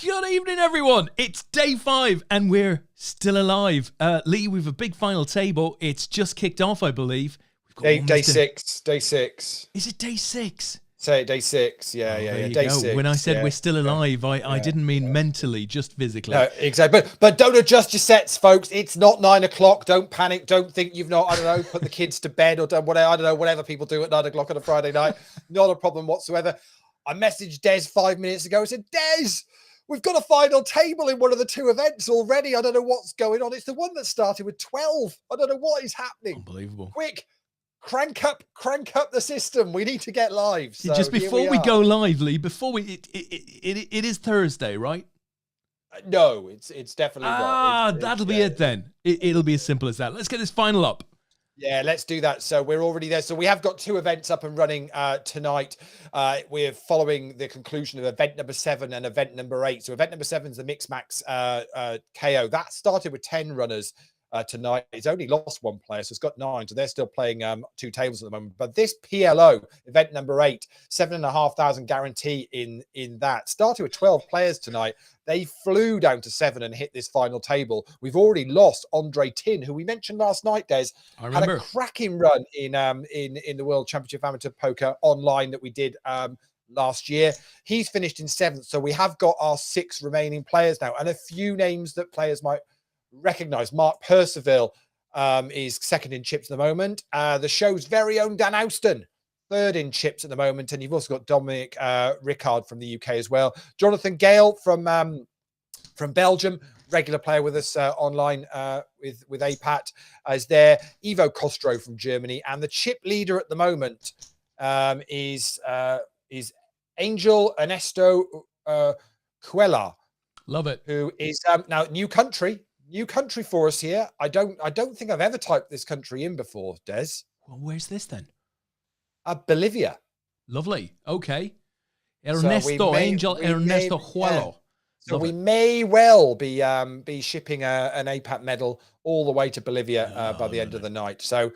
Good evening, everyone. It's day 5, and we're still alive. Leigh, we've a big final table. It's just kicked off, I believe. We've got Day 6. Day 6. Is it day 6? Say day 6. Yeah, yeah. Day 6. When I said we're still alive, I didn't mean mentally, just physically. No, exactly. But don't adjust your sets, folks. It's not 9 o'clock. Don't panic. Don't think you've not, I don't know, put the kids to bed or done whatever. I don't know, whatever people do at 9 o'clock on a Friday night. Not a problem whatsoever. I messaged Des 5 minutes ago and said, Des, we've got a final table in one of the 2 events already. I don't know what's going on. It's the one that started with 12. I don't know what is happening. Unbelievable. Quick. Crank up the system. We need to get live. So just before we go live, Leigh, before it is Thursday, right? No, it's definitely not. That'll be it then. It'll be as simple as that. Let's get this final up. Yeah, let's do that. So we're already there. So we have got 2 events up and running tonight. We're following the conclusion of event number 7 and event number 8. So event number 7 is the Max KO. That started with 10 runners. Tonight it's only lost 1 player, so it's got 9, so they're still playing 2 tables at the moment. But this PLO event number 8, 7,500 guarantee in that, started with 12 players tonight. They flew down to 7 and hit this final table. We've already lost Andre Tin, who we mentioned last night, Des. I remember. Had a cracking run in the World Championship Amateur Poker online that we did last year. He's finished in 7th, so we have got our 6 remaining players now, and a few names that players might recognize. Mark Percival is 2nd in chips at the moment. The show's very own Dan Houston, 3rd in chips at the moment, and you've also got Dominic Rickard from the UK as well. Jonathan Gale from Belgium, regular player with us online with APAT, is there. Ivo Kostro from Germany, and the chip leader at the moment is Angel Ernesto Cuellar. Love it. Who is now new country for us here. I don't think I've ever typed this country in before, Des. Well, where's this then? Bolivia. Lovely. Okay. Ernesto Juelo. So we may well be shipping an APAT medal all the way to Bolivia by the end of the night. So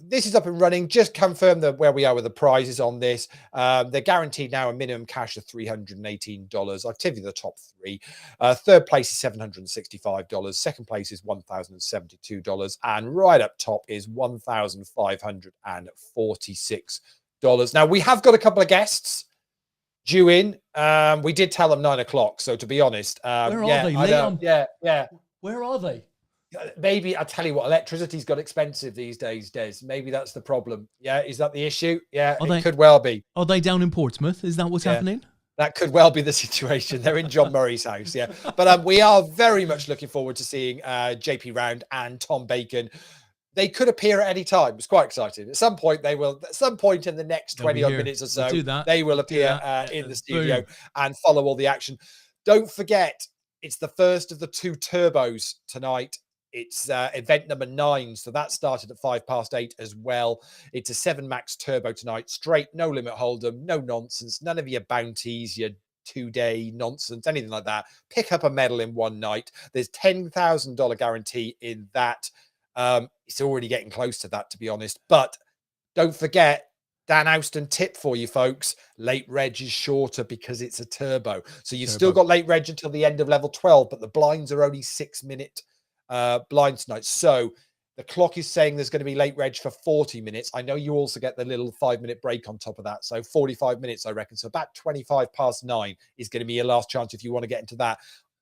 this is up and running. Just confirm where we are with the prizes on this. They're guaranteed now a minimum cash of $318. I'll tell you the top 3. 3rd place is $765. 2nd place is $1,072. And right up top is $1,546. Now, we have got a couple of guests due in. We did tell them 9 o'clock. So to be honest, where are they? Where are they? Maybe, I tell you what, electricity's got expensive these days, Des. Maybe that's the problem. Yeah, is that the issue? Yeah, it could well be. Are they down in Portsmouth? Is that what's happening? That could well be the situation. They're in John Murray's house, yeah. But we are very much looking forward to seeing JP Round and Tom Bacon. They could appear at any time. It's quite exciting. At some point, they will. At some point in the next 20-odd minutes or so, they will appear in the studio and follow all the action. Don't forget, it's the first of the 2 turbos tonight. It's event number 9, so that started at 8:05 as well. It's a 7 max turbo tonight, straight, no limit hold'em, no nonsense, none of your bounties, your 2-day nonsense, anything like that. Pick up a medal in one night. There's $10,000 guarantee in that. It's already getting close to that, to be honest. But don't forget, Dan Houston tip for you folks: late reg is shorter because it's a turbo. So you've still got late reg until the end of level 12, but the blinds are only 6-minute blinds tonight. So the clock is saying there's going to be late reg for 40 minutes. I know you also get the little 5-minute break on top of that. So 45 minutes, I reckon. So about 9:25 is going to be your last chance if you want to get into that.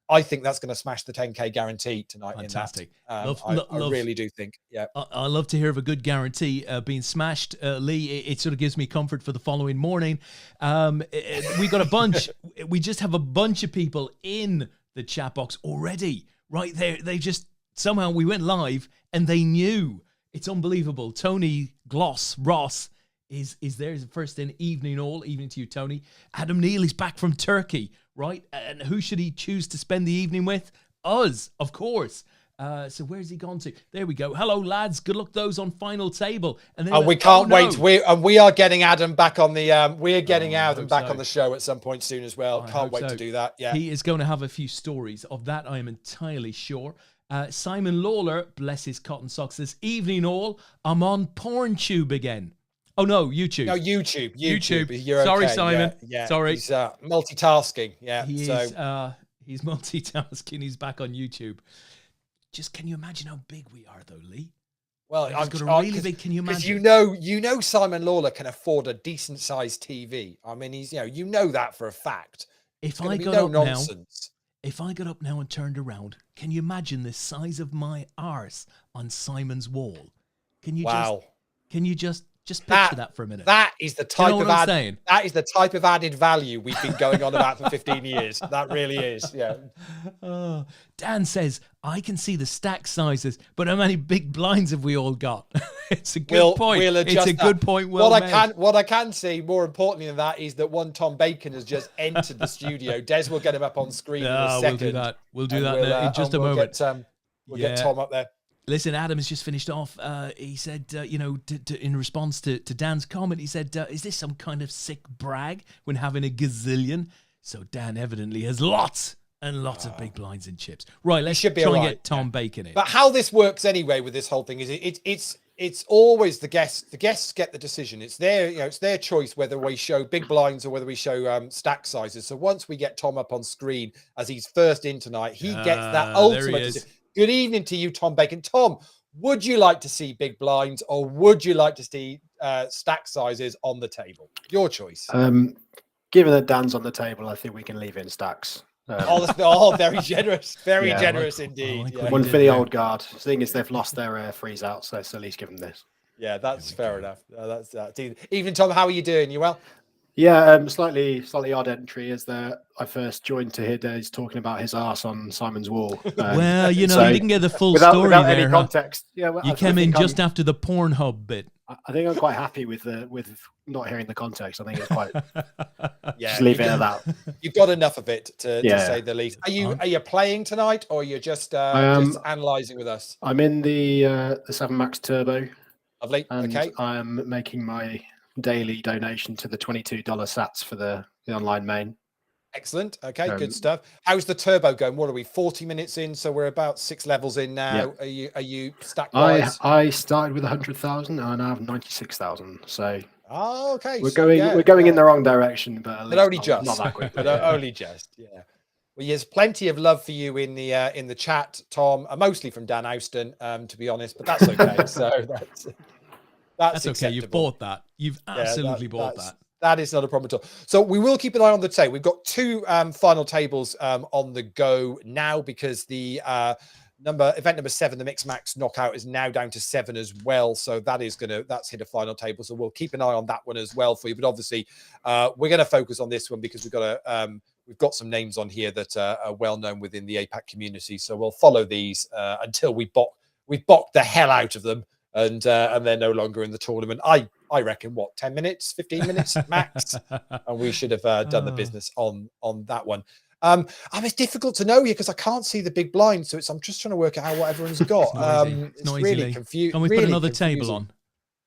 I think that's going to smash the 10K guarantee tonight. Fantastic. I really do think. Yeah. I love to hear of a good guarantee being smashed, Leigh. It sort of gives me comfort for the following morning. We got a bunch. We just have a bunch of people in the chat box already. Right there. They just, somehow we went live and they knew. It's unbelievable. Tony Ross is there. First in evening to you, Tony. Adam Neal is back from Turkey, right? And who should he choose to spend the evening with? Us, of course. So where's he gone to? There we go. Hello, lads. Good luck those on final table. And then we can't wait. We are getting Adam back on the. We're getting Adam back on the show at some point soon as well. Can't wait to do that. Yeah, he is going to have a few stories of that. I am entirely sure. Simon Lawler, bless his cotton socks. This evening, all I'm on PornTube again. Oh no, YouTube. No, YouTube. YouTube. You're Sorry, okay. Simon. Yeah. Sorry. He's multitasking. Yeah. He so is. He's multitasking. He's back on YouTube. Just can you imagine how big we are, though, Leigh? well, I've got a really big. Can you because imagine? you know Simon Lawler can afford a decent sized TV. I mean, he's you know that for a fact. If It's I be got no up nonsense. now, if I got up now and turned around, can you imagine the size of my arse on Simon's wall? Can you Wow. just picture that for a minute? That is the Do you type know of what I'm saying? that is the type of added value we've been going on about for 15 years. That really is. Yeah. Oh, Dan says, I can see the stack sizes, but how many big blinds have we all got? It's a good point. We'll adjust It's a good point. Well what I can see, more importantly than that, is that one Tom Bacon has just entered the studio. Des will get him up on screen in a second. We'll do that. We'll do that in just a moment. We'll get Tom up there. Listen, Adam has just finished off. He said, in response to Dan's comment, he said, is this some kind of sick brag when having a gazillion? So Dan evidently has lots and lots of big blinds and chips. Right, let's try and get Tom Bacon in. But how this works anyway with this whole thing is it's always the guests. The guests get the decision. It's their choice whether we show big blinds or whether we show stack sizes. So once we get Tom up on screen as he's first in tonight, he gets that ultimate decision. Good evening to you, Tom Bacon. Tom, would you like to see big blinds or would you like to see stack sizes on the table? Your choice. Given that Dan's on the table, I think we can leave in stacks. Very generous. Very generous indeed. One for the old guard. Seeing as they've lost their freeze out, so let's at least give them this. Yeah, that's fair enough. That's Evening, Tom. How are you doing? You well? Yeah, slightly odd entry as I first joined to hear Des talking about his arse on Simon's wall. Well, you didn't get the full story without there. Any context. Yeah, you came in just after the Pornhub bit. I think I'm quite happy with not hearing the context. I think it's quite. Just leave it at that. You've got enough of it to say the least. Are you playing tonight or you're just analysing with us? I'm in the 7 Max Turbo. Lovely. And okay. I'm making my daily donation to the $22 sats for the online main. Excellent. Okay, good stuff. How's the turbo going? What are we, 40 minutes in? So we're about 6 levels in now. Yeah. Are you stacked wise? I started with 100,000 and I have 96,000. So okay. We're going in the wrong direction, but only just not that quick. Only just. Yeah. Well, there's plenty of love for you in the chat, Tom. Mostly from Dan Houston, to be honest, but that's okay. So that's okay. You've bought that. You've absolutely bought that. That is not a problem at all. So we will keep an eye on the table. We've got 2 final tables on the go now because the event number 7, the Mixed Max knockout, is now down to 7 as well. So that's hit a final table. So we'll keep an eye on that one as well for you. But obviously, we're going to focus on this one because we've got some names on here that are well known within the APAT community. So we'll follow these until we've bocked the hell out of them. And they're no longer in the tournament. I reckon 10 minutes, 15 minutes max, and we should have done the business on that one. It's difficult to know here because I can't see the big blind, so I'm just trying to work out what everyone's got. It's really confusing. Can we put another table on?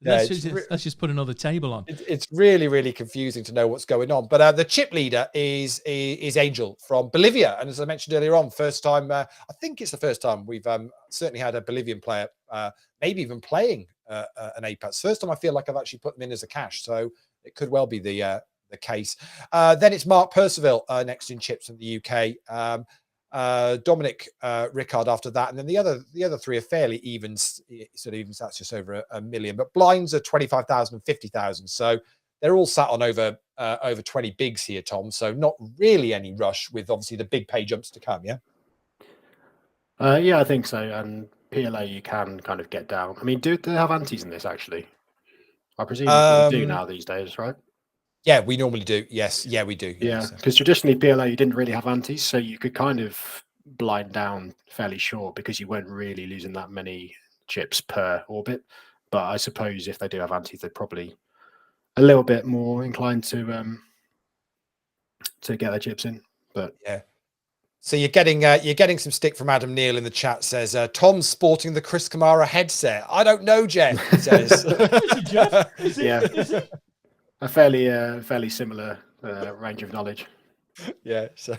Let's just put another table on. It's really, really confusing to know what's going on. But the chip leader is Angel from Bolivia, and as I mentioned earlier on, first time. I think it's the first time we've certainly had a Bolivian player, maybe even playing an APAT. First time I feel like I've actually put them in as a cash, so it could well be the case. Then it's Mark Percival next in chips from the UK. Dominic Rickard after that, and then the other 3 are fairly even, sort of even. That's just over a million, but blinds are 25,000 and 50,000. So they're all sat on over 20 bigs here, Tom. So not really any rush with obviously the big pay jumps to come. Yeah. I think so. And PLA, you can kind of get down. I mean, do they have antes in this actually? I presume they do now these days, right? Yeah, we normally do. Yes. Yeah, we do. Yeah, because traditionally PLA, you didn't really have antes, so you could kind of blind down fairly short because you weren't really losing that many chips per orbit. But I suppose if they do have antes, they're probably a little bit more inclined to get their chips in. But yeah. So you're getting some stick from Adam Neal in the chat. Says Tom's sporting the Chris Kamara headset. I don't know, Jeff. He says. Is it Jeff? Is it? A fairly similar range of knowledge. Yeah. So,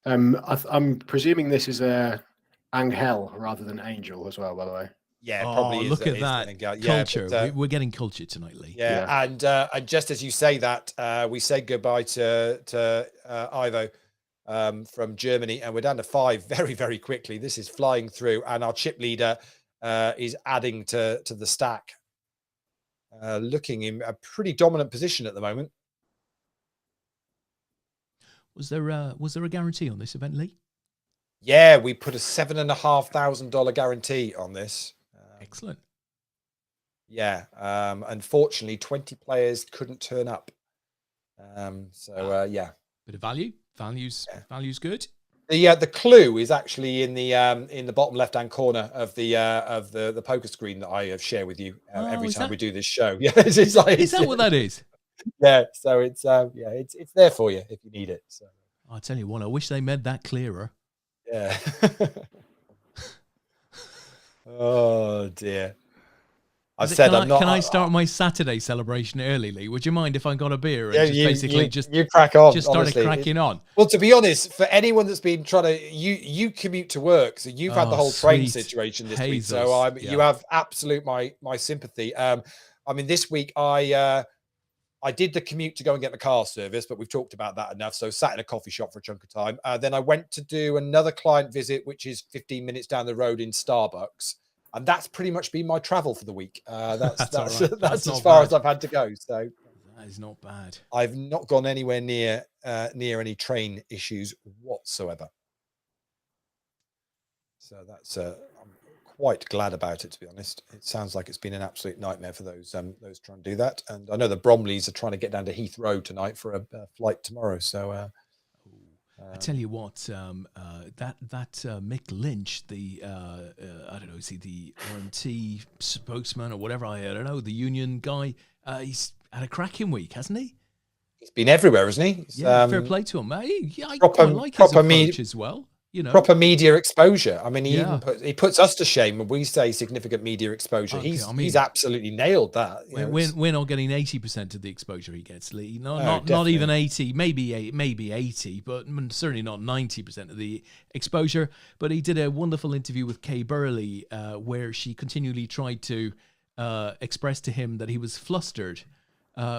I'm presuming this is Angel rather than Angel as well. By the way. Yeah, Oh, probably. look at that culture. We're getting culture tonight, Leigh. Yeah, and just as you say that, we said goodbye to Ivo from Germany, and we're down to 5 very, very quickly. This is flying through, and our chip leader is adding to the stack, looking in a pretty dominant position at the moment. Was there a guarantee on this event, Leigh? Yeah, we put a $7,500 guarantee on this. Excellent. Yeah, unfortunately, 20 players couldn't turn up. Yeah, Bit of value's good. The clue is actually in the bottom left hand corner of the poker screen that I have shared with you every time we do this show. Yeah, is that what that is? Yeah, so it's there for you if you need it. So I'll tell you what, I wish they made that clearer. Yeah. Oh dear. Can I start my Saturday celebration early, Leigh? Would you mind if I got a beer and you crack on? Just started cracking on. Well, to be honest, for anyone that's been trying to, you commute to work, so you've had the whole train situation this week. So you have absolute my sympathy. I mean, this week I did the commute to go and get the car service, but we've talked about that enough. So sat in a coffee shop for a chunk of time. Then I went to do another client visit, which is 15 minutes down the road in Starbucks. And that's pretty much been my travel for the week. That's as far as I've had to go. So that is not bad. I've not gone anywhere near any train issues whatsoever. So that's I'm quite glad about it, to be honest. It sounds like it's been an absolute nightmare for those trying to do that. And I know the Bromleys are trying to get down to Heathrow tonight for a flight tomorrow. So I tell you what, that Mick Lynch, the I don't know, is he the RMT spokesman or whatever? I don't know, the union guy. He's had a cracking week, hasn't he? He's been everywhere, hasn't he? Yeah, fair play to him. I quite like his approach as well. You know, proper media exposure. I mean, he puts us to shame when we say significant media exposure. He's absolutely nailed that. We're not getting 80% of the exposure he gets, Leigh. Not even 80, maybe 80, but certainly not 90% of the exposure. But he did a wonderful interview with Kay Burley, where she continually tried to express to him that he was flustered.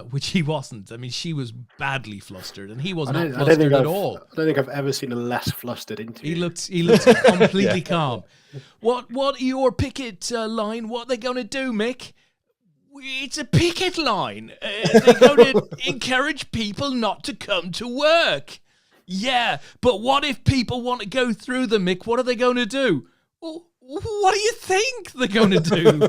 Which he wasn't. I mean, she was badly flustered, and he was not flustered at all. I don't think I've ever seen a less flustered interview. He looked completely calm. What your picket line? What they're going to do, Mick? It's a picket line. They're going to encourage people not to come to work. Yeah, but what if people want to go through them, Mick? What are they going to do? Well, what do you think they're going to do?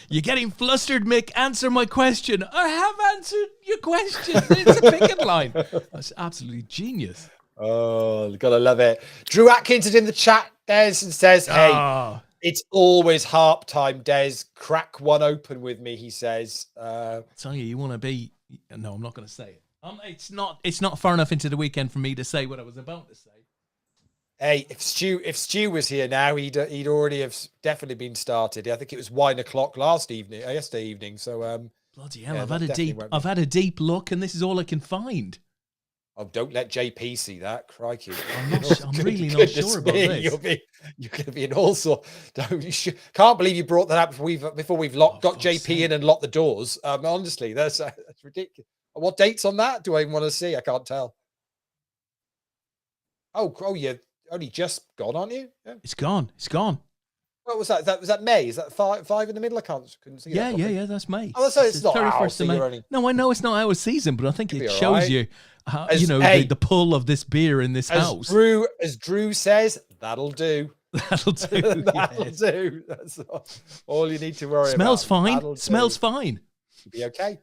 You're getting flustered, Mick. Answer my question. I have answered your question. It's a picket line. That's absolutely genius. Oh, gotta love it. Drew Atkins is in the chat, Des, and says, hey, it's always harp time, Des. Crack one open with me, he says. Tell you want to be... No, I'm not going to say it. It's not far enough into the weekend for me to say what I was about to say. Hey, if Stu was here now, he'd already have definitely been started. I think it was wine o'clock yesterday evening. So bloody hell, I've had a deep look, and this is all I can find. Oh, don't let JP see that, crikey! I'm really not sure about this. You're going to be in all sorts. Can't believe you brought that up before we've got JP in and locked the doors. Honestly, that's ridiculous. What date's on that? Do I even want to see? I can't tell. Oh, yeah. Only just gone, aren't you? Yeah. It's gone. What was that? Was that May? Is that five in the middle? I couldn't see. Yeah. That's May. Oh, so it's not 31st of May. Only... No, I know it's not our season, but I think it shows you how the pull of this beer in this house. As Drew says, that'll do. That'll do. That'll do. That's all you need to worry Smells about. Fine. Smells fine. You'll be okay.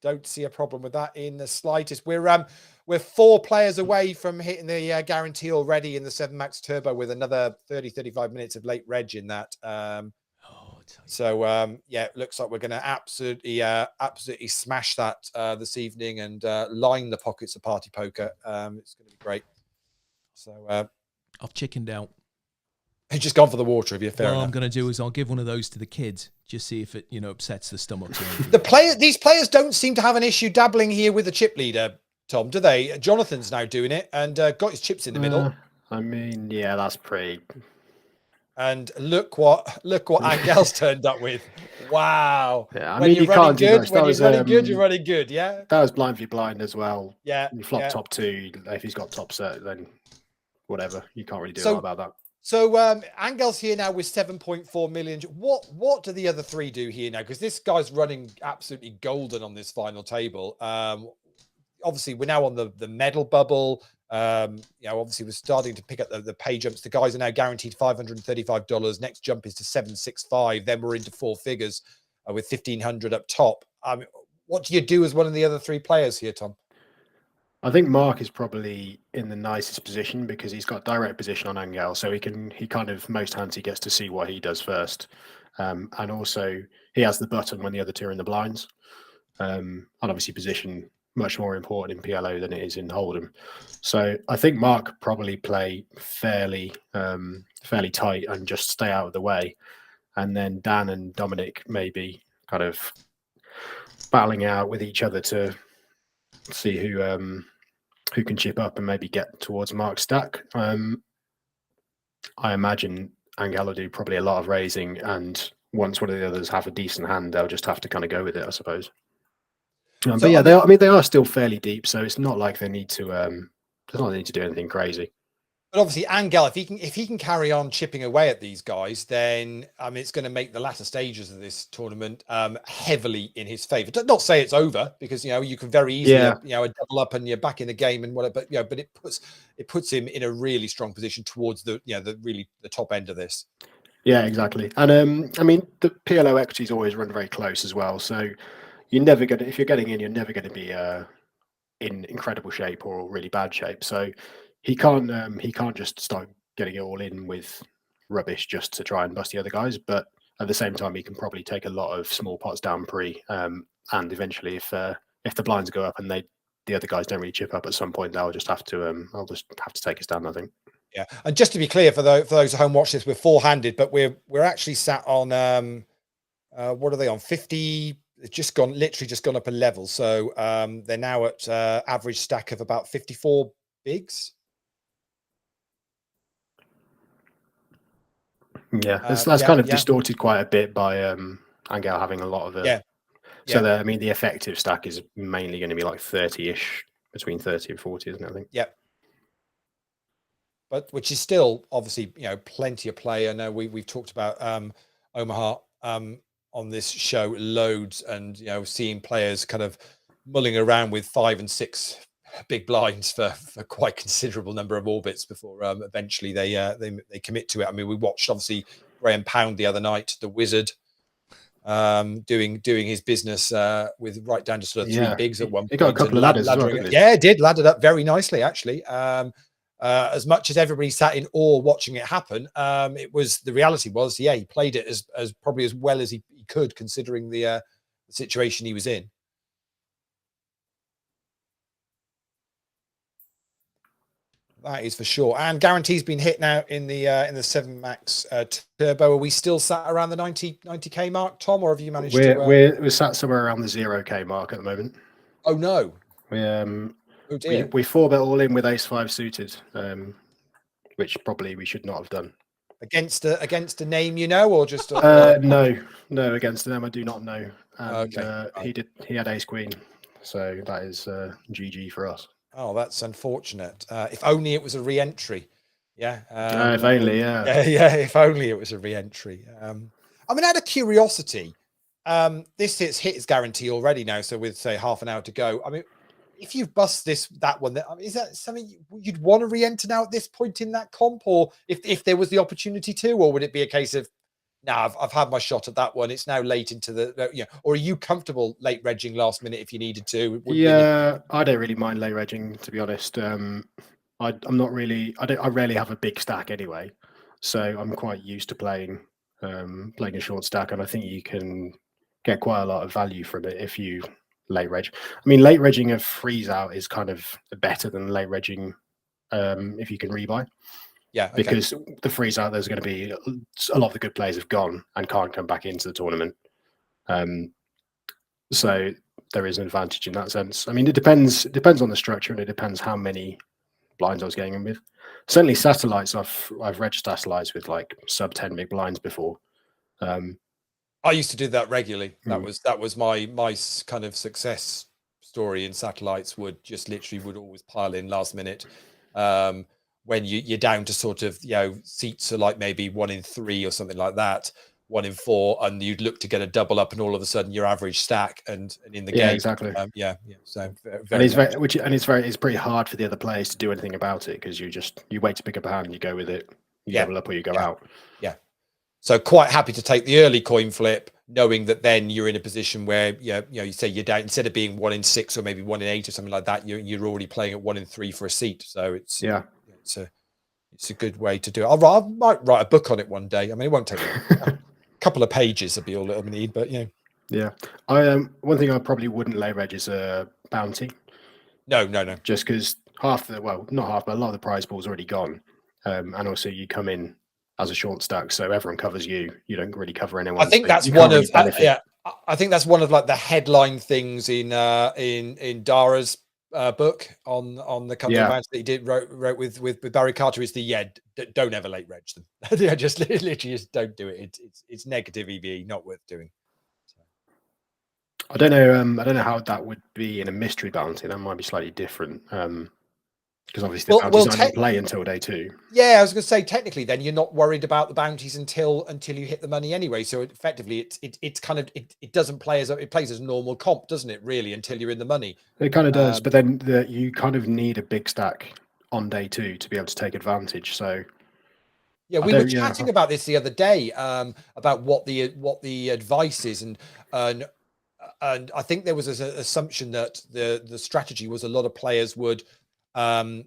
Don't see a problem with that in the slightest. We're 4 players away from hitting the guarantee already in the 7 Max Turbo with another 30-35 minutes of late reg in that. It looks like we're going to absolutely smash that this evening and line the pockets of Party Poker. It's going to be great. So I've chickened out. You've just gone for the water, have you? Fair enough. What I'm going to do is I'll give one of those to the kids, just see if it upsets the stomach. These players don't seem to have an issue dabbling here with the chip leader, Tom, do they? Jonathan's now doing it and got his chips in the middle. I mean, yeah, that's pretty. And look what Angel's turned up with. Wow. Yeah, I When mean, you're you can't running do good, much. when That you're was running good, you're running good. Yeah. that was blind v blind as well. Yeah. You flop Yeah. top 2. If he's got top set, then whatever. You can't really do a So lot about that. So Angel's here now with 7.4 million. What do the other three do here now? Because this guy's running absolutely golden on this final table. Obviously, we're now on the medal bubble. Obviously, we're starting to pick up the pay jumps. The guys are now guaranteed $535. Next jump is to 765. Then we're into 4 figures with 1,500 up top. What do you do as one of the other 3 players here, Tom? I think Mark is probably in the nicest position because he's got direct position on Angel, so he kind of most hands he gets to see what he does first, and also he has the button when the other 2 are in the blinds, and obviously position much more important in PLO than it is in Hold'em. So I think Mark probably play fairly tight and just stay out of the way, and then Dan and Dominic maybe kind of battling out with each other to see who can chip up and maybe get towards Mark's stack. I imagine Angel will do probably a lot of raising, and once one of the others have a decent hand, they'll just have to kind of go with it, I suppose. But yeah, they are still fairly deep, so it's not like they need to do anything crazy. But obviously, Angel, if he can carry on chipping away at these guys, then it's going to make the latter stages of this tournament heavily in his favour. Not say it's over, because you can very easily a double up and you're back in the game and whatever. But it puts him in a really strong position towards the top end of this. Yeah, exactly. And I mean, the PLO equities always run very close as well. So you're never going to, if you're getting in, you're never going to be in incredible shape or really bad shape. So he can't just start getting it all in with rubbish just to try and bust the other guys. But at the same time, he can probably take a lot of small pots down pre, and eventually, if the blinds go up and the other guys don't really chip up at some point, I'll just have to take us down, I think. Yeah, and just to be clear for those at home watching this, we're 4-handed, but we're actually sat on what are they on 50? It's literally just gone up a level, so they're now at average stack of about 54 bigs. Yeah, that's kind of distorted quite a bit by Angel having a lot of it. So I mean, the effective stack is mainly going to be like 30-ish, between 30 and 40, isn't it? I think. Yeah. But which is still obviously plenty of play. I know we've talked about Omaha on this show loads, and seeing players kind of mulling around with 5 and 6 big blinds for quite considerable number of orbits before eventually they commit to it. I mean, we watched obviously Graham Pound the other night, the Wizard, doing his business with right down to sort of 3 bigs at one point. He got a couple of ladders as well, didn't he? Yeah, it did, laddered up very nicely actually. As much as everybody sat in awe watching it happen, the reality was, he played it as probably as well as he could, considering the situation he was in. That is for sure. And guarantees been hit now in the 7 Max Turbo. Are we still sat around the 90k mark, Tom, or have you managed to? We're sat somewhere around the 0k mark at the moment. Oh no. Oh dear. We 4-bet all in with ace-5 suited, which probably we should not have done. Against a name, or just no, against a name I do not know. And, okay. He had ace-queen, so that is GG for us. Oh, that's unfortunate. If only it was a re-entry. Yeah. If only, yeah. If only it was a re-entry. I mean, out of curiosity, this hit his guarantee already now. So with say half an hour to go, I mean, if you bust that one, is that something you'd want to re-enter now at this point in that comp, or if there was the opportunity to, or would it be a case of, I've had my shot at that one. It's now late into the, or are you comfortable late regging last minute if you needed to? I don't really mind late regging, to be honest. I'm not really. I rarely have a big stack anyway, so I'm quite used to playing a short stack, and I think you can get quite a lot of value from it if you late reg. I mean, late regging of freeze out is kind of better than late regging if you can rebuy. Yeah, okay. Because the freeze out, there's going to be a lot of the good players have gone and can't come back into the tournament. So there is an advantage in that sense. I mean, it depends on the structure, and it depends how many blinds I was getting in with. Certainly satellites, I've read satellites with like sub 10 big blinds before. I used to do that regularly. That Mm. was my kind of success story in satellites. Would always pile in last minute. When you're down to sort of, seats are like maybe 1 in 3 or something like that, 1 in 4, and you'd look to get a double up, and all of a sudden your average stack and in the game. Exactly. So And it's pretty hard for the other players to do anything about it, because you wait to pick up a hand, you go with it, you double up or you go out. Yeah. So quite happy to take the early coin flip, knowing that then you're in a position where you say you're down, instead of being 1 in 6 or maybe 1 in 8 or something like that, you're already playing at 1 in 3 for a seat. So it's a good way to do it. I might write a book on it one day. I mean, it won't take a couple of pages. Will be all it'll need, but Yeah. One thing I probably wouldn't lay reg is a bounty. No. Just because not half, but a lot of the prize pool's already gone. And also you come in as a short stack, so everyone covers you. You don't really cover anyone. I think that's one of I think that's one of like the headline things in Dara's book on the couple of bounties that he wrote with Barry Carter is don't ever late reg them. Just literally just don't do it. It's negative EVE, not worth doing. I don't know how that would be in a mystery bounty. That might be slightly different. Because obviously the bounties aren't in play until day 2. Yeah, I was going to say, technically, then you're not worried about the bounties until you hit the money anyway. So effectively, it's kind of it doesn't play it plays as a normal comp, doesn't it? Really, until you're in the money. It kind of does, but then you kind of need a big stack on day 2 to be able to take advantage. So yeah, we were chatting about this the other day, about what the advice is, and I think there was an assumption that the strategy was a lot of players would kind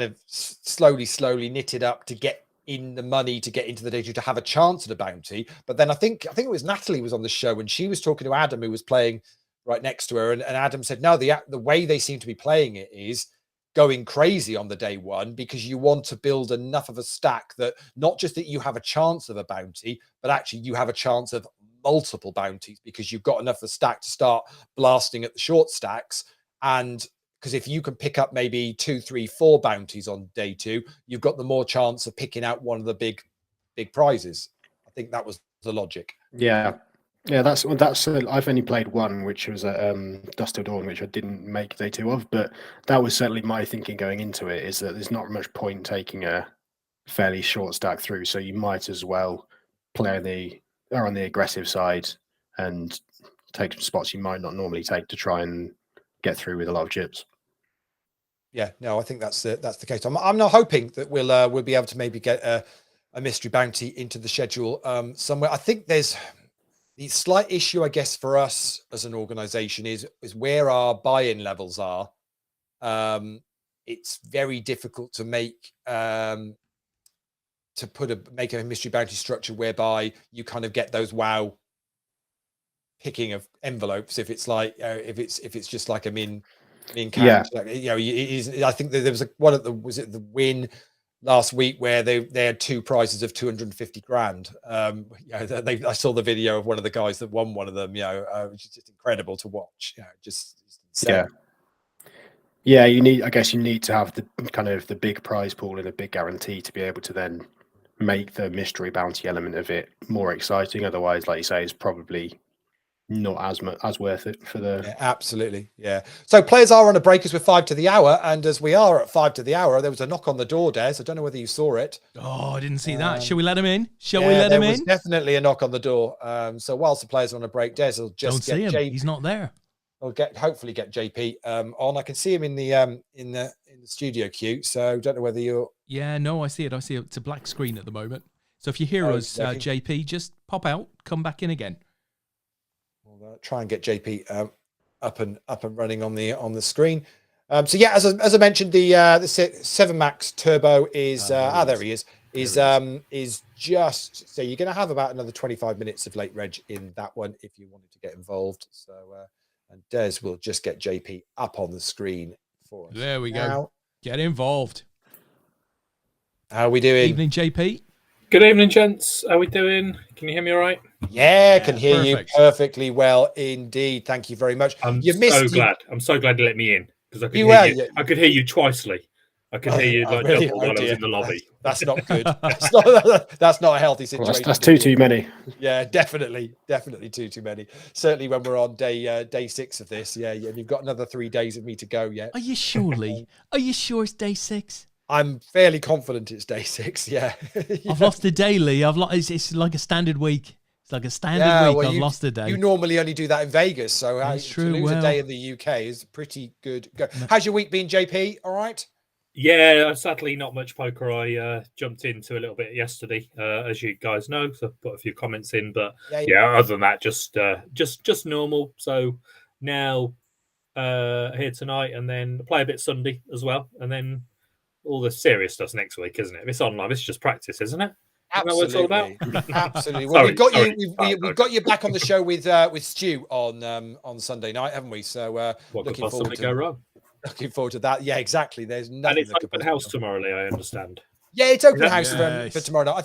of slowly knit it up to get in the money, to get into the day 2, to have a chance at a bounty. But then I think it was Natalie was on the show, and she was talking to Adam, who was playing right next to her, and Adam said, no, the way they seem to be playing it is going crazy on the day 1, because you want to build enough of a stack that not just that you have a chance of a bounty, but actually you have a chance of multiple bounties, because you've got enough of a stack to start blasting at the short stacks. And because if you can pick up maybe 2, 3, 4 bounties on day 2, you've got the more chance of picking out one of the big prizes. I think that was the logic. Yeah, that's I've only played one, which was at Dust Till Dawn, which I didn't make day 2 of, but that was certainly my thinking going into it, is that there's not much point taking a fairly short stack through, so you might as well play on the aggressive side and take some spots you might not normally take to try and get through with a lot of chips. Yeah, no, I think that's the case. I'm not hoping that we'll be able to maybe get a mystery bounty into the schedule somewhere. I think there's the slight issue, I guess, for us as an organization is where our buy-in levels are. It's very difficult to make a mystery bounty structure whereby you kind of get those wow picking of envelopes. If it's like if it's just like a min count, I think that there was one of was it the win last week where they had 2 prizes of 250 grand. I saw the video of one of the guys that won one of them. Which is just incredible to watch. Just insane. Yeah. I guess you need to have the kind of the big prize pool and a big guarantee to be able to then make the mystery bounty element of it more exciting. Otherwise, like you say, it's probably not as worth it for the absolutely. So players are on a break as we're 5 to the hour, and as we are at 5 to the hour, there was a knock on the door, Des. I don't know whether you saw it. Oh, I didn't see that. Shall we let him in? We let him in? There was definitely a knock on the door. So whilst the players are on a break, Des will just don't see him. He's not there. I'll hopefully get JP on. I can see him in the studio queue, so don't know whether you're. Yeah, no, I see it. It's a black screen at the moment. So if you hear us, JP, just pop out, come back in again. We'll try and get JP up and running on the screen. So yeah, as I mentioned, the 7 Max Turbo is there he is. Is just so you're going to have about another 25 minutes of late reg in that one if you wanted to get involved. So and Des will just get JP up on the screen for us. There we go. Get involved. How are we doing? Evening, JP. Good evening, gents. How are we doing? Can you hear me all right? Yeah, can hear you perfectly well indeed. Thank you very much. I'm so glad you let me in because I could hear you twicely. I can hear you like really, double while I was dear. in the lobby. That's not good. That's not a healthy situation. Well, that's too many. Yeah, definitely too many. Certainly when we're on day 6 of this. Yeah, and you've got another 3 days of me to go yet. Are you sure, Lee? Are you sure it's day 6? I'm fairly confident it's day 6. Yeah, I've lost a day, Lee. It's like a standard week. It's like a standard week. I've lost a day. You normally only do that in Vegas, so That's to true. lose a day in the UK is pretty good. How's your week been, JP? All right. Yeah, sadly not much poker. I jumped into a little bit yesterday, as you guys know. So I put a few comments in, but yeah, other than that, just normal. So now here tonight, and then play a bit Sunday as well, and then all the serious stuff next week, isn't it? If it's online, it's just practice, isn't it? Absolutely, absolutely. Well, we've got you back on the show with Stu on Sunday night, haven't we? So what could possibly go wrong? Looking forward to that. Yeah, exactly. There's nothing. And it's open house tomorrow, Lee, I understand. Yeah, it's open house for tomorrow night. I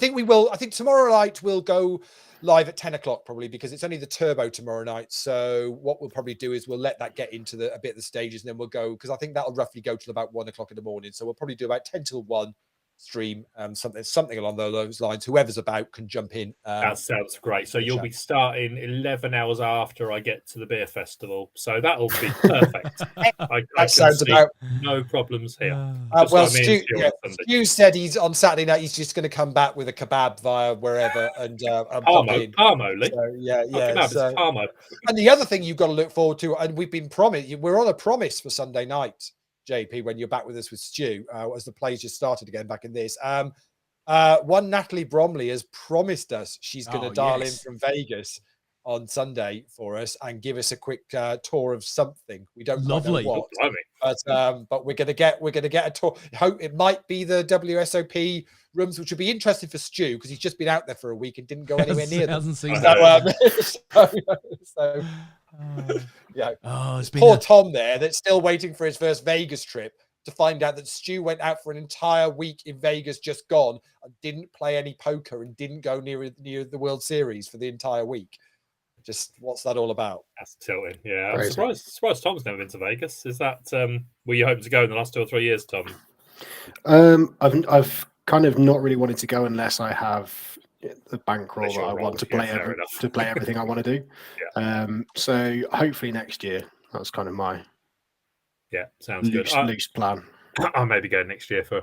think tomorrow night we'll go live at 10 o'clock probably, because it's only the turbo tomorrow night. So what we'll probably do is we'll let that get into a bit of the stages, and then we'll go, because I think that'll roughly go till about 1 o'clock in the morning. So we'll probably do about 10 till 1 stream, something along those lines. Whoever's about can jump in. That sounds great. So you'll be starting 11 hours after I get to the beer festival, so that'll be perfect. I sounds about no problems here. Well, Stu said he's on Saturday night. He's just going to come back with a kebab via wherever and Parmo, Lee. So, yeah. Parmo. And the other thing you've got to look forward to, and we've been promised, we're on a promise for Sunday night, JP, when you're back with us with Stu, as the plays just started again back in this. One Natalie Bromley has promised us she's going to dial in from Vegas on Sunday for us and give us a quick tour of something. We don't know what, but we're going to get a tour. Hope it might be the WSOP rooms, which would be interesting for Stu because he's just been out there for a week and didn't go anywhere near them. It's been poor Tom there that's still waiting for his first Vegas trip to find out that Stu went out for an entire week in Vegas just gone and didn't play any poker and didn't go near the World Series for the entire week. Just what's that all about? That's tilting. Yeah, I'm surprised Tom's never been to Vegas. Is that were you hoping to go in the last 2 or 3 years, Tom? I've kind of not really wanted to go unless I have the bankroll that I want to play everything I want to do. So hopefully next year. That's kind of my sounds good. Loose plan. I'll maybe go next year for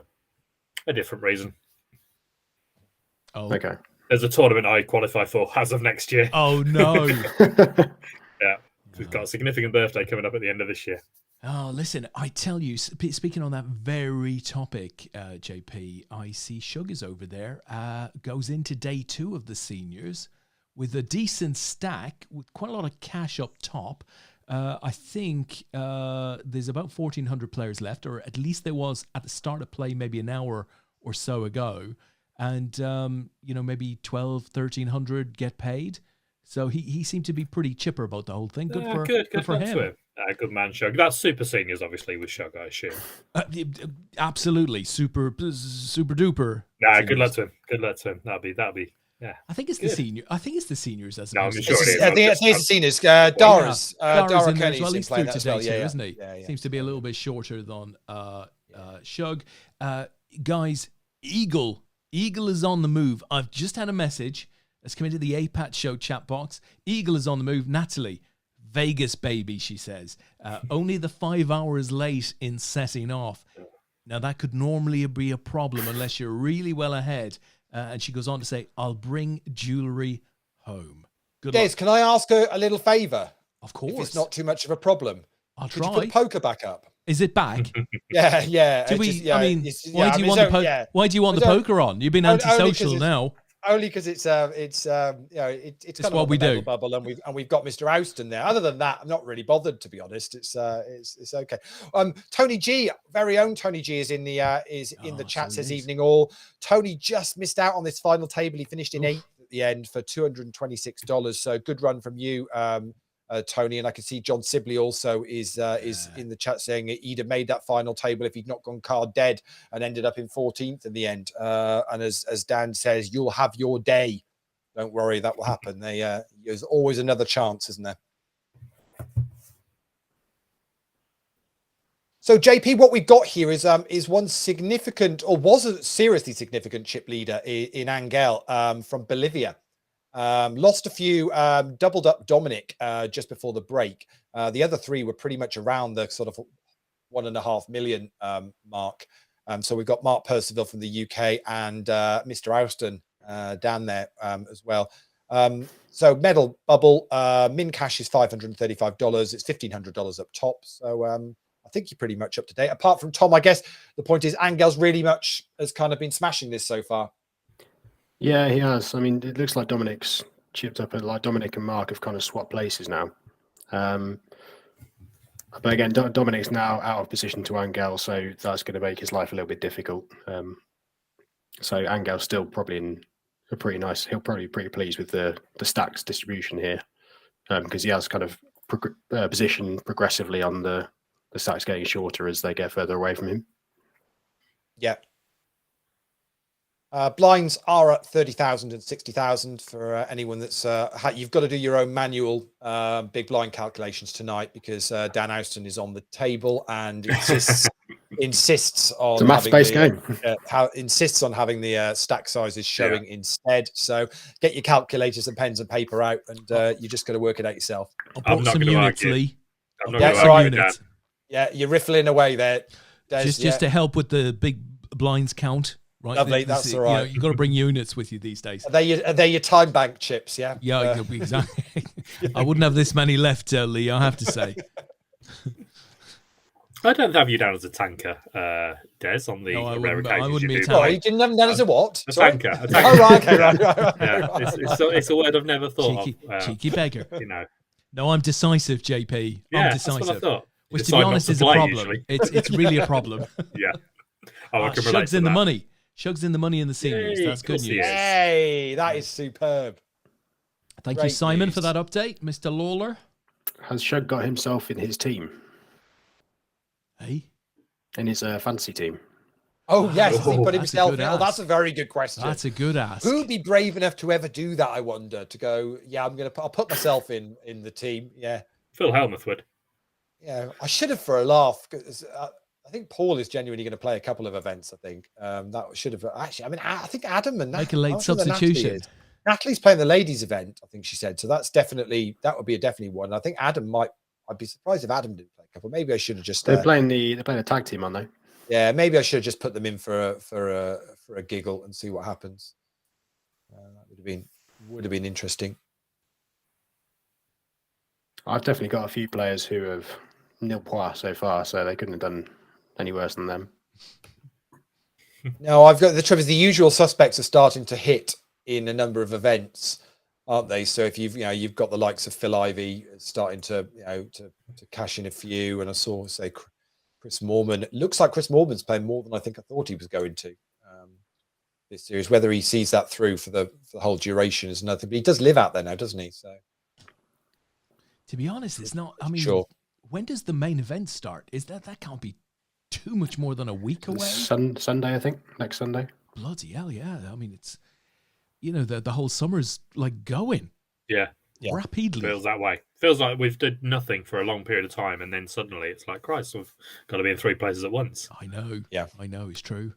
a different reason. Oh, okay. There's a tournament I qualify for as of next year. Oh no! We've got a significant birthday coming up at the end of this year. Oh, listen, I tell you, speaking on that very topic, JP, I see Sugar's over there, goes into day 2 of the seniors with a decent stack, with quite a lot of cash up top. I think there's about 1,400 players left, or at least there was at the start of play maybe an hour or so ago. And, maybe 1,300 get paid. So he seemed to be pretty chipper about the whole thing. Good for him. Good man, Shug. That's super seniors, obviously, with Shug, I assume. Absolutely, super duper. Nah, good luck to him. That'll be. Yeah, I think it's the senior. I think it's the seniors. No, I'm sure it is. I think it's the seniors. Dara's in there as well. He's through today too, isn't he? Yeah. Seems to be a little bit shorter than Shug. Guys, Eagle is on the move. I've just had a message that's come into the APAT show chat box. Eagle is on the move. Natalie, Vegas baby, she says. Only the 5 hours late in setting off. Now that could normally be a problem unless you're really well ahead. And she goes on to say, I'll bring jewelry home. Good luck. Can I ask her a little favour? Of course. If it's not too much of a problem. I'll Could try. you put poker back up? Is it back? Yeah. Why do you want the poker on? You've been antisocial now. Only because it's kind of what we do. Bubble, and we've got Mr. Houston there. Other than that, I'm not really bothered, to be honest. It's okay. Tony G, very own Tony G, is in the chat. Says evening all. Tony just missed out on this final table. He finished in 8th at the end for $226. So good run from you, Tony. And I can see John Sibley also is in the chat saying he'd have made that final table if he'd not gone card dead and ended up in 14th in the end. And as Dan says, you'll have your day. Don't worry, that will happen. There's always another chance, isn't there? So JP, what we've got here is one significant, or was a seriously significant chip leader in Angel from Bolivia. Lost a few, doubled up Dominic just before the break. The other three were pretty much around the sort of 1.5 million mark. So we've got Mark Percival from the UK and Mr. Austin down there as well. So medal bubble, min cash is $535. It's $1,500 up top. So I think you're pretty much up to date. Apart from Tom, I guess the point is Angel's really much has kind of been smashing this so far. Yeah, he has. I mean, it looks like Dominic's chipped up, like Dominic and Mark have kind of swapped places now. But again, Dominic's now out of position to Angel, so that's going to make his life a little bit difficult. So Angel's still probably in a pretty nice. He'll probably be pretty pleased with the stacks distribution here, because he has kind of positioned progressively on the stacks getting shorter as they get further away from him. Yeah. Blinds are at 30,000 and 60,000 for anyone that's you've got to do your own manual big blind calculations tonight, because Dan Austin is on the table and insists on it's a maths-based game. Insists on having the stack sizes showing instead. So get your calculators and pens and paper out, and you just got to work it out yourself. I bought some units, Leigh. Yeah, you're riffling away there. Just to help with the big blinds count. Right, lovely. That's all right. You've got to bring units with you these days. Are they your time bank chips? Yeah. Yeah, exactly. I wouldn't have this many left, Leigh, I have to say. I don't have you down as a tanker, Des, on the rare occasions. I wouldn't be a tanker. You didn't have me down as a what? A tanker. Oh, right, okay, right. Yeah, it's a word I've never thought of. Cheeky beggar. You know. No, I'm decisive, JP. Yeah, I'm decisive. that's what I thought. Which, to be honest, is a problem. Usually. It's really a problem. Yeah. I can relate Shug's to in that. the money. Shug's in the money in the seniors. Yay, that's good news. Hey, that is superb. Thank you, Simon, for that update. Mr. Lawler. Has Shug got himself in his team? Hey? In his fantasy team? Oh, yes. Has he put himself in? Oh, that's a very good question. That's a good ask. Who'd be brave enough to ever do that, I wonder? To go, yeah, I'll put myself in the team. Yeah. Phil Helmuth would. Yeah, I should have for a laugh. Because I think Paul is genuinely going to play a couple of events. I think that should have actually. I mean, I think Adam and make a late substitution. Natalie's playing the ladies' event, I think she said. So that would be definitely one. I think Adam might. I'd be surprised if Adam didn't play a couple. Maybe I should have just. They're playing a tag team, aren't they? Yeah, maybe I should have just put them in for a giggle and see what happens. That would have been interesting. I've definitely got a few players who have nil points so far, so they couldn't have done any worse than them. No, I've got the trouble is the usual suspects are starting to hit in a number of events, aren't they? So if you've got the likes of Phil Ivey starting to cash in a few, and I saw Chris Moorman. It looks like Chris Moorman's playing more than I think I thought he was going to this series. Whether he sees that through for the whole duration is another. But he does live out there now, doesn't he? So to be honest, it's not. I mean, sure. When does the main event start? Is that can't be too much more than a week away? Sunday, I think. Next Sunday. Bloody hell, yeah. I mean, it's the whole summer's like going. Yeah. Rapidly. Feels that way. Feels like we've done nothing for a long period of time, and then suddenly it's like, Christ, we've got to be in 3 places at once. I know. Yeah. I know. It's true.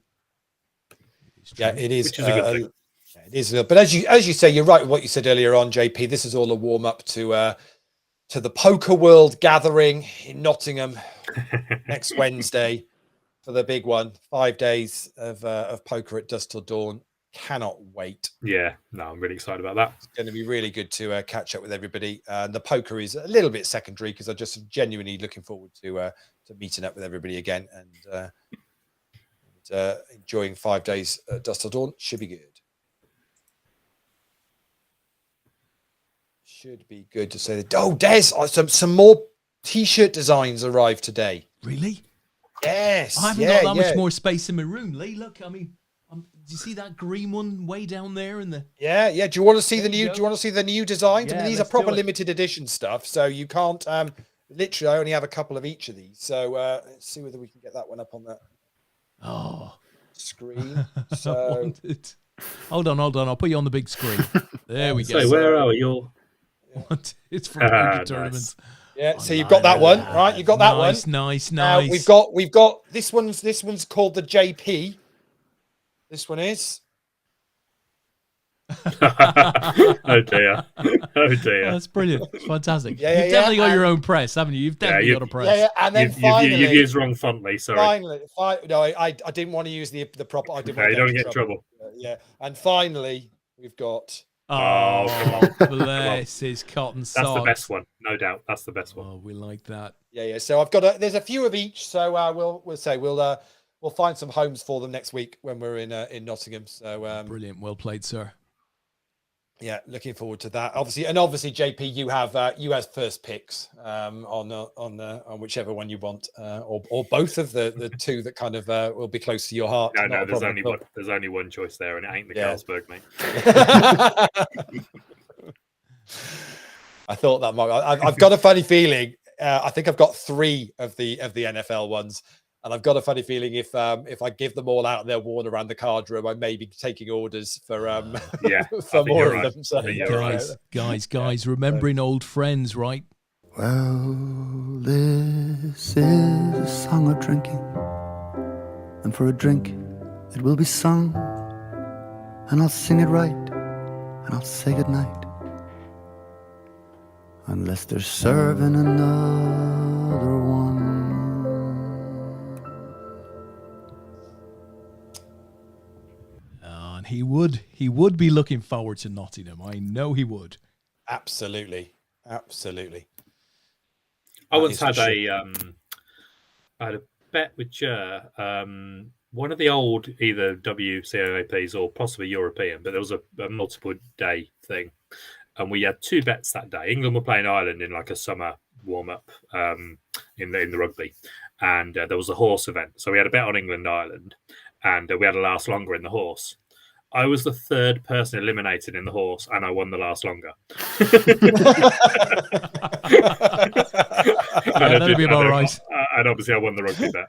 Yeah, it is. Which is a good thing. It is. But as you say, you're right with what you said earlier on, JP. This is all a warm up to the Poker World gathering in Nottingham next Wednesday for the big one. 5 days of poker at dusk till dawn. Cannot wait. Yeah, no, I'm really excited about that. It's going to be really good to catch up with everybody. The poker is a little bit secondary because I'm just genuinely looking forward to meeting up with everybody again and enjoying 5 days at dusk till dawn. Should be good. Should be good to say that. Oh, Des, some more t-shirt designs arrived today. Really? Yes. I haven't got that much more space in my room, Leigh. Look, I mean, do you see that green one way down there in the? Yeah. Do you want to see the new? Do you want to see the new designs? Yeah, I mean, these are proper limited edition stuff, so you can't. Literally, I only have a couple of each of these. So let's see whether we can get that one up on that screen. So hold on. I'll put you on the big screen. There we go. So where are you? It's from poker tournaments. Yeah, so you've got that one, right? You've got that one. Nice. We've got this one's called the JP. This one is. Oh dear. Oh, that's brilliant. It's fantastic. Yeah, You've definitely got your own press, haven't you? You've definitely got a press. Yeah, and then finally, you've used wrong Fontley. Sorry. No, I didn't want to use the proper. I didn't want to you don't get in trouble. Yeah, and finally we've got. Oh, come on. Bless his cotton socks. That's the best one, no doubt. That's the best one. Oh, we like that. Yeah. So I've got there's a few of each. So we'll find some homes for them next week when we're in Nottingham. So brilliant. Well played, sir. Yeah, looking forward to that. Obviously, JP, you have first picks on whichever one you want, or both of the two that kind of will be close to your heart. No, there's only one. There's only one choice there, and it ain't the Carlsberg, mate. I thought that might. I've got a funny feeling. I think I've got 3 of the NFL ones. And I've got a funny feeling if I give them all out and they're worn around the card room, I may be taking orders for for more of them. So guys, remembering old friends, right? Well, this is a song of drinking, and for a drink it will be sung, and I'll sing it right, and I'll say goodnight, unless they're serving another one. He would be looking forward to Nottingham. I know he would. Absolutely. I once had I had a bet with Jer, one of the old either WCOAPs or possibly European, but there was a multiple day thing, and we had 2 bets that day. England were playing Ireland in like a summer warm up in the rugby, and there was a horse event, so we had a bet on England Ireland, and we had a last longer in the horse. I was the 3rd person eliminated in the horse, and I won the last longer. That'd be about right. And obviously, I won the rugby bet.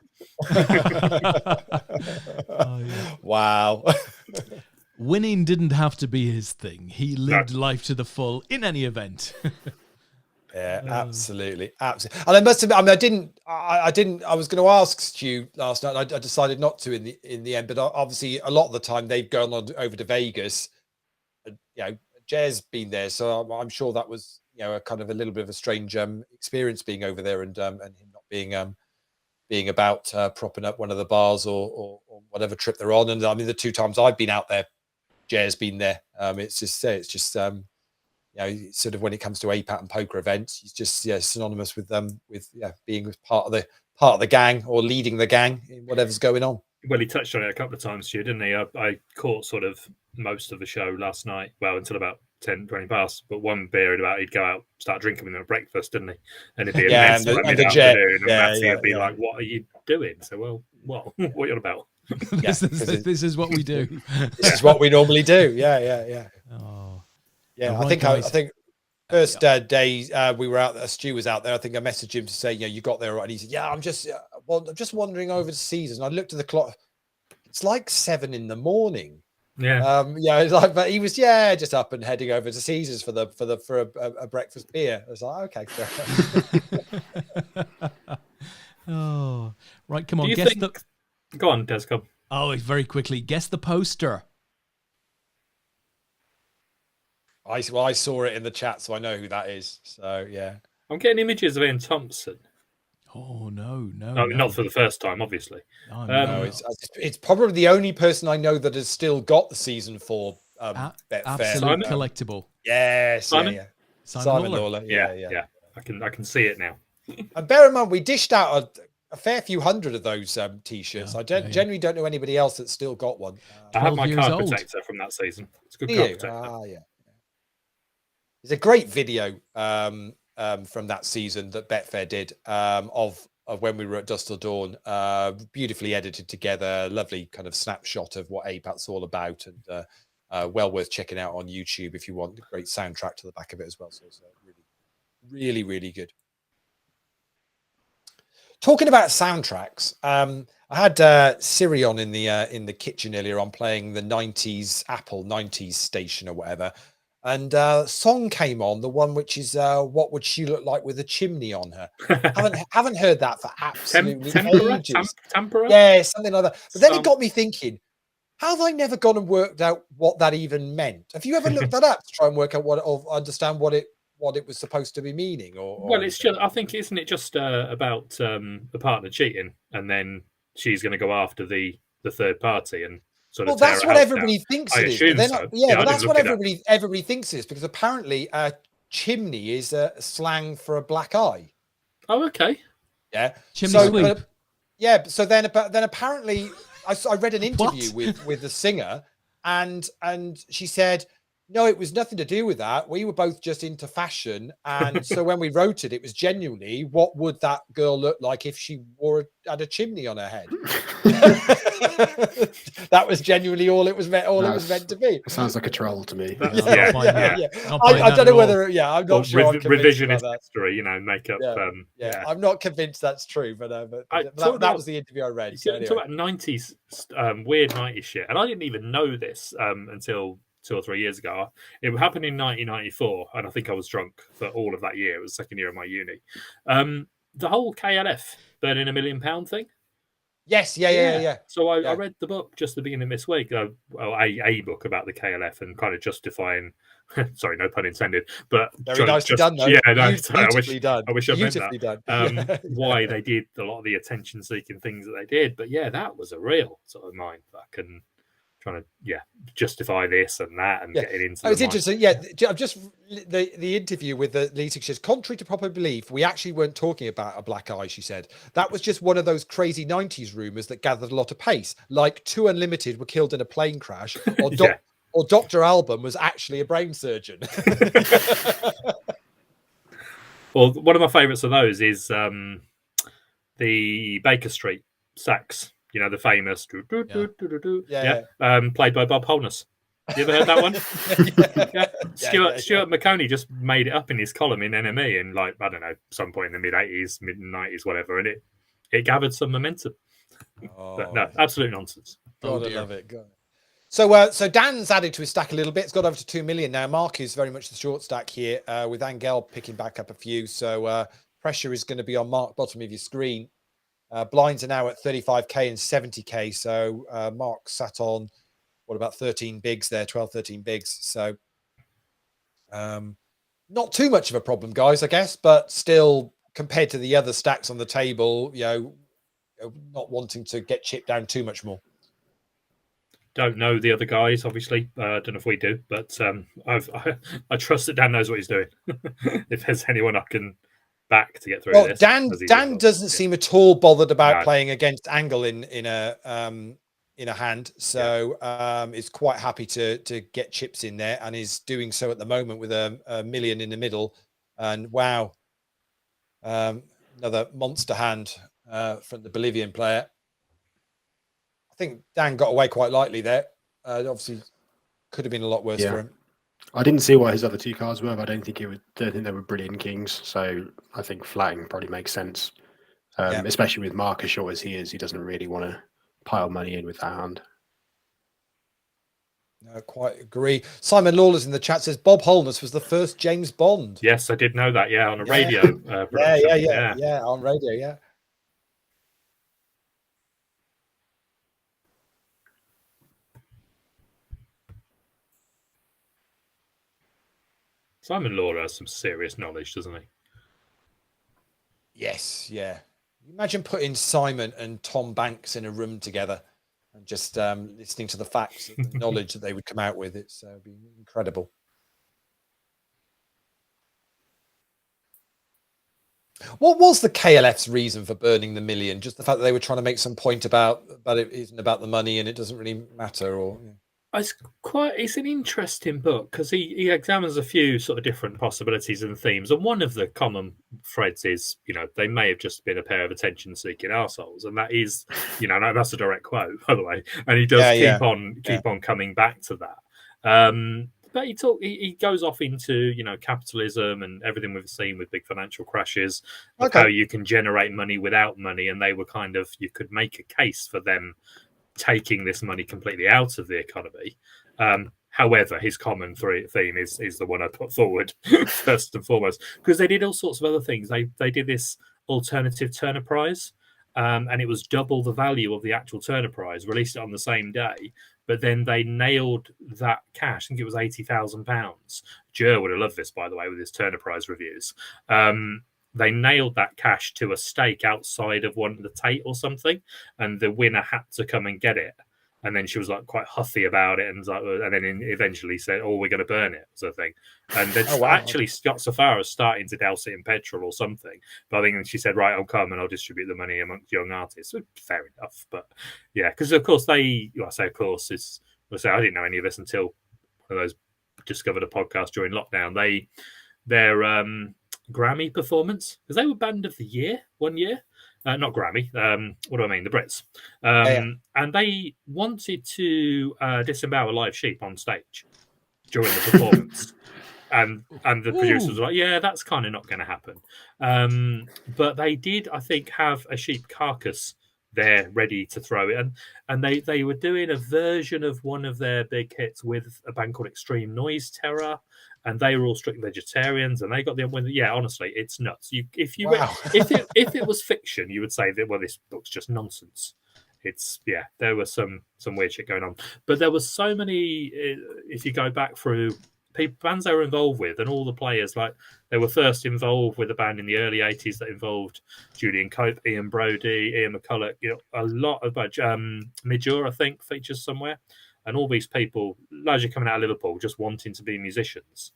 Wow. Winning didn't have to be his thing. He lived life to the full in any event. Yeah, absolutely. And I must admit, I was going to ask Stu last night. I decided not to in the end, but obviously a lot of the time they've gone on over to Vegas. Jer's been there, so I'm sure that was a kind of a little bit of a strange experience being over there and him not being about propping up one of the bars or whatever trip they're on. And I mean, the 2 times I've been out there, Jer's been there. It's just sort of when it comes to APAT and poker events, he's just synonymous with being part of the gang or leading the gang in whatever's going on. Well, he touched on it a couple of times, Stu, didn't he? I caught sort of most of the show last night, well, until about 10, 20 past, but one beer and about he'd go out, start drinking with him at breakfast, didn't he? And it'd be and the jet. Matty would be like, "What are you doing?" So, well, what are you on about? This is what we do. This is what we normally do. Yeah. Oh. Yeah, right, I think first day we were out there, Stu was out there. I think I messaged him to say, you got there right. And he said, I'm just wandering over to Caesars. And I looked at the clock. It's like 7 a.m. Yeah. It's like, but he was just up and heading over to Caesars for a breakfast beer. I was like, okay. Oh, right. Come on. Go on, Des. Come. Oh, very quickly. Guess the poster. I saw it in the chat, so I know who that is. So yeah, I'm getting images of Ian Thompson. Oh no! Not for the first time, obviously. No, it's probably the only person I know that has still got the season 4 Betfair. Absolute collectible. Yes, Simon? Simon Lawler. Yeah. I can see it now. And bear in mind, we dished out a fair few hundred of those T-shirts. I generally don't know anybody else that's still got one. I have my card protector from that season. It's a good card protector. Yeah. There's a great video from that season that Betfair did of when we were at Dusk Till Dawn. Beautifully edited together, lovely kind of snapshot of what APAT's all about, and well worth checking out on YouTube if you want. A great soundtrack to the back of it as well. So it's really, really good. Talking about soundtracks, I had Siri on in the kitchen earlier on playing the 90s Apple 90s station or whatever. and song came on, the one which is what would she look like with a chimney on her. haven't heard that for absolutely ages. Tempera? Yeah, something like that. But then it got me thinking, how have I never gone and worked out what that even meant? Have you ever looked that up to try and work out or understand what it was supposed to be meaning? Or it's just, I think, isn't it just about the partner cheating, and then she's going to go after the third party and sort of. Well, that's what everybody thinks it is. But then, so. But that's what everybody thinks it is, because apparently chimney is a slang for a black eye. Oh, okay. Yeah. Chimney sweep. So then apparently I read an interview with the singer, and she said, no, it was nothing to do with that. We were both just into fashion. And so when we wrote it, it was genuinely, what would that girl look like if she had a chimney on her head? That was genuinely all it was meant. It was meant to be. Sounds like a troll to me. Yeah. I don't know whether. Yeah, I'm not sure. Revisionist history, make up. Yeah, I'm not convinced that's true, but that was the interview I read. So talk about 90s weird 90s shit, and I didn't even know this until 2 or 3 years ago. It happened in 1994, and I think I was drunk for all of that year. It was the second year of my uni. The whole KLF burning £1 million thing. Yes, yeah. So I read the book just the beginning of this week, a book about the KLF and kind of justifying. Sorry, no pun intended. But very nicely done, though. Yeah, no, I wish I meant that. Why they did a lot of the attention-seeking things that they did, but yeah, that was a real sort of mindfuck and trying to justify this and that and getting into. It's interesting. Yeah, I've just the interview with the Leigh says, contrary to popular belief, we actually weren't talking about a black eye. She said that was just one of those crazy 90s rumors that gathered a lot of pace, like 2 Unlimited were killed in a plane crash, or Dr. Alban was actually a brain surgeon. Well, one of my favourites of those is the Baker Street sax. The famous played by Bob Holness. You ever heard that one? Stuart McConey just made it up in his column in NME in I don't know, some point in the mid-80s, mid-90s, whatever, and it gathered some momentum. But no, absolute nonsense. God, I love it. God. So Dan's added to his stack a little bit. It's got over to 2 million now. Mark is very much the short stack here, with Angel picking back up a few. So pressure is going to be on Mark, bottom of your screen. Blinds are now at 35k and 70k. So Mark sat on about 13 bigs there, 12, 13 bigs. So not too much of a problem, guys, I guess, but still compared to the other stacks on the table, not wanting to get chipped down too much more. Don't know the other guys, obviously. Don't know if we do, but I trust that Dan knows what he's doing. If there's anyone I can back to get through this. Dan doesn't seem at all bothered about playing against Angle in a hand, so is quite happy to get chips in there, and is doing so at the moment with a million in the middle. And wow, another monster hand from the Bolivian player. I think Dan got away quite lightly there. Obviously, could have been a lot worse for him. I didn't see what his other two cards were, but I don't think they were brilliant kings. So I think flatting probably makes sense, especially with Mark as short as he is. He doesn't really want to pile money in with that hand. No, quite agree. Simon Lawless in the chat says Bob Holness was the first James Bond. Yes, I did know that. Yeah, on a radio. Yeah, on radio. Yeah. Simon Lawler has some serious knowledge, doesn't he? Yes, yeah. Imagine putting Simon and Tom Banks in a room together and just listening to the facts and the knowledge that they would come out with. It's be incredible. What was the KLF's reason for burning the million? Just the fact that they were trying to make some point about it isn't about the money and it doesn't really matter, or... It's an interesting book because he examines a few sort of different possibilities and themes, and one of the common threads is they may have just been a pair of attention-seeking arseholes, and that is that's a direct quote, by the way, and he does keep on coming back to that. But he goes off into capitalism and everything we've seen with big financial crashes, how you can generate money without money, and they were you could make a case for them taking this money completely out of the economy. However, his common theme is the one I put forward first and foremost, because they did all sorts of other things. They did this alternative Turner Prize, and it was double the value of the actual Turner Prize, released it on the same day, but then they nailed that cash. I think it was £80,000. Jer would have loved this, by the way, with his Turner Prize reviews. They nailed that cash to a stake outside of one of the Tate or something, and the winner had to come and get it. And then she was like quite huffy about it, and then eventually said, "Oh, we're going to burn it," sort of thing. And then actually got so far as starting to douse it in petrol or something. But I think she said, "Right, I'll come and I'll distribute the money amongst young artists." So, fair enough, but yeah, because of course I didn't know any of this until one of those discovered a podcast during lockdown. Their Grammy performance, because they were Band of the Year one year. Not Grammy. What do I mean? The Brits. And they wanted to disembowel a live sheep on stage during the performance. and the producers were like, yeah, that's kind of not going to happen. But they did, I think, have a sheep carcass there ready to throw it. And they were doing a version of one of their big hits with a band called Extreme Noise Terror. And they were all strict vegetarians, and they got the win. Yeah, honestly, it's nuts. If it was fiction, you would say that, well, this book's just nonsense. There was some weird shit going on, but there was so many. If you go back through bands they were involved with, and all the players, like they were first involved with a band in the early '80s that involved Julian Cope, Ian Brody, Ian McCulloch. A lot of Midjur, I think, features somewhere. And all these people, largely coming out of Liverpool, just wanting to be musicians.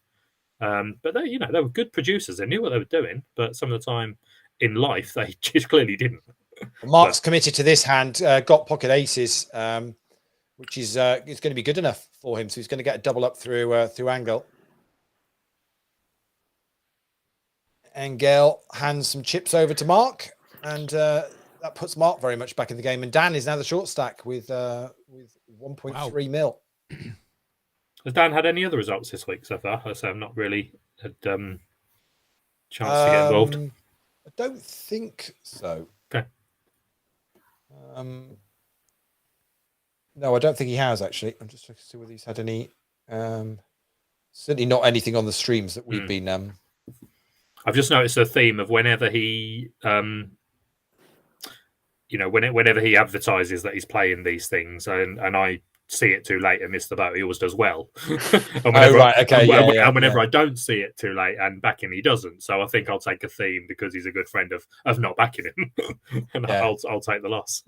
But they were good producers. They knew what they were doing, but some of the time in life, they just clearly didn't. Mark's committed to this hand, got pocket aces, which is it's going to be good enough for him. So he's going to get a double up through Angel. Angel hands some chips over to Mark, and that puts Mark very much back in the game. And Dan is now the short stack with 1.3 mil. Has Dan had any other results this week so far? I've not really had chance to get involved. I don't think so. Okay. No, I don't think he has, actually. I'm just trying to see whether he's had any. Certainly not anything on the streams that we've been. I've just noticed a theme of whenever he, whenever he advertises that he's playing these things, and I see it too late and miss the boat, he always does well. And whenever I don't see it too late and back him, he doesn't. So I think I'll take a theme because he's a good friend of not backing him, and I'll take the loss.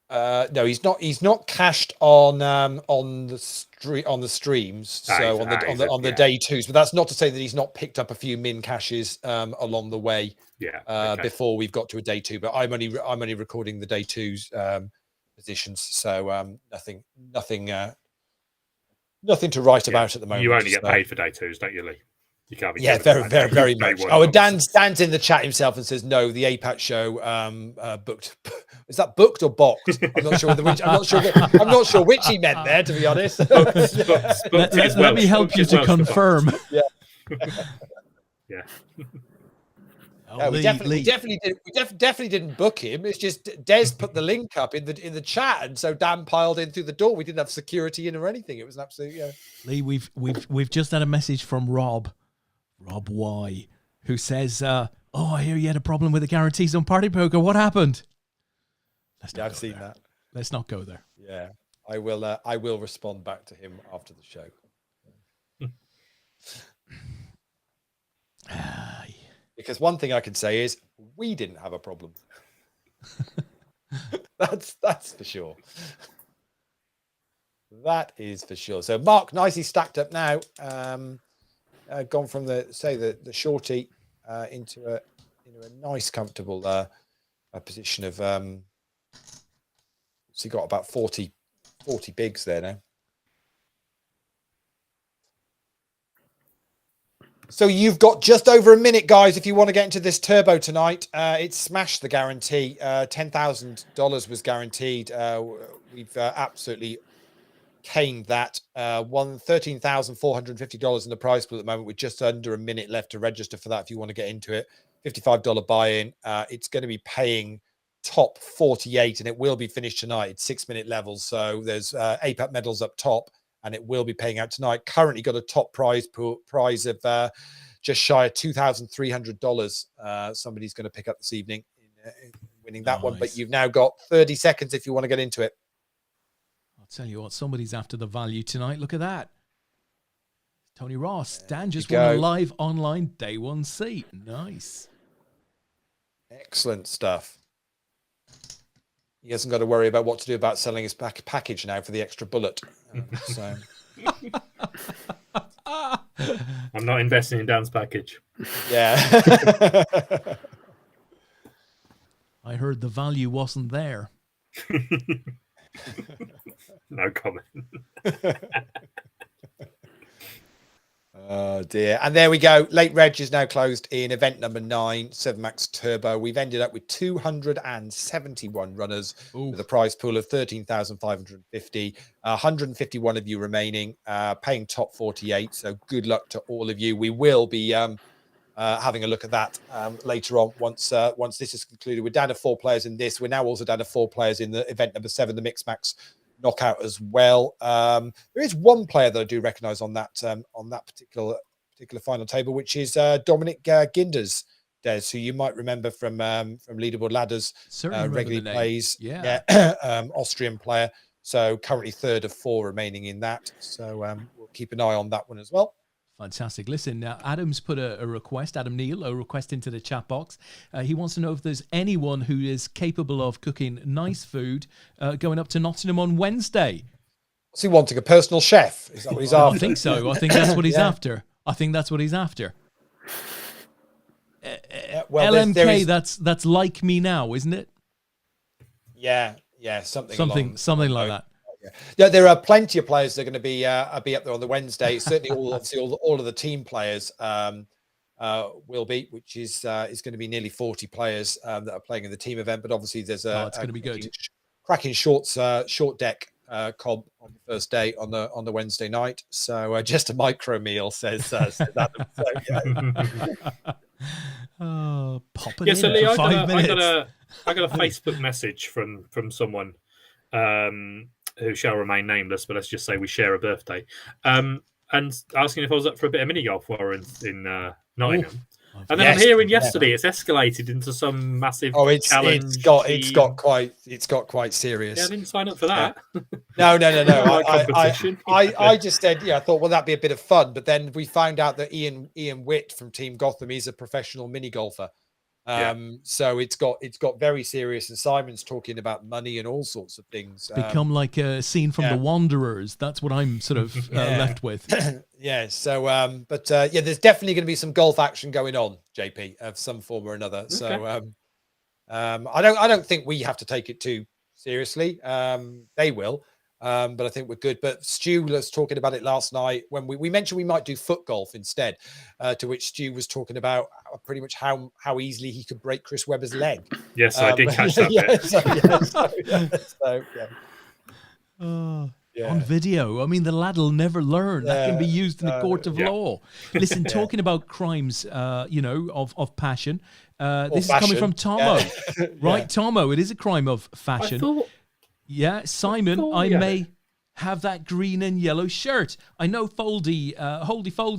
No, he's not cashed on the streams. So on the day twos, but that's not to say that he's not picked up a few min cashes along the way. Before we've got to a day two, but I'm only recording the day twos positions, so nothing to write about at the moment. You only get paid for day twos, don't you, Leigh? You can't be very much. Oh, and Dan's in the chat himself and says no, the APAT show booked. Is that booked or boxed? I'm not sure. I'm not sure which he meant there, to be honest. Let me help you to confirm. Yeah. No, we definitely didn't book him. It's just Des put the link up in the chat, and so Dan piled in through the door. We didn't have security in or anything. It was an absolute Leigh, we've just had a message from Rob Y, who says, "Oh, I hear you had a problem with the guarantees on Party Poker. What happened?" I've seen that. Let's not go there. Yeah, I will respond back to him after the show. Because one thing I can say is we didn't have a problem. That's for sure. That is for sure. So Mark nicely stacked up now. Gone from the shorty into a nice comfortable position of so you got about 40 bigs there now. So you've got just over a minute, guys, if you want to get into this turbo tonight. It smashed the guarantee. $10,000 was guaranteed. We've absolutely caned that. Won $13,450 in the prize pool at the moment with just under a minute left to register for that if you want to get into it. $55 buy-in. It's going to be paying top 48, and it will be finished tonight. It's 6-minute levels, so there's APAT medals up top, and it will be paying out tonight. Currently got a top prize of just shy of $2,300. Somebody's going to pick up this evening in winning that one, but you've now got 30 seconds if you want to get into it. I'll tell you what, somebody's after the value tonight. Look at that. Tony Ross. Dan just won a live online day one seat. Nice. Excellent stuff. He hasn't got to worry about what to do about selling his package now for the extra bullet. So I'm not investing in Dan's package. Yeah. I heard the value wasn't there. No comment. Oh dear. And there we go. Late Reg is now closed in event number 9, 7 Max Turbo. We've ended up with 271 runners with a prize pool of 13,550. 151 of you remaining, paying top 48. So good luck to all of you. We will be having a look at that later on once this is concluded. We're down to 4 players in this. We're now also down to 4 players in the event number 7, the Mixed Max Knockout as well. There is one player that I do recognise on that particular final table, which is Dominic Ginders, Des, who you might remember from Leaderboard Ladders. Regularly plays, Austrian player. So currently 3rd of 4 remaining in that. So we'll keep an eye on that one as well. Fantastic. Listen, now Adam's put a request, Adam Neal, a request into the chat box. He wants to know if there's anyone who is capable of cooking nice food going up to Nottingham on Wednesday. What's he wanting? A personal chef? Is that what he's after? I think so. I think that's what he's after. I think that's what he's after. Well, LMK, that's like me now, isn't it? Yeah, something like that. Yeah, there are plenty of players that are going to be up there on the Wednesday. Certainly, all of the team players will be, which is going to be nearly 40 players that are playing in the team event. But obviously, there's it's going to be good. Cracking short deck comp on the first day on the Wednesday night. So just a micro meal says Adam. So, yeah. Popping in so Leigh, for 5 minutes. I got a Facebook message from someone. Who shall remain nameless, but let's just say we share a birthday, and asking if I was up for a bit of mini golf while we're in Nottingham. And then I'm hearing yesterday it's escalated into some massive challenge. It's got quite serious. Yeah, I didn't sign up for that. No. I just said, I thought, well, that'd be a bit of fun. But then we found out that Ian Witt from Team Gotham is a professional mini golfer. So it's got very serious, and Simon's talking about money and all sorts of things. Become like a scene from The Wanderers. That's what I'm sort of left with. So there's definitely going to be some golf action going on, JP, of some form or another. Okay. So I don't think we have to take it too seriously. They will. But I think we're good. But Stu was talking about it last night when we mentioned we might do foot golf instead, to which Stu was talking about pretty much how easily he could break Chris Webber's leg. Yes, I did catch that bit. On video. I mean, the lad will never learn. That can be used in the court of law. Listen, talking about crimes, of passion. This is coming from Tomo, right? Tomo, it is a crime of fashion. Simon, I may have that green and yellow shirt. I know Holdy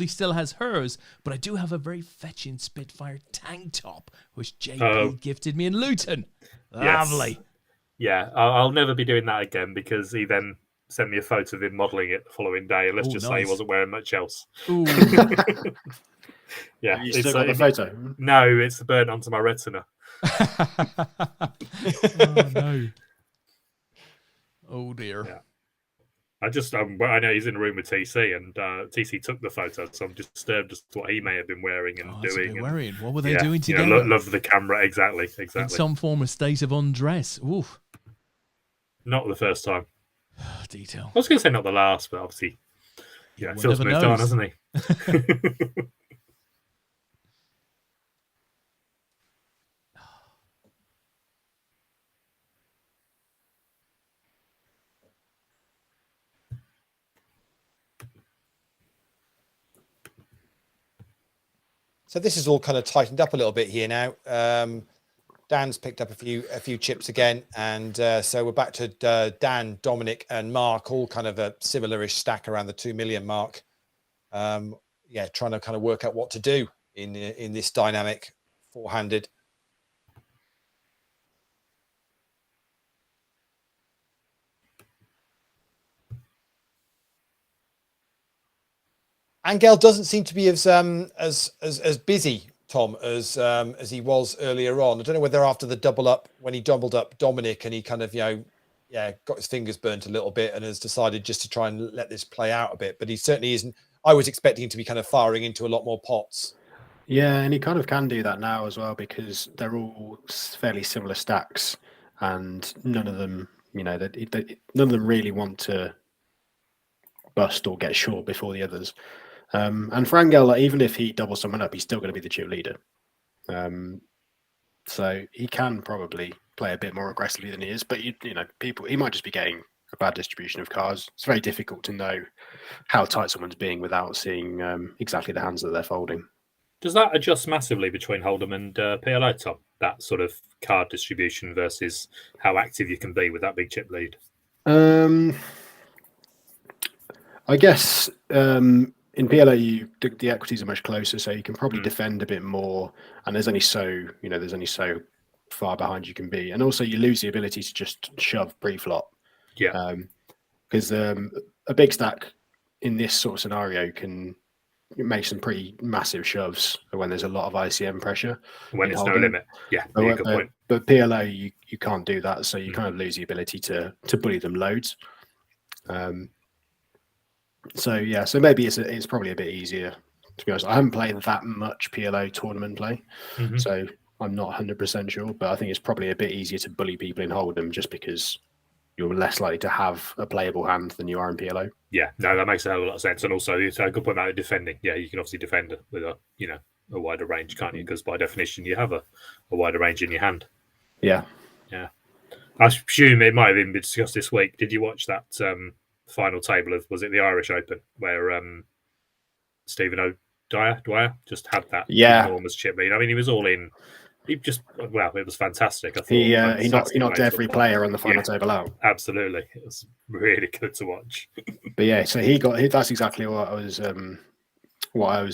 still has hers, but I do have a very fetching Spitfire tank top, which JP gifted me in Luton. Lovely. Yes. Yeah, I'll never be doing that again because he then sent me a photo of him modelling it the following day, and let's say he wasn't wearing much else. Yeah, you still got the photo? No, it's burnt onto my retina. Oh no. Oh dear. Yeah. I know he's in a room with TC, and TC took the photo, so I'm just disturbed as to what he may have been wearing and doing. What were they doing together? Love the camera, exactly. In some form of state of undress. Oof. Not the first time. Detail. I was going to say not the last, but obviously, Phil's moved on, hasn't he? So this is all kind of tightened up a little bit here now. Dan's picked up a few chips again, and so we're back to Dan, Dominic, and Mark, all kind of a similar-ish stack around the 2 million mark. Yeah, trying to kind of work out what to do in this dynamic four-handed. Angel doesn't seem to be as busy, Tom, as he was earlier on. I don't know whether after the double up, when he doubled up Dominic and he kind of, got his fingers burnt a little bit and has decided just to try and let this play out a bit. But he certainly isn't. I was expecting him to be kind of firing into a lot more pots. Yeah, and he kind of can do that now as well because they're all fairly similar stacks, and none of them, none of them really want to bust or get short before the others. And for Angel, even if he doubles someone up, he's still going to be the chip leader. So he can probably play a bit more aggressively than he is, but he might just be getting a bad distribution of cards. It's very difficult to know how tight someone's being without seeing exactly the hands that they're folding. Does that adjust massively between Hold'em and PLO, Tom? That sort of card distribution versus how active you can be with that big chip lead? I guess in PLO, the equities are much closer, so you can probably defend a bit more. And there's only so far behind you can be, and also you lose the ability to just shove pre-flop. Yeah. Because a big stack in this sort of scenario can make some pretty massive shoves when there's a lot of ICM pressure. When there's no limit. Yeah, good point. But PLO, you can't do that, so you kind of lose the ability to bully them loads. So maybe it's probably a bit easier, to be honest. I haven't played that much PLO tournament play, so I'm not 100% sure, but I think it's probably a bit easier to bully people in Hold'em just because you're less likely to have a playable hand than you are in PLO. Yeah, no, that makes a hell of a lot of sense. And also, it's a good point about defending. Yeah, you can obviously defend with a wider range, can't you? Because by definition, you have a wider range in your hand. Yeah. Yeah. I presume it might have even been discussed this week. Did you watch that final table of, was it the Irish Open, where Stephen O'Dwyer just had that enormous chip lead? I mean, he was all in. It was fantastic. I thought he knocked every player on the final table out. Absolutely, it was really good to watch. But yeah, so that's exactly what I was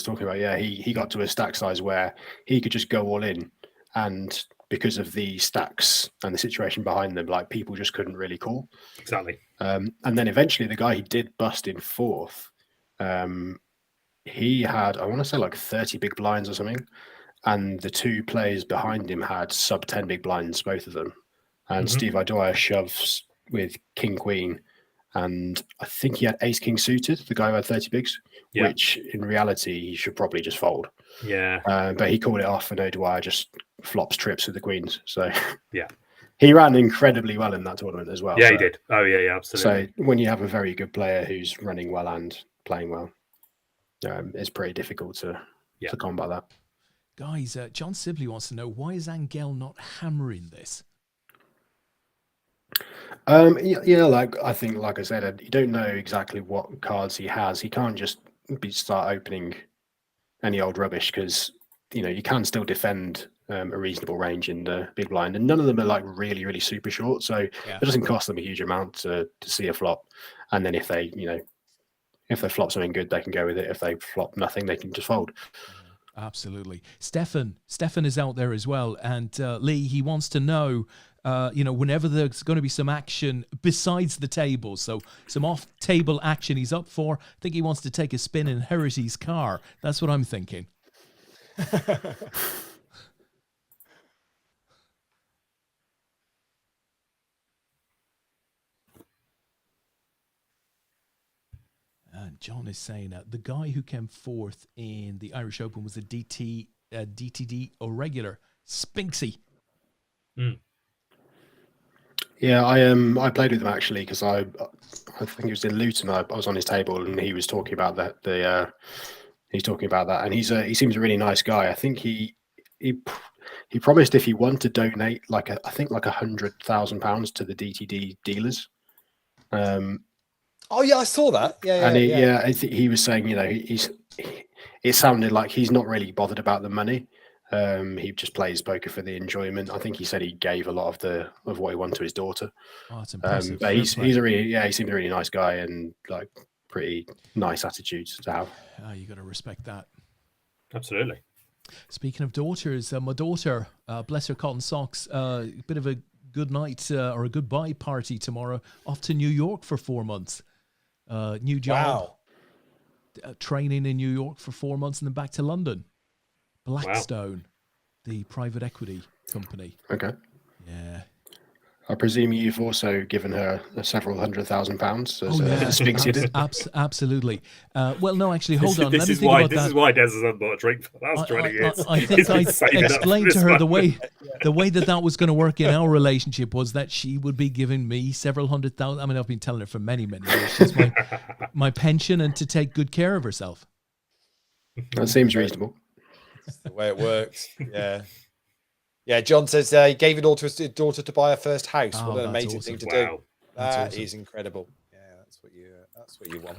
talking about. Yeah, he got to a stack size where he could just go all in, and because of the stacks and the situation behind them, like people just couldn't really call. Exactly. And then eventually, the guy he did bust in fourth, he had, I want to say, like 30 big blinds or something. And the two players behind him had sub 10 big blinds, both of them. And Steve O'Dwyer shoves with King Queen. And I think he had Ace King suited, the guy who had 30 bigs, which in reality, he should probably just fold. Yeah. But he called it off, and O'Dwyer just flops trips with the queens. So yeah, he ran incredibly well in that tournament as well. Yeah, he did. Oh, yeah, absolutely. So when you have a very good player who's running well and playing well, it's pretty difficult to combat that. Guys, John Sibley wants to know, why is Angel not hammering this? I think, like I said, you don't know exactly what cards he has. He can't just start opening any old rubbish because, you can still defend a reasonable range in the big blind, and none of them are like really, really super short. So it doesn't cost them a huge amount to see a flop. And then if they flop something good, they can go with it. If they flop nothing, they can just fold. Absolutely. Stefan is out there as well. And Leigh, he wants to know, whenever there's going to be some action besides the table, so some off-table action he's up for. I think he wants to take a spin in Herity's car. That's what I'm thinking. And John is saying the guy who came fourth in the Irish Open was a DTD or regular, Spinksy. Yeah, I played with him actually because I think he was in Luton. I was on his table and he was talking about that. He's talking about that, and he seems a really nice guy. I think he promised if he won to donate like £100,000 to the DTD dealers. Oh yeah, I saw that. I think he was saying, it sounded like he's not really bothered about the money. He just plays poker for the enjoyment. I think he said he gave a lot of what he won to his daughter. Oh, it's impressive. But he's a really he seems a really nice guy and like pretty nice attitudes to have. You got to respect that. Absolutely. Speaking of daughters, my daughter, bless her cotton socks, a bit of a good night or a goodbye party tomorrow. Off to New York for 4 months. New job. Wow. Training in New York for 4 months and then back to London. Blackstone, the private equity company. Okay. Yeah. I presume you've also given her several £100,000 as Sphinx. Absolutely. Well, no, actually, hold on. This is why Des hasn't bought a drink for the last 20 years. I think I explained to her the way that was going to work in our relationship was that she would be giving me several $100,000. I mean, I've been telling her for many, many years. She's my pension and to take good care of herself. That seems reasonable. That's the way it works. Yeah. Yeah, John says he gave it all to his daughter to buy her first house. What an amazing thing to do. That is incredible. Yeah, that's what you want.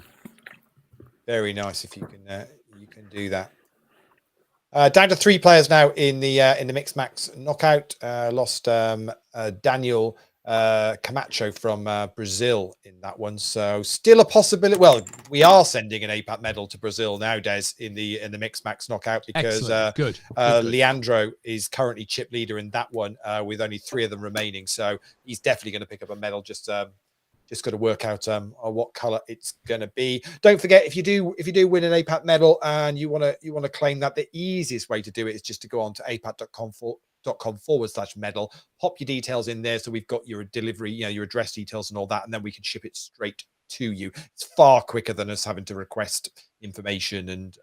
Very nice if you can do that. Down to 3 players now in the Mixed Max knockout. Lost Daniel Camacho from Brazil in that one, so still a possibility. Well, we are sending an APAT medal to Brazil now, Des, in the Mixed Max knockout because good. Leandro is currently chip leader in that one with only 3 of them remaining, so he's definitely going to pick up a medal. Just got to work out what color it's going to be. Don't forget, if you do win an APAT medal and you want to claim that, the easiest way to do it is just to go on to apat.com/medal, pop your details in there so we've got your delivery, your address details and all that, and then we can ship it straight to you. It's far quicker than us having to request information and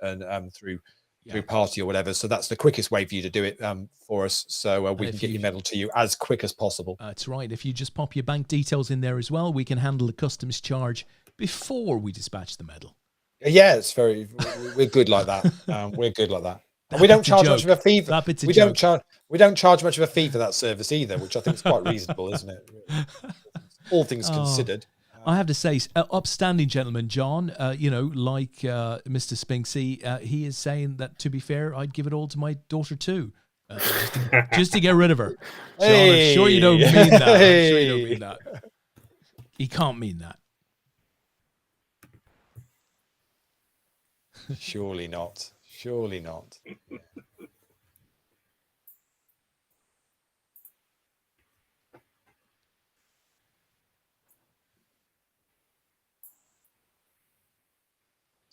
through party or whatever. So that's the quickest way for you to do it for us, so we can get your medal to you as quick as possible. That's right. If you just pop your bank details in there as well, we can handle the customs charge before we dispatch the medal. Yeah, we're good like that. We're good like that. And we don't charge much of a fee. We don't charge much of a fee for that service either, which I think is quite reasonable, isn't it? All things considered. I have to say, upstanding gentleman, John, like Mr. Spinksy, he is saying that, to be fair, I'd give it all to my daughter too, just to get rid of her. John, I'm sure you don't mean that. I'm sure you don't mean that. He can't mean that. Surely not. Surely not.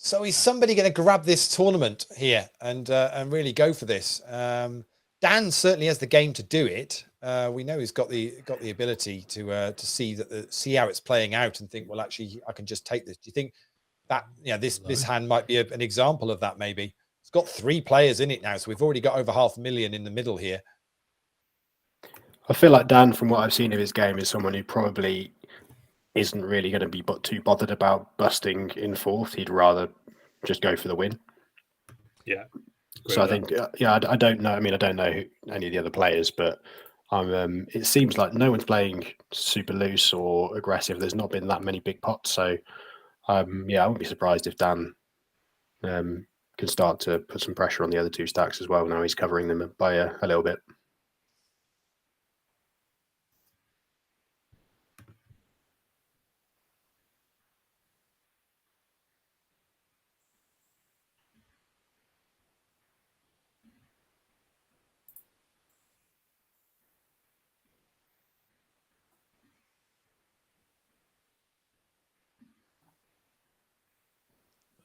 So is somebody going to grab this tournament here and really go for this? Dan certainly has the game to do it. We know he's got the ability to see how it's playing out and think, well, actually, I can just take this. Do you think that this hand might be an example of that? Maybe it's got 3 players in it now, so we've already got over 500,000 in the middle here. I feel like Dan, from what I've seen of his game, is someone who probably isn't really going to be too bothered about busting in 4th. He'd rather just go for the win. Yeah. So I think, I don't know. I mean, I don't know any of the other players, but it seems like no one's playing super loose or aggressive. There's not been that many big pots. So, I wouldn't be surprised if Dan can start to put some pressure on the other 2 stacks as well. Now he's covering them by a little bit.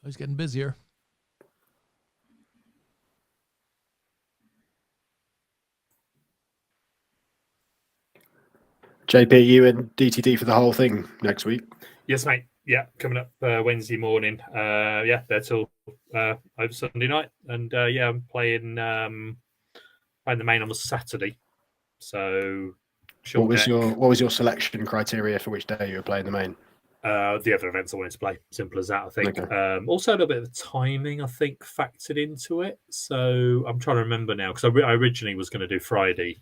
He's getting busier. JP, you and DTD for the whole thing next week? Yes, mate. Yeah, coming up Wednesday morning. They're till over Sunday night, and I'm playing the main on the Saturday. So, what was your selection criteria for which day you were playing the main? The other events I wanted to play. Simple as that, I think. Okay. Also, a little bit of timing, I think, factored into it. So I'm trying to remember now, because I originally was going to do Friday,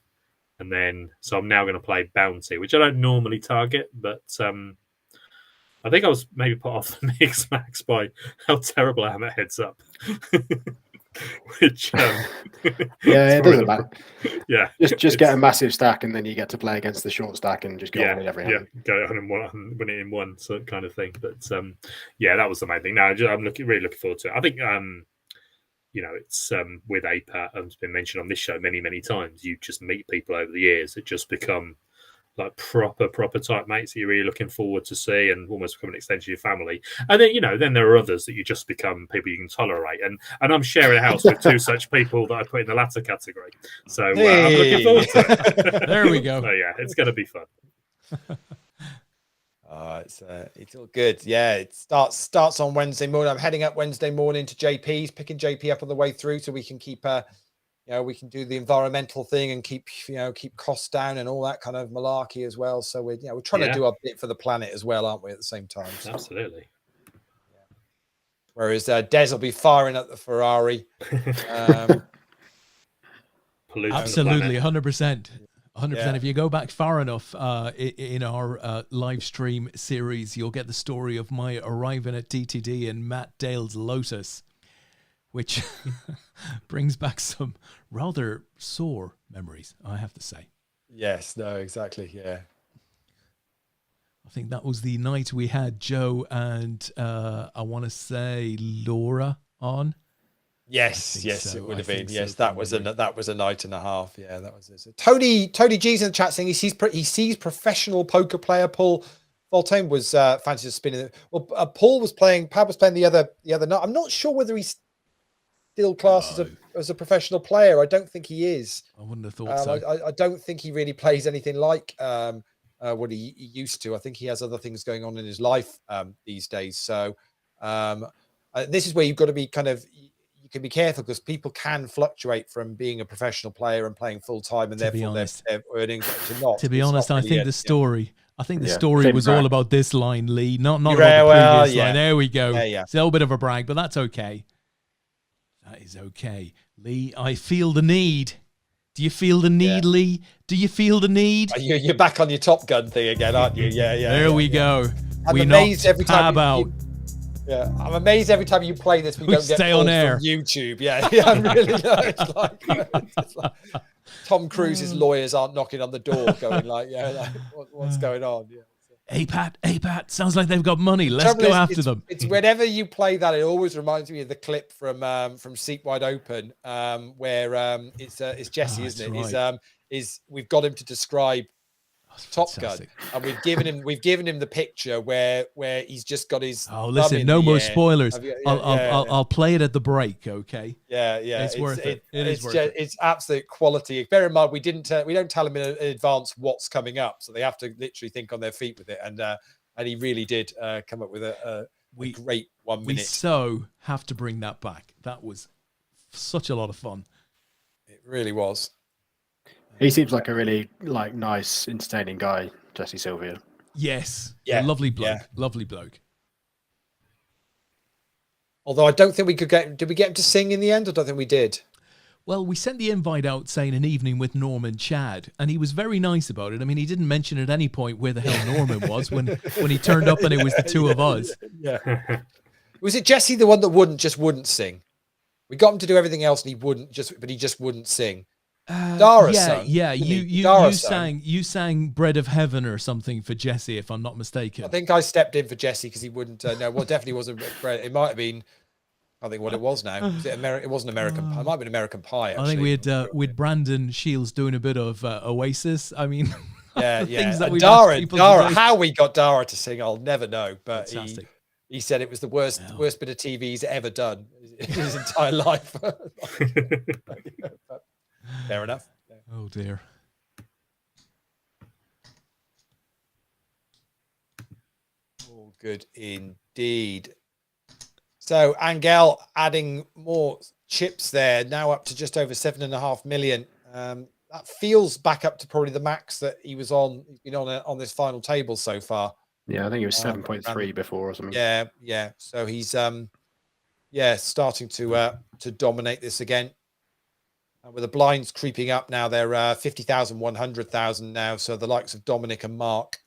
and then so I'm now going to play Bounty, which I don't normally target, but I think I was maybe put off the Mixed Max by how terrible I am at heads up. which Yeah, it's it probably doesn't matter. Yeah, Just get a massive stack, and then you get to play against the short stack and just go on it every hand. Go on and win it in one sort of kind of thing. But yeah, that was the main thing. Now I'm really looking forward to it. I think it's with APAT, it's been mentioned on this show many times. You just meet people over the years that just become like proper type mates that you're really looking forward to see, and almost become an extension of your family. And then then there are others that you just become people you can tolerate. And I'm sharing a house with two such people that I put in the latter category. So I'm looking forward to it. There we go. So yeah, it's going to be fun. It's all good. Yeah, it starts on Wednesday morning. I'm heading up Wednesday morning to JP's, picking JP up on the way through, so we can keep we can do the environmental thing and keep costs down and all that kind of malarkey as well. So we're trying to do our bit for the planet as well, aren't we? At the same time, so. Absolutely. Yeah. Whereas Des will be firing at the Ferrari. Absolutely, 100%. 100%. Yeah. If you go back far enough in our live stream series, you'll get the story of my arriving at TTD in Matt Dale's Lotus, which brings back some rather sore memories, I have to say. Yes, no, exactly, yeah. I think that was the night we had Joe and I want to say Laura on. Yes, so. It would have been. So, yes, that was a night and a half. Yeah, that was it. So Tony G's in the chat saying he sees professional poker player Paul Voltaire was fancy spinning. Well, Paul was playing. Pab was playing the other night. I'm not sure whether he's still classed as a professional player. I don't think he is. I wouldn't have thought so. I don't think he really plays anything like what he used to. I think he has other things going on in his life these days. So this is where you've got to be you can be careful, because people can fluctuate from being a professional player and playing full time, and therefore their earnings to not. To be honest, I think the story. I think the story Thin was brag. all about this line, Lee, not about the previous line. There we go. Yeah. It's a little bit of a brag, but that's okay. That is okay. Lee, I feel the need. Do you feel the need, Lee? Do you feel the need? You're back on your Top Gun thing again, aren't you? Yeah. There we go. I'm we amazed every time out. I'm amazed every time you play this. We don't get stay on air. From YouTube. Yeah, I'm really. It's like Tom Cruise's lawyers aren't knocking on the door, going what's going on? Yeah. APAT, sounds like they've got money. Let's go after them. It's whenever you play that, it always reminds me of the clip from Seat Wide Open, where it's Jesse, isn't it? Right. Is we've got him to describe Top fantastic. Gun, and we've given him the picture where he's just got his. Oh, listen, no more spoilers. I'll I'll play it at the break, okay? Yeah. It's worth it. It's absolute quality. Bear in mind, we don't tell them in advance what's coming up, so they have to literally think on their feet with it. And he really did come up with a great 1 minute. We so have to bring that back. That was such a lot of fun. It really was. He seems like a really nice, entertaining guy, Jesse Sylvia. Yes. Yeah. Lovely bloke. Yeah. Lovely bloke. Although I don't think we could did we get him to sing in the end? I don't think we did. Well, we sent the invite out saying an evening with Norman Chad, and he was very nice about it. I mean, he didn't mention at any point where the hell Norman was when he turned up and it was the two of us. Yeah. Was it Jesse, the one that wouldn't sing? We got him to do everything else, and he just wouldn't sing. Dara sang. Yeah. You sang "Bread of Heaven" or something for Jesse, if I'm not mistaken. I think I stepped in for Jesse because he wouldn't. No, well, definitely wasn't bread. It might have been. I think what it was now. Was it It wasn't American Pie. It might have been American Pie. Actually. I think we had with Brandon Shields doing a bit of Oasis. I mean, yeah. Things that And we've asked people to Dara, do. how we got Dara to sing, I'll never know. But Fantastic. he said it was the worst bit of TV he's ever done in his entire life. Fair enough. Oh dear. All good indeed. So Angel adding more chips there, now up to just over 7.5 million. That feels back up to probably the max that he was on. He's been on this final table so far. Yeah, I think it was 7.3 before or something. Yeah. So he's starting to dominate this again. With the blinds creeping up now, they're 50,000, 100,000 now. So the likes of Dominic and Mark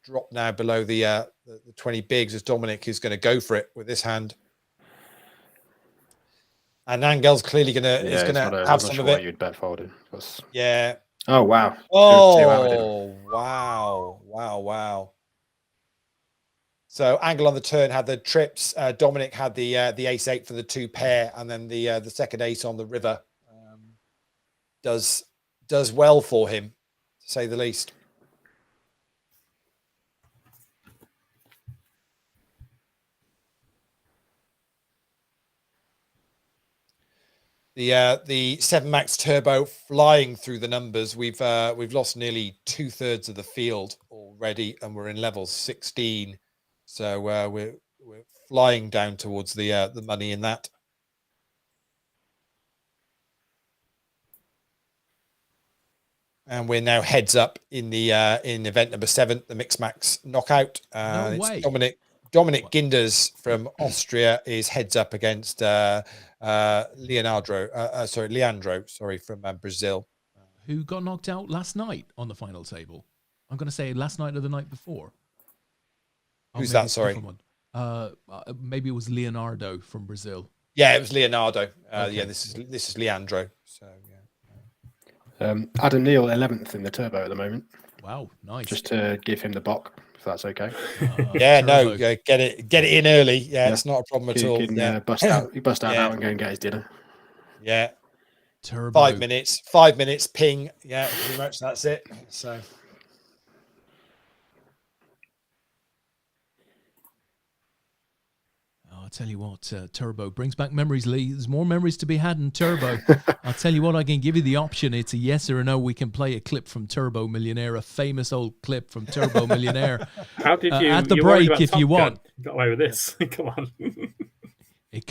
drop now below the 20 bigs, as Dominic is going to go for it with this hand. And Angel's clearly gonna have some of it. You'd bet folded. Yeah. Oh wow. Oh wow. So Angle on the turn had the trips. Dominic had the ace-8 for the 2 pair, and then the second ace on the river does well for him, to say the least. The 7 Max Turbo flying through the numbers. We've lost nearly 2/3 of the field already, and we're in level 16. So we're flying down towards the money in that. And we're now heads up in the in event number 7, the Mix Max knockout. No way. Dominic Ginders from Austria is heads up against Leandro from Brazil. Who got knocked out last night on the final table? I'm going to say last night or the night before. Who's that? Sorry. Maybe it was Leonardo from Brazil. Yeah, it was Leonardo. Okay. Yeah, this is Leandro. So yeah. Adam Neal 11th in the turbo at the moment. Wow, nice. Just to give him the bock, if that's okay. Yeah, no, get it in early. Yeah, it's not a problem at all. Can bust out now and go and get his dinner. Yeah. Turbo. 5 minutes, ping. Yeah, pretty much that's it. So I'll tell you what, Turbo brings back memories, Leigh. There's more memories to be had in Turbo. I'll tell you what, I can give you the option. It's a yes or a no. We can play a clip from Turbo Millionaire, a famous old clip from Turbo Millionaire. How did you at the break if you want? Got away with this. Come on. It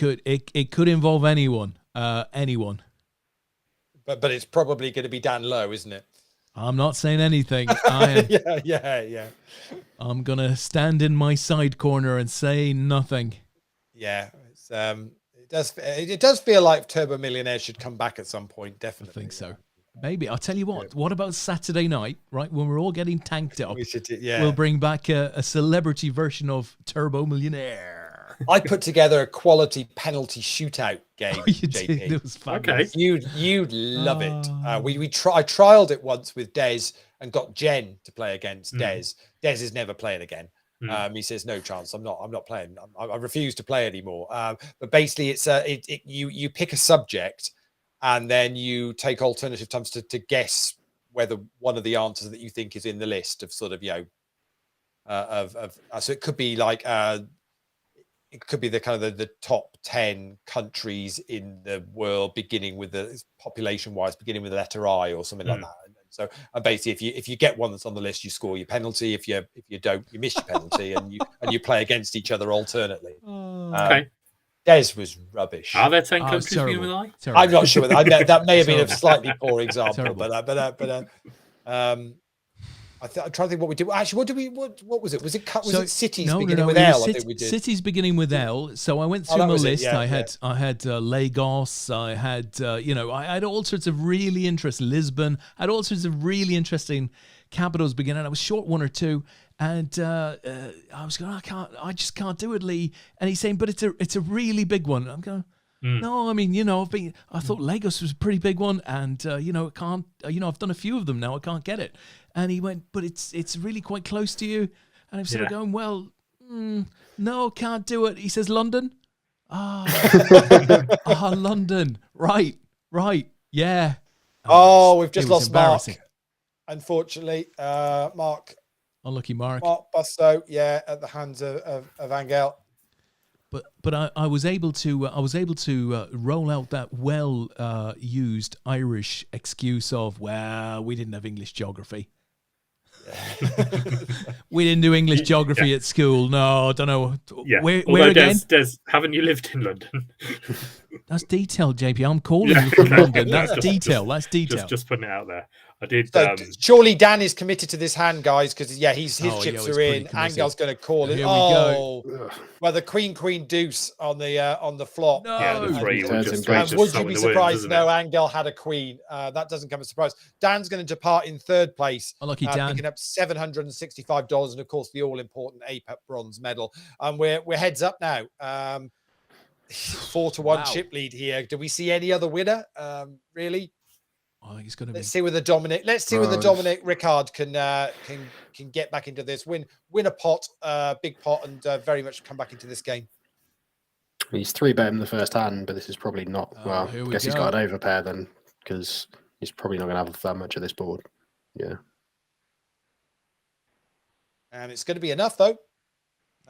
could involve anyone. Anyone. But it's probably going to be Dan Lowe, isn't it? I'm not saying anything. Yeah. I'm gonna stand in my side corner and say nothing. Yeah, it's it does feel like Turbo Millionaire should come back at some point. Definitely, I think so. Maybe. I'll tell you what. What about Saturday night? Right when we're all getting tanked up, we'll bring back a celebrity version of Turbo Millionaire. I put together a quality penalty shootout game. You JP. did. It was fabulous. Okay, you'd love it. I trialed it once with Des and got Jen to play against Des. Des is never playing again. He says no chance. I'm not playing. I refuse to play anymore. But basically, it's you pick a subject, and then you take alternative times to guess whether one of the answers that you think is in the list of sort of so it could be like it could be the kind of the top 10 countries in the world beginning with the population wise beginning with the letter I or something like that. So basically, if you get one that's on the list, you score your penalty. If you don't, you miss your penalty, and you play against each other alternately. Okay. Des was rubbish. Are there 10 countries beginning with I? I'm not sure. That may have been a slightly poor example, but I'm trying to think what we did. Actually, what was it? Was it cities beginning with L? I think we did. Cities beginning with L. So I went through my list. I had Lagos. I had I had all sorts of really interesting Lisbon. I had all sorts of really interesting capitals beginning. I was short one or two, and I was going, I just can't do it, Leigh. And he's saying, but it's a really big one. I'm going, no, I mean, I thought Lagos was a pretty big one, and it can't. I've done a few of them now. I can't get it. And he went, but it's really quite close to you. And I'm sort of going, well, no, can't do it. He says London. London. Right, yeah. We've just lost Mark. Unfortunately, Mark. Unlucky Mark. Mark Busto, at the hands of Angel. But I was able to roll out that used Irish excuse of, well, we didn't have English geography. We didn't do English geography at school. No, I don't know. Yeah. Where again? Des, haven't you lived in London? That's detail, JP. I'm calling you from London. That's detail. That's detail. Just putting it out there. I did. So surely Dan is committed to this hand, guys, because his chips are in. Angel's going to call it. Here we go. Well, the queen deuce on the flop. No. Yeah, the three would just would you be surprised? No, Angel had a queen. That doesn't come as a surprise. Dan's going to depart in third place. Unlucky Dan. Picking up $765, and of course the all important APAT bronze medal. We're heads up now. 4-1 Wow. chip lead here. Do we see any other winner? Really? I think it's going to Let's be. see whether Dominic. Let's see whether Dominic Ricard can get back into this, win a pot, big pot, and very much come back into this game. He's 3-betting the first hand, but this is probably not. Well, here I we guess he's go. got an overpair then, because he's probably not going to have that much of this board. Yeah. And it's going to be enough, though.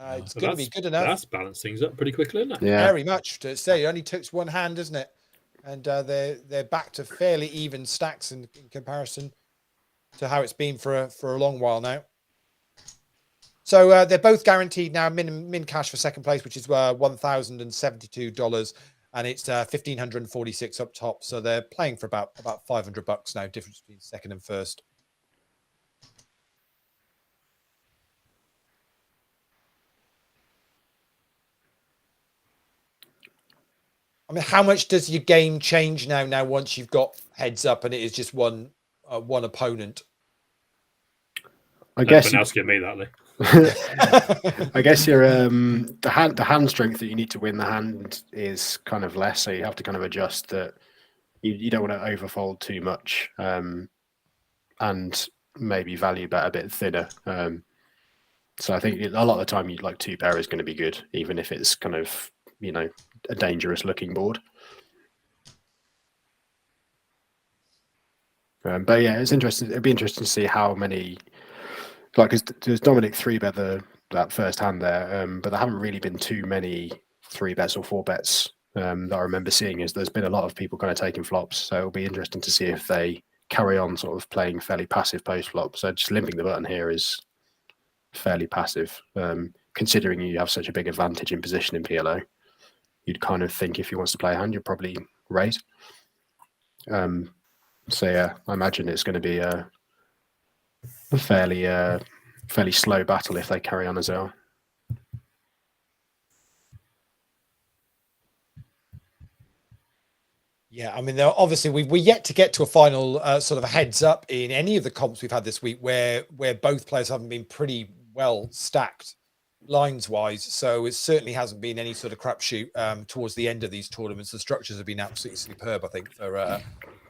It's going to be good enough. That's balanced things up pretty quickly, isn't it? Yeah. Very much. To say, it only took one hand, doesn't it? And they're back to fairly even stacks in comparison to how it's been for a long while now. So they're both guaranteed now min cash for second place, which is $1,072, and it's $1,546 up top. So they're playing for about $500 now, difference between second and first. I mean, how much does your game change now once you've got heads up and it is just one opponent? I guess Don't ask me that, Lee. I guess your the hand strength that you need to win the hand is kind of less, so you have to kind of adjust that you don't want to overfold too much, and maybe value bet a bit thinner. So I think a lot of the time you'd like 2-pair is going to be good, even if it's kind of, you know, a dangerous looking board. But yeah, it's interesting. It'd be interesting to see how many, like, because Dominic 3-bet that first hand there, but there haven't really been too many 3-bets or 4-bets that I remember seeing. As there's been a lot of people kind of taking flops, so it'll be interesting to see if they carry on sort of playing fairly passive post flop. So just limping the button here is fairly passive, considering you have such a big advantage in position in PLO. You'd kind of think if he wants to play a hand, you'd probably raise. So yeah, I imagine it's going to be a fairly slow battle if they carry on as they are. Yeah, I mean, obviously we're yet to get to a final sort of a heads up in any of the comps we've had this week where both players haven't been pretty well stacked lines wise. So it certainly hasn't been any sort of crapshoot towards the end of these tournaments. The structures have been absolutely superb, I think, for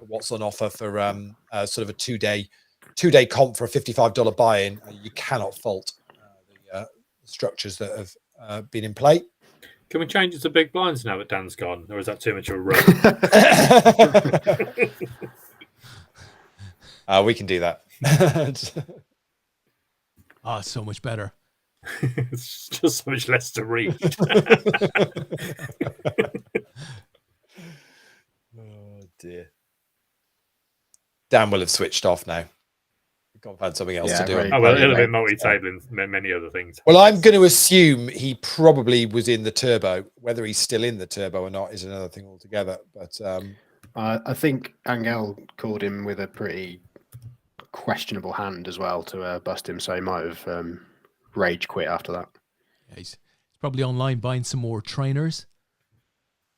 what's on offer for sort of a two-day comp for a $55 buy-in. You cannot fault the structures that have been in play. Can we change it to big blinds now that Dan's gone, or is that too much of a run? We can do that. So much better. It's just so much less to read. Oh dear. Dan will have switched off now. Can't find something else to do. Right. Oh, well, it'll be multi-tabling many other things. Well, I'm going to assume he probably was in the turbo. Whether he's still in the turbo or not is another thing altogether. But I think Angel called him with a pretty questionable hand as well to bust him, so he might have rage quit after that. Yeah, he's probably online buying some more trainers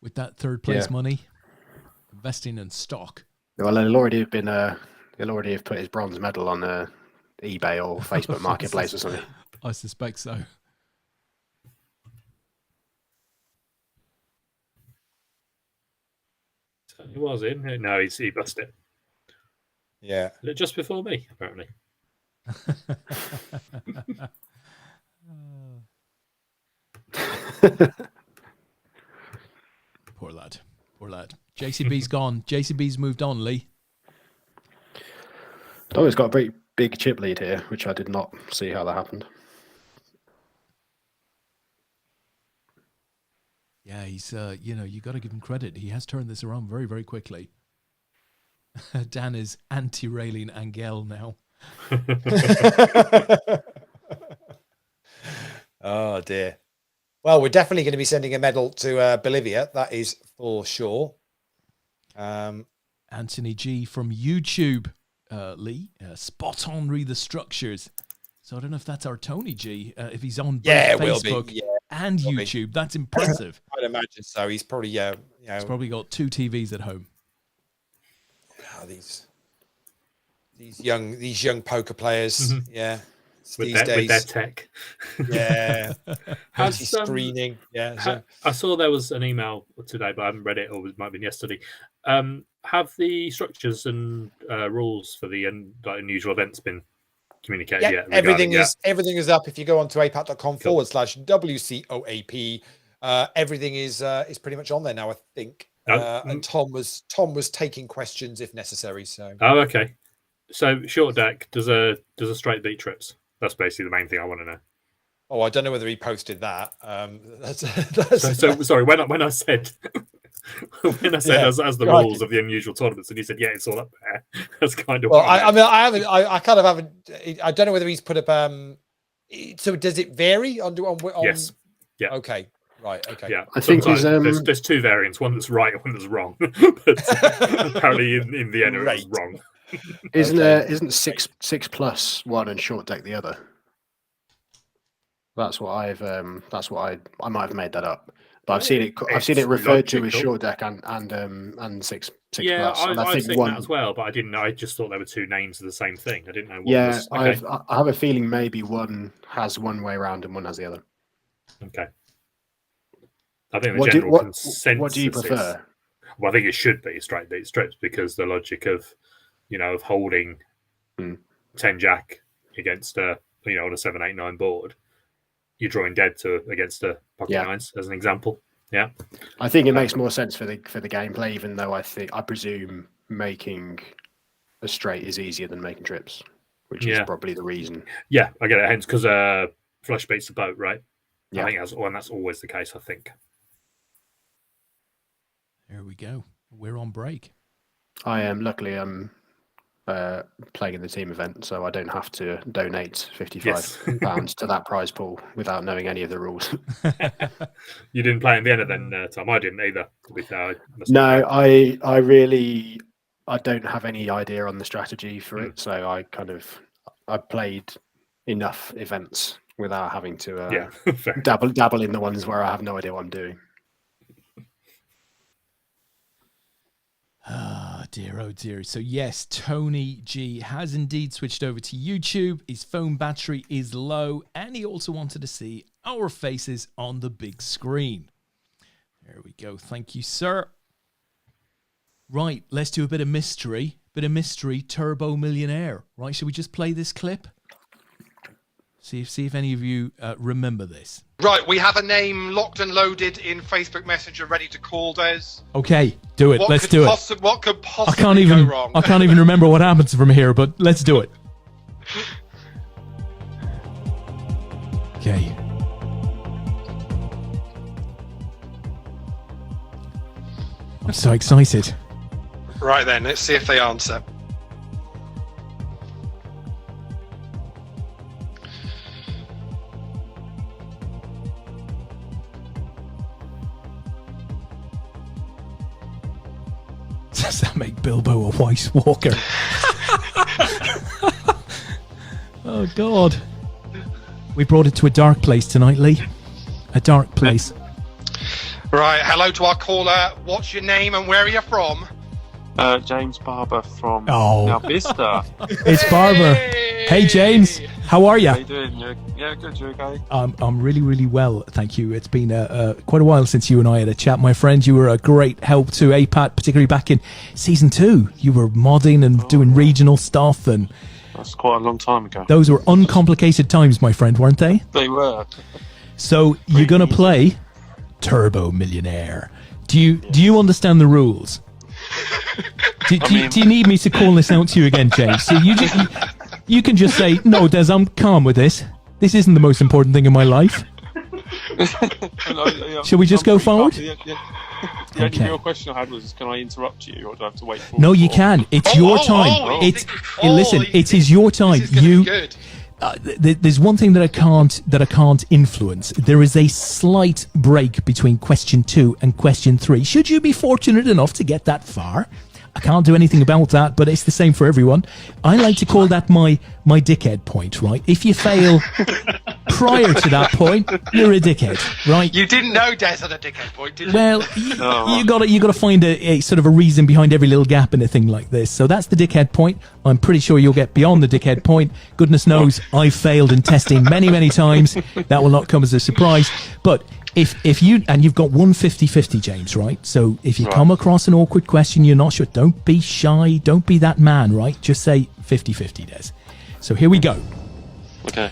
with that third place money, investing in stock. Well, he'll already have been he'll already have put his bronze medal on eBay or Facebook Marketplace or something. I suspect so. He was in. No, he busted it. Yeah. Just before me, apparently. Poor lad. JCB's gone. JCB's moved on, Lee. He's got a pretty big chip lead here, which I did not see how that happened. Yeah, he's, you got to give him credit. He has turned this around very, very quickly. Dan is anti-railing Angel now. Oh, dear. Well, we're definitely going to be sending a medal to Bolivia. That is for sure. Anthony G from YouTube, Lee. Spot on, read the structures. So I don't know if that's our Tony G. If he's on both Facebook and YouTube, that's impressive. I'd imagine so. He's probably he's probably got 2 TVs at home. Oh, these young poker players, with these days their tech. Yeah. Has, Anti-screening. Yeah. I saw there was an email today, but I haven't read it, or it might have been yesterday. Have the structures and rules for the unusual events been communicated yet? Everything is up. If you go on to apat.com/WCOAP, everything is pretty much on there now, I think. And Tom was taking questions if necessary. So okay. So short deck does a straight beat trips. That's basically the main thing I want to know. Oh, I don't know whether he posted that. So sorry, when I said as the rules of the unusual tournaments, and he said, yeah, it's all up there. That's kind of. Well, I don't know whether he's put up. So does it vary on? Yes. Yeah. Okay. Right. Okay. Yeah. I think there's two variants. One that's right and one that's wrong. But apparently, in the end, it was wrong. Isn't 6+1 and short deck the other? That's what I might have made that up, but I've seen it referred to as short deck and 6+. Yeah, and I've seen that as well, but I didn't know. I just thought they were two names of the same thing. I didn't know. I have a feeling maybe one has one way around and one has the other. Okay. I think the general consensus. What do you prefer? Well, I think it should be straight beat strips, because the logic of holding 10 jack against on a 7-8-9 board, you're drawing dead against a pocket nines as an example. Yeah, I think it makes more sense for the gameplay, even though I presume making a straight is easier than making trips, which is probably the reason. Yeah, I get it. Hence, because flush beats the boat, right? Yeah, I think that's always the case. I think. There we go. We're on break. I am luckily playing in the team event, so I don't have to donate £55 to that prize pool without knowing any of the rules. You didn't play in the end of then, Tom. I didn't either. No, I don't have any idea on the strategy for it, so I played enough events without having to dabble in the ones where I have no idea what I'm doing. Ah, dear, oh dear. So yes, Tony G has indeed switched over to YouTube. His phone battery is low, and he also wanted to see our faces on the big screen. There we go. Thank you, sir. Right, let's do a bit of mystery. Turbo Millionaire. Right, should we just play this clip? See if any of you remember this. Right, we have a name locked and loaded in Facebook Messenger, ready to call, Des. Okay, do it. Let's do it. What could possibly go wrong? I can't even remember what happens from here, but let's do it. Okay. I'm so excited. Right then, let's see if they answer. Does that make Bilbo a White Walker? Oh, God. We brought it to a dark place tonight, Leigh. A dark place. Right, hello to our caller. What's your name and where are you from? James Barber from Vista. It's Barber. Hey, James. How are you? How you doing? Yeah, good. You okay? I'm really, really well, thank you. It's been quite a while since you and I had a chat, my friend. You were a great help to APAT, particularly back in season 2. You were modding and doing regional stuff, and that's quite a long time ago. Those were uncomplicated times, my friend, weren't they? They were. So you're gonna play Turbo Millionaire. Do you understand the rules? Do you need me to call this out to you again, James? So you can just say, no, Des, I'm calm with this. This isn't the most important thing in my life. Shall we just go forward? The only real question I had was, can I interrupt you, or do I have to wait for? No, you can. It's your time. Listen, it is your time. There's one thing that I can't influence. There is a slight break between question 2 and question 3. Should you be fortunate enough to get that far, I can't do anything about that, but it's the same for everyone. I like to call that my dickhead point, right? If you fail prior to that point, you're a dickhead, right? You didn't know Des had a dickhead point, did you? Well, you got to find a sort of a reason behind every little gap in a thing like this. So that's the dickhead point. I'm pretty sure you'll get beyond the dickhead point. Goodness knows I've failed in testing many times. That will not come as a surprise. But if you've got 150-50, James, right? So if you come across an awkward question, you're not sure, don't be shy. Don't be that man, right? Just say 50-50, Des. So here we go. Okay.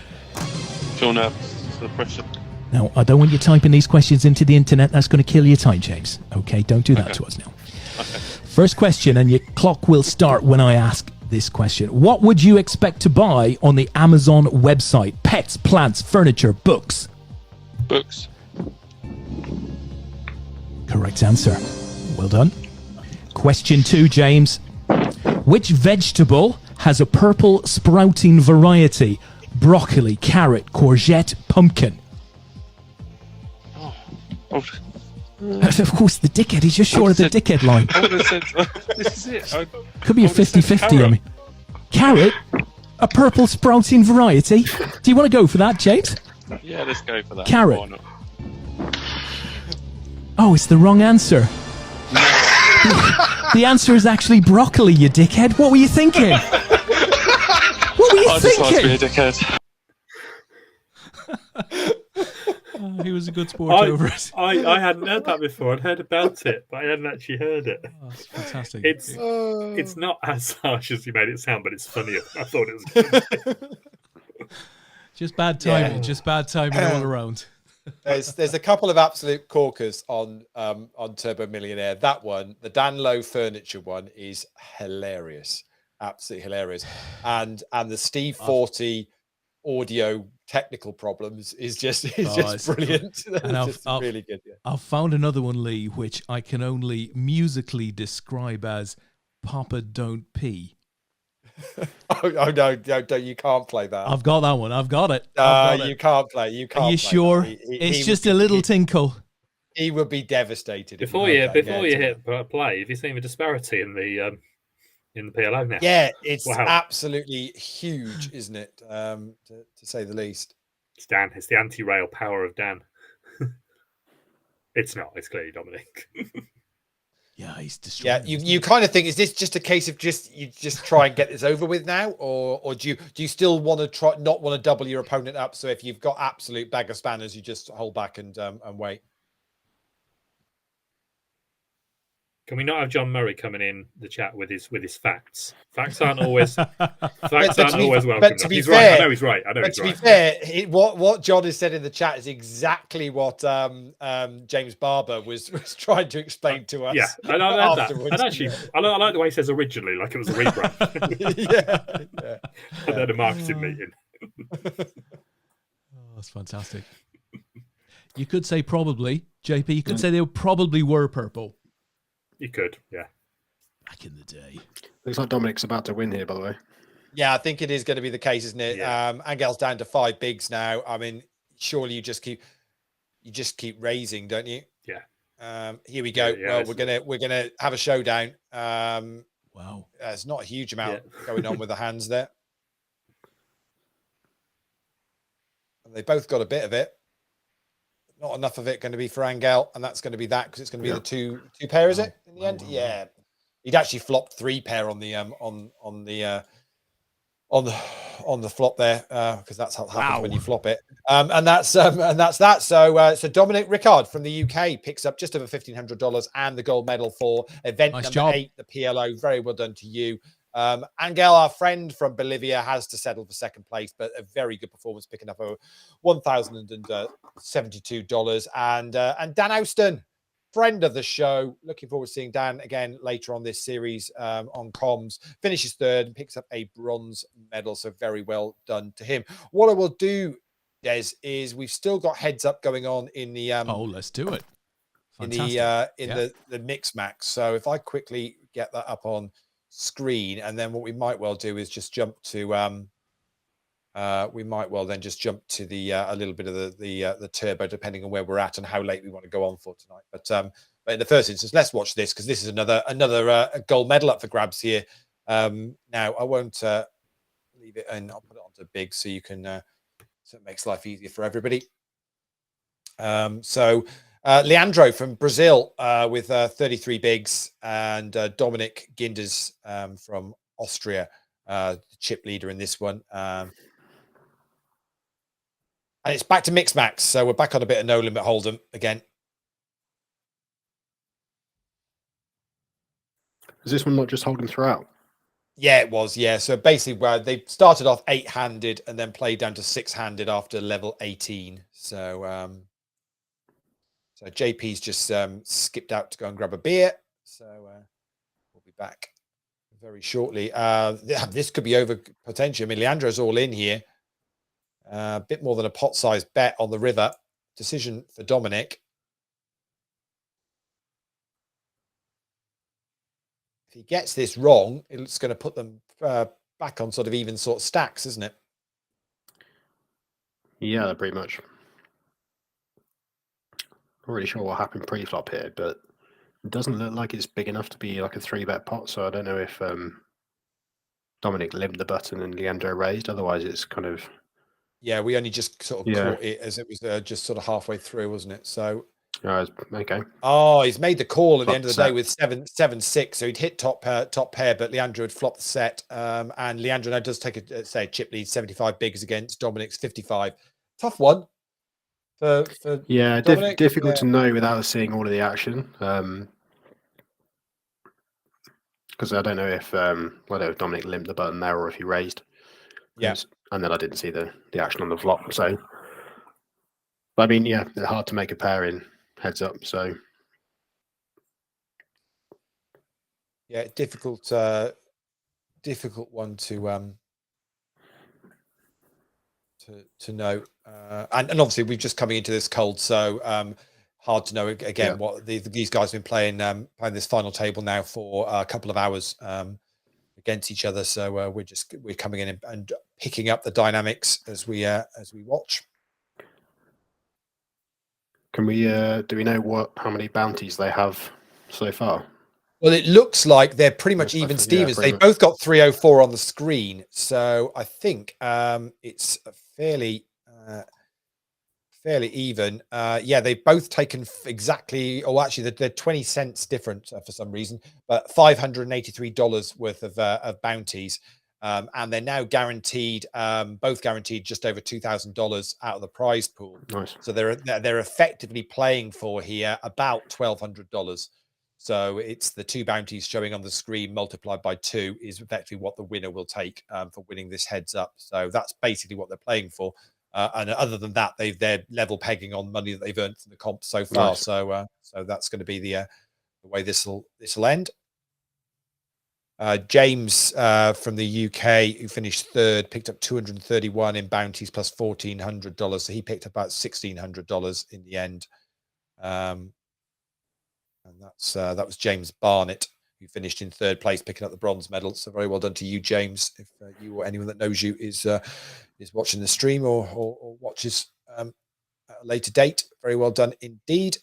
Feel nervous. The pressure. Now, I don't want you typing these questions into the internet. That's going to kill your time, James. Okay, don't do that to us now. Okay. First question, and your clock will start when I ask this question. What would you expect to buy on the Amazon website? Pets, plants, furniture, books? Books. Correct answer. Well done. Question 2, James. Which vegetable has a purple sprouting variety? Broccoli, carrot, courgette, pumpkin. Of course, the dickhead. He's just short of the dickhead line. I would have said, this is it. Could be a 50-50. I mean, carrot, a purple sprouting variety. Do you want to go for that, James? Yeah, let's go for that. Carrot. Why not? Oh, it's the wrong answer. The answer is actually broccoli, you dickhead. What were you thinking? What were you I just want to thinking? be a dickhead. He was a good sport over it. I hadn't heard that before. I'd heard about it, but I hadn't actually heard it. Oh, that's fantastic. It's not as harsh as you made it sound, but it's funnier. I thought it was. Just bad timing. Just bad timing all around. There's a couple of absolute corkers on Turbo Millionaire. That one, the Dan Lowe furniture one, is hilarious, absolutely hilarious, and the Steve 40 audio technical problems is just brilliant. And I've really good. Yeah. I've found another one, Leigh, which I can only musically describe as "Papa Don't Pee." Oh no, you can't play that. I've got that one. I've got it. You can't play. You can't. Are you play sure? That. It's just a little tinkle. He would be devastated Before you hit play. Have you seen the disparity in the PLO now? Yeah, it's absolutely huge, isn't it? To say the least. It's Dan. It's the anti-rail power of Dan. It's not. It's clearly Dominic. Yeah, he's destroying. Yeah, you kind of think, is this just a case of you just try and get this over with now, or do you still want to not want to double your opponent up? So if you've got absolute bag of spanners, you just hold back and wait. Can we not have John Murray coming in the chat with his facts? Facts aren't always welcome. But to be he's fair, right. I know he's right. To be fair, what John has said in the chat is exactly what James Barber was trying to explain to us. Yeah, and I like that. And actually, I like the way he says originally, like it was a rebrand. yeah. And then a marketing meeting. That's fantastic. You could say probably, JP. You could say they probably were purple. You could, yeah. Back in the day. Looks like Dominic's about to win here, by the way. Yeah, I think it is going to be the case, isn't it? Yeah. Angel's down to 5 bigs now. I mean, surely you just keep raising, don't you? Yeah. Here we go. Yeah, well, we're gonna have a showdown. Wow. There's not a huge amount going on with the hands there. And they both got a bit of it. Not enough of it going to be for Angel, and that's going to be that because it's going to be the two pair, is it? In the end, yeah. He'd actually flopped 3 pair on the on the flop there because that's how it happens when you flop it. And that's that. So Dominic Rickard from the UK picks up just over $1,500 and the gold medal for event number 8, the PLO. Very well done to you. Angel, our friend from Bolivia, has to settle for second place, but a very good performance, picking up over $1,072. And Dan Austin, friend of the show, looking forward to seeing Dan again later on this series on comms. Finishes third and picks up a bronze medal, so very well done to him. What I will do, Des, is we've still got heads up going on in the let's do it. Fantastic. The mix max. So if I quickly get that up on screen, and then what we might well do is just jump to we might well then just jump to the a little bit of the turbo, depending on where we're at and how late we want to go on for tonight. But in the first instance, let's watch this because this is another gold medal up for grabs here. Now I won't leave it, and I'll put it onto big so you can so it makes life easier for everybody. Leandro from Brazil with 33 bigs, and Dominic Ginders from Austria, the chip leader in this one. And it's back to mixed max, so we're back on a bit of no limit hold'em again. Is this one not just hold'em throughout? Yeah, it was. Yeah, so basically, where they started off 8-handed and then played down to 6-handed after level 18. So, so JP's just skipped out to go and grab a beer. So we'll be back very shortly. This could be over potentially. I mean, Leandro's all in here. A bit more than a pot-sized bet on the river. Decision for Dominic. If he gets this wrong, it's going to put them back on sort of even sort of stacks, isn't it? Yeah, pretty much. Not really sure what happened pre-flop here, but it doesn't look like it's big enough to be like a 3-bet pot. So I don't know if Dominic limped the button and Leandro raised. Otherwise, it's kind of... Yeah, we only just sort of caught it as it was just sort of halfway through, wasn't it? So... okay. Oh, he's made the call at the Flop end of the set. day with 7-6. So he'd hit top pair, but Leandro had flopped the set. And Leandro now does take a chip lead, 75 bigs against Dominic's 55. Tough one for yeah, Dominic. difficult to know without seeing all of the action. Because I don't know if whether Dominic limped the button there or if he raised. Yeah. And then I didn't see the action on the flop. So, but I mean, yeah, they're hard to make a pair in heads up. So, yeah, difficult one to know. And obviously we've just coming into this cold, so hard to know again what these guys have been playing this final table now for a couple of hours against each other. So we're coming in and picking up the dynamics as we watch. can we do we know how many bounties they have so far? Well, it looks like they're pretty much even Stevens. They've both got 304 on the screen, so I think it's fairly even. Yeah, they've both taken exactly, or actually they're 20 cents different for some reason, but $583 worth of bounties. And they're now guaranteed, both guaranteed just over $2,000 out of the prize pool. Nice. So they're effectively playing for here about $1,200. So it's the two bounties showing on the screen multiplied by 2 is effectively what the winner will take for winning this heads up. So that's basically what they're playing for. And other than that, they're level pegging on money that they've earned from the comp so far. Nice. So that's going to be the way this will end. James from the UK, who finished third, picked up 231 in bounties plus $1,400. So he picked up about $1,600 in the end. And that was James Barnett, who finished in third place, picking up the bronze medal. So very well done to you, James. If you or anyone that knows you is watching the stream or watches at a later date, very well done indeed.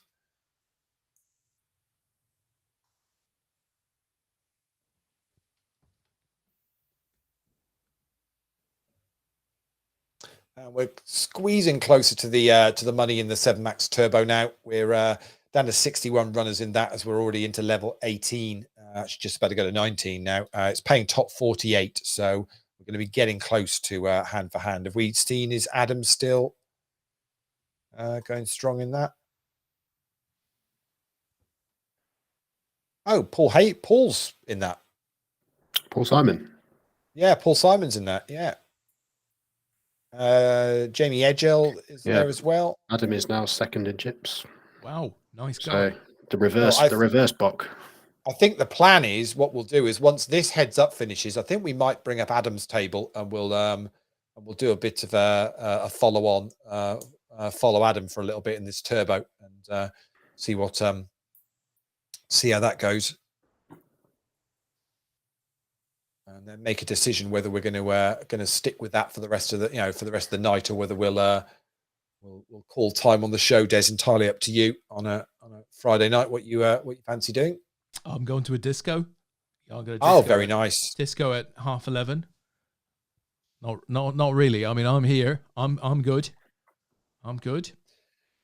We're squeezing closer to the money in the 7 Max Turbo now. We're down to 61 runners in that as we're already into level 18. Actually, just about to go to 19 now. It's paying top 48, so we're going to be getting close to hand for hand. Have we seen, is Adam still going strong in that? Oh, Paul's in that. Paul Simon. Yeah, Paul Simon's in that. Yeah. Jamie Edgell is there as well. Adam is now second in chips. Wow, nice guy. So the reverse block. I think the plan is what we'll do is once this heads up finishes, I think we might bring up Adam's table and we'll do a bit of a follow on, follow Adam for a little bit in this turbo and see how that goes, and then make a decision whether we're going to stick with that for the rest of the night, or whether we'll call time on the show. Des, entirely up to you on a Friday night. What you fancy doing? I'm going to a disco. Oh, very nice. Disco at 11:30. Not really. I mean, I'm here. I'm good. I'm good.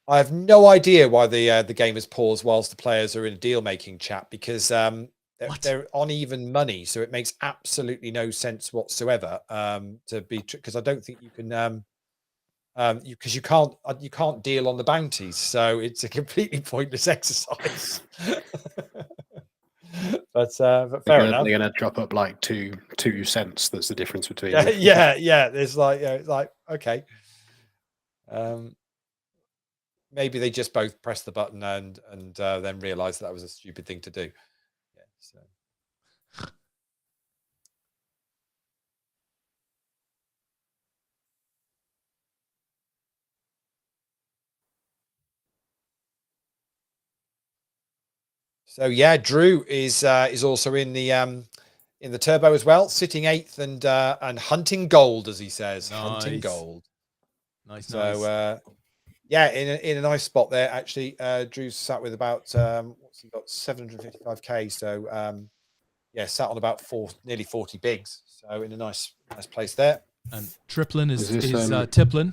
I have no idea why the game is paused whilst the players are in a deal making chat, because they're on even money, so it makes absolutely no sense whatsoever to be, because I don't think you can because you can't deal on the bounties, so it's a completely pointless exercise. but fair enough. They're going to drop up like 2 cents. That's the difference between. Yeah. There's like, okay. Maybe they just both pressed the button and then realized that was a stupid thing to do. Yeah. So yeah, Drew is also in the turbo as well, sitting 8th and hunting gold, as he says. Nice. Hunting gold. Nice. So yeah, in a nice spot there actually. Drew's sat with about what's he got, 755k. So yeah, sat on about nearly 40 bigs. So in a nice place there. And Triplin is Tiplin.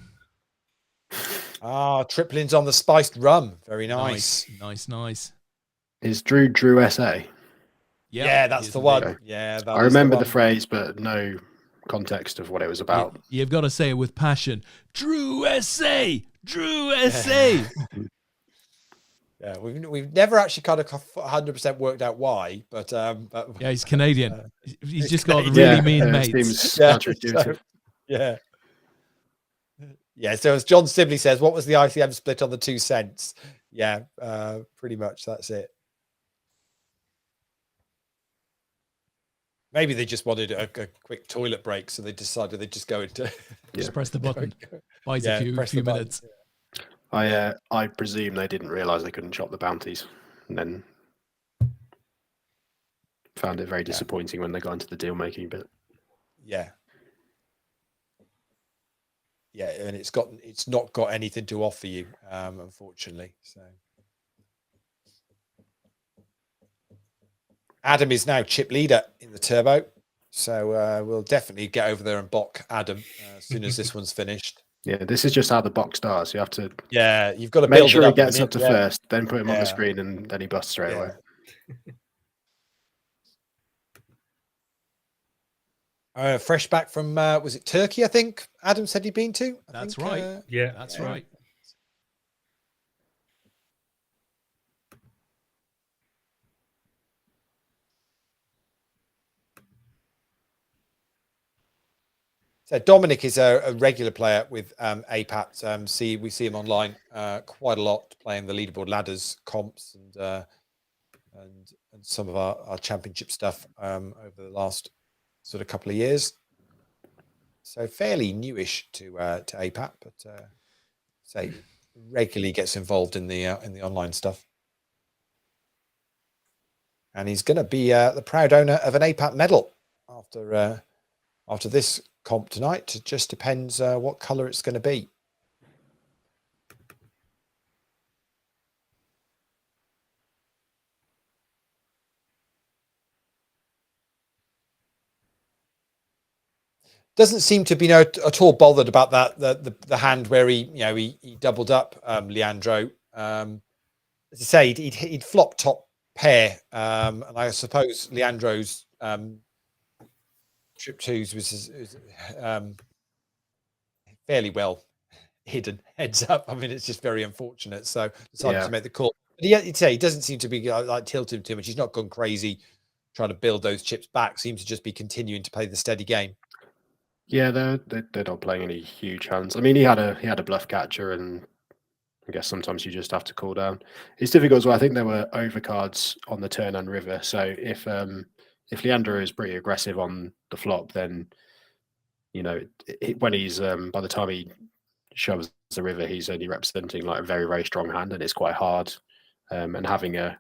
Triplin's on the spiced rum. Very nice. Nice. Is Drew SA? Yeah, that's the one. Okay. Yeah, I remember the phrase, but no context of what it was about. You've got to say it with passion. Drew SA. Yeah, we've never actually kind of 100% worked out why, but yeah, he's Canadian. He's just got really mean mates. Yeah. So as John Sibley says, what was the ICM split on the 2 cents? Yeah, pretty much that's it. Maybe they just wanted a quick toilet break, so they decided they'd just go into just press the button. Buys a few minutes. I presume they didn't realise they couldn't chop the bounties, and then found it very disappointing when they got into the deal making bit. Yeah, and it's not got anything to offer you, unfortunately. So Adam is now chip leader in the turbo, so we'll definitely get over there and block Adam as soon as this one's finished. Yeah, this is just how the box starts. You have to. Yeah, you've got to make build sure it he up gets up to first, then put him on the screen, and then he busts straight away. Fresh back from was it Turkey? I think Adam said he'd been to. That's right. That's right. So Dominic is a regular player with APAT. We see him online quite a lot, playing the leaderboard ladders comps and some of our championship stuff over the last sort of couple of years. So fairly newish to APAT, but say regularly gets involved in the online stuff. And he's going to be the proud owner of an APAT medal after this comp tonight. It just depends what color it's going to be. Doesn't seem to be at all bothered about that the hand where he doubled up Leandro. As I say, he'd flop top pair, and I suppose Leandro's trip twos was fairly well hidden heads up. I mean, it's just very unfortunate. So decided to make the call. But he doesn't seem to be like tilting too much. He's not gone crazy trying to build those chips back. Seems to just be continuing to play the steady game. Yeah, they're not playing any huge hands. I mean, he had a bluff catcher, and I guess sometimes you just have to cool down. It's difficult as well. I think there were overcards on the turn and river. So if Leandro is pretty aggressive on the flop, then when he's by the time he shoves the river, he's only representing like a very, very strong hand, and it's quite hard. And having a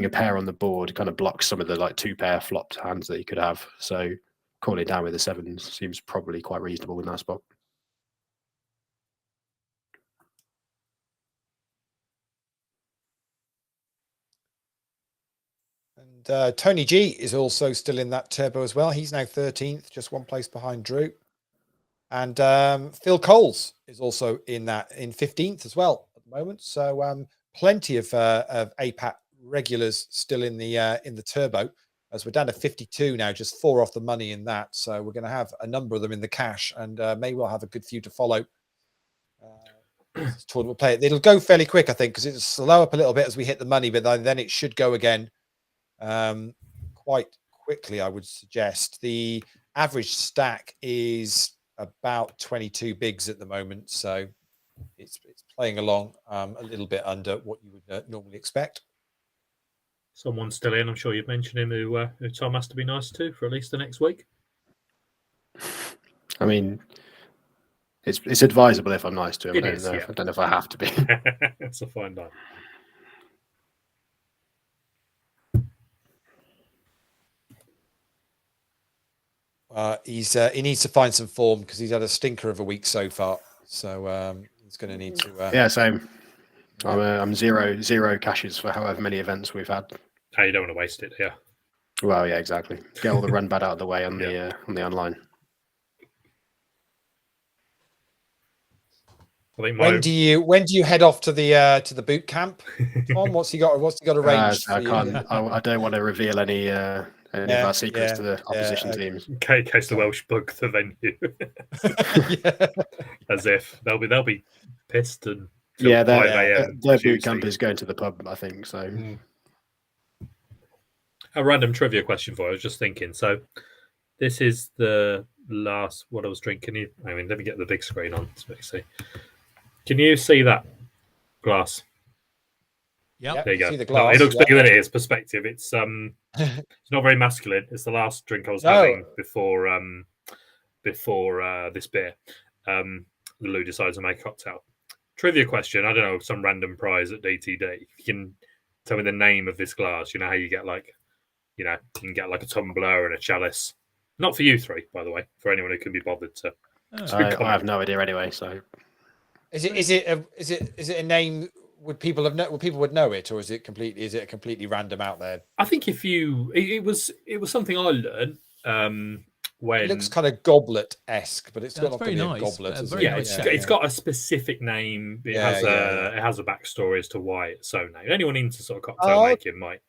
pair on the board kind of blocks some of the like 2-pair flopped hands that he could have. So calling it down with a 7 seems probably quite reasonable in that spot. And Tony G is also still in that turbo as well. He's now 13th, just one place behind Drew. And Phil Coles is also in 15th as well at the moment. So plenty of APAT regulars still in the turbo, as we're down to 52 now, just 4 off the money in that. So we're going to have a number of them in the cash, and may well have a good few to follow. Tournament play. It'll go fairly quick, I think, because it'll slow up a little bit as we hit the money, but then it should go again quite quickly, I would suggest. The average stack is about 22 bigs at the moment, so it's playing along a little bit under what you would normally expect. Someone's still in. I'm sure you've mentioned him, who Tom has to be nice to for at least the next week. I mean, it's advisable if I'm nice to him. It I is, don't know. yeah. I don't know if I have to be. It's a fine line. He needs to find some form because he's had a stinker of a week so far. So he's going to need to. Yeah, same. I'm zero cashes for however many events we've had. Oh, you don't want to waste it, yeah. Well, yeah, exactly. Get all the run bad out of the way on the online. I think when do you head off to the boot camp, Tom? What's he got arranged? I don't want to reveal any of our secrets to the opposition teams. In case the Welsh bug the venue, as if they'll be pissed and their boot camp is going to the pub, I think. So, a random trivia question for you. I was just thinking. So, this is the last what I was drinking. Let me get the big screen on so you can see. Can you see that glass? Yeah, there you go. See the glass, it looks bigger than it is. Perspective. It's it's not very masculine. It's the last drink I was having before this beer. Lou decided to make a cocktail. Trivia question. I don't know, some random prize at DTD. If you can tell me the name of this glass, you know how you get you can get like a tumbler and a chalice. Not for you three, by the way. For anyone who can be bothered to. I have no idea anyway. So, is it a name? Would people would know it, or is it a completely random out there? I think it was something I learned when it looks kind of goblet-esque, but it's got very not nice. a goblet. It's got a specific name. It has a backstory as to why it's so named. Anyone into sort of cocktail making might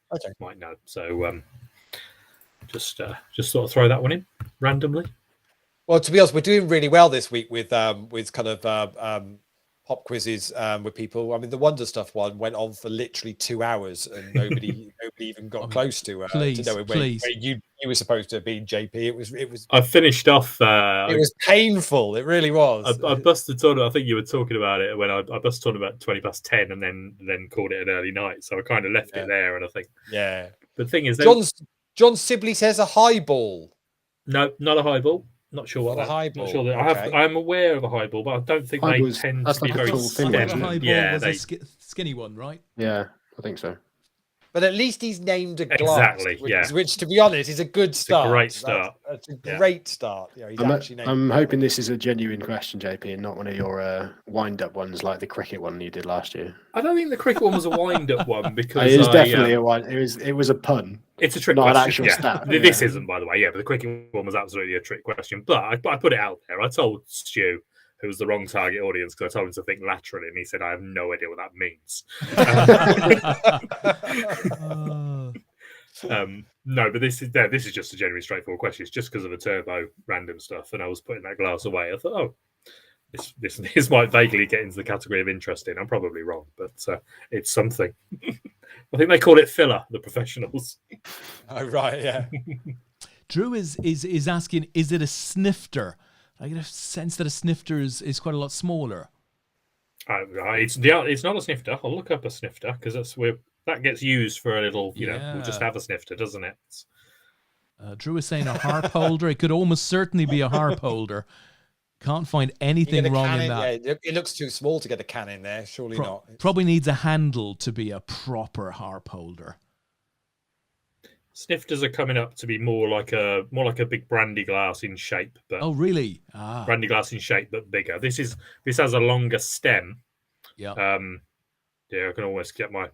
know. So just sort of throw that one in randomly. Well, to be honest, we're doing really well this week with kind of pop quizzes with people. I mean, the Wonder Stuff one went on for literally 2 hours, and nobody even got close to know where you were supposed to have been, JP. It was. I finished off. It was painful. It really was. I busted on. I think you were talking about it when I busted on about 10:20, and then called it an early night. So I kind of left it there, and I think. Yeah. But the thing is, John Sibley says a highball. No, not a highball. Not sure what a highball. Not sure that I am aware of a highball, but I don't think they tend to be very thin. A highball was a skinny one, right? Yeah, I think so. But at least he's named a glass, which, to be honest, is a good start. It's a great start. That's a great start. Yeah, I'm hoping this is a genuine question, JP, and not one of your wind-up ones like the cricket one you did last year. I don't think the cricket one was a wind-up one because it is definitely a wind. It was a pun. It's a trick not question. An actual stat. This isn't, by the way. Yeah, but the cricket one was absolutely a trick question. But I put it out there. I told Stu, who was the wrong target audience, because I told him to think laterally, and he said, I have no idea what that means. No, but this is just a genuinely straightforward question. It's just because of the turbo random stuff, and I was putting that glass away. I thought, this might vaguely get into the category of interesting. I'm probably wrong, but it's something. I think they call it filler, the professionals. Oh, right, yeah. Drew is asking, is it a snifter? I get a sense that a snifter is quite a lot smaller. It's not a snifter. I'll look up a snifter because that gets used for a little, we'll just have a snifter, doesn't it? Drew is saying a harp holder. It could almost certainly be a harp holder. Can't find anything wrong in that. Yeah, it looks too small to get a can in there. Surely not. Probably needs a handle to be a proper harp holder. Snifters are coming up to be more like a big brandy glass in shape. But oh, really? Brandy glass in shape, but bigger. This has a longer stem. Yeah. I can almost get my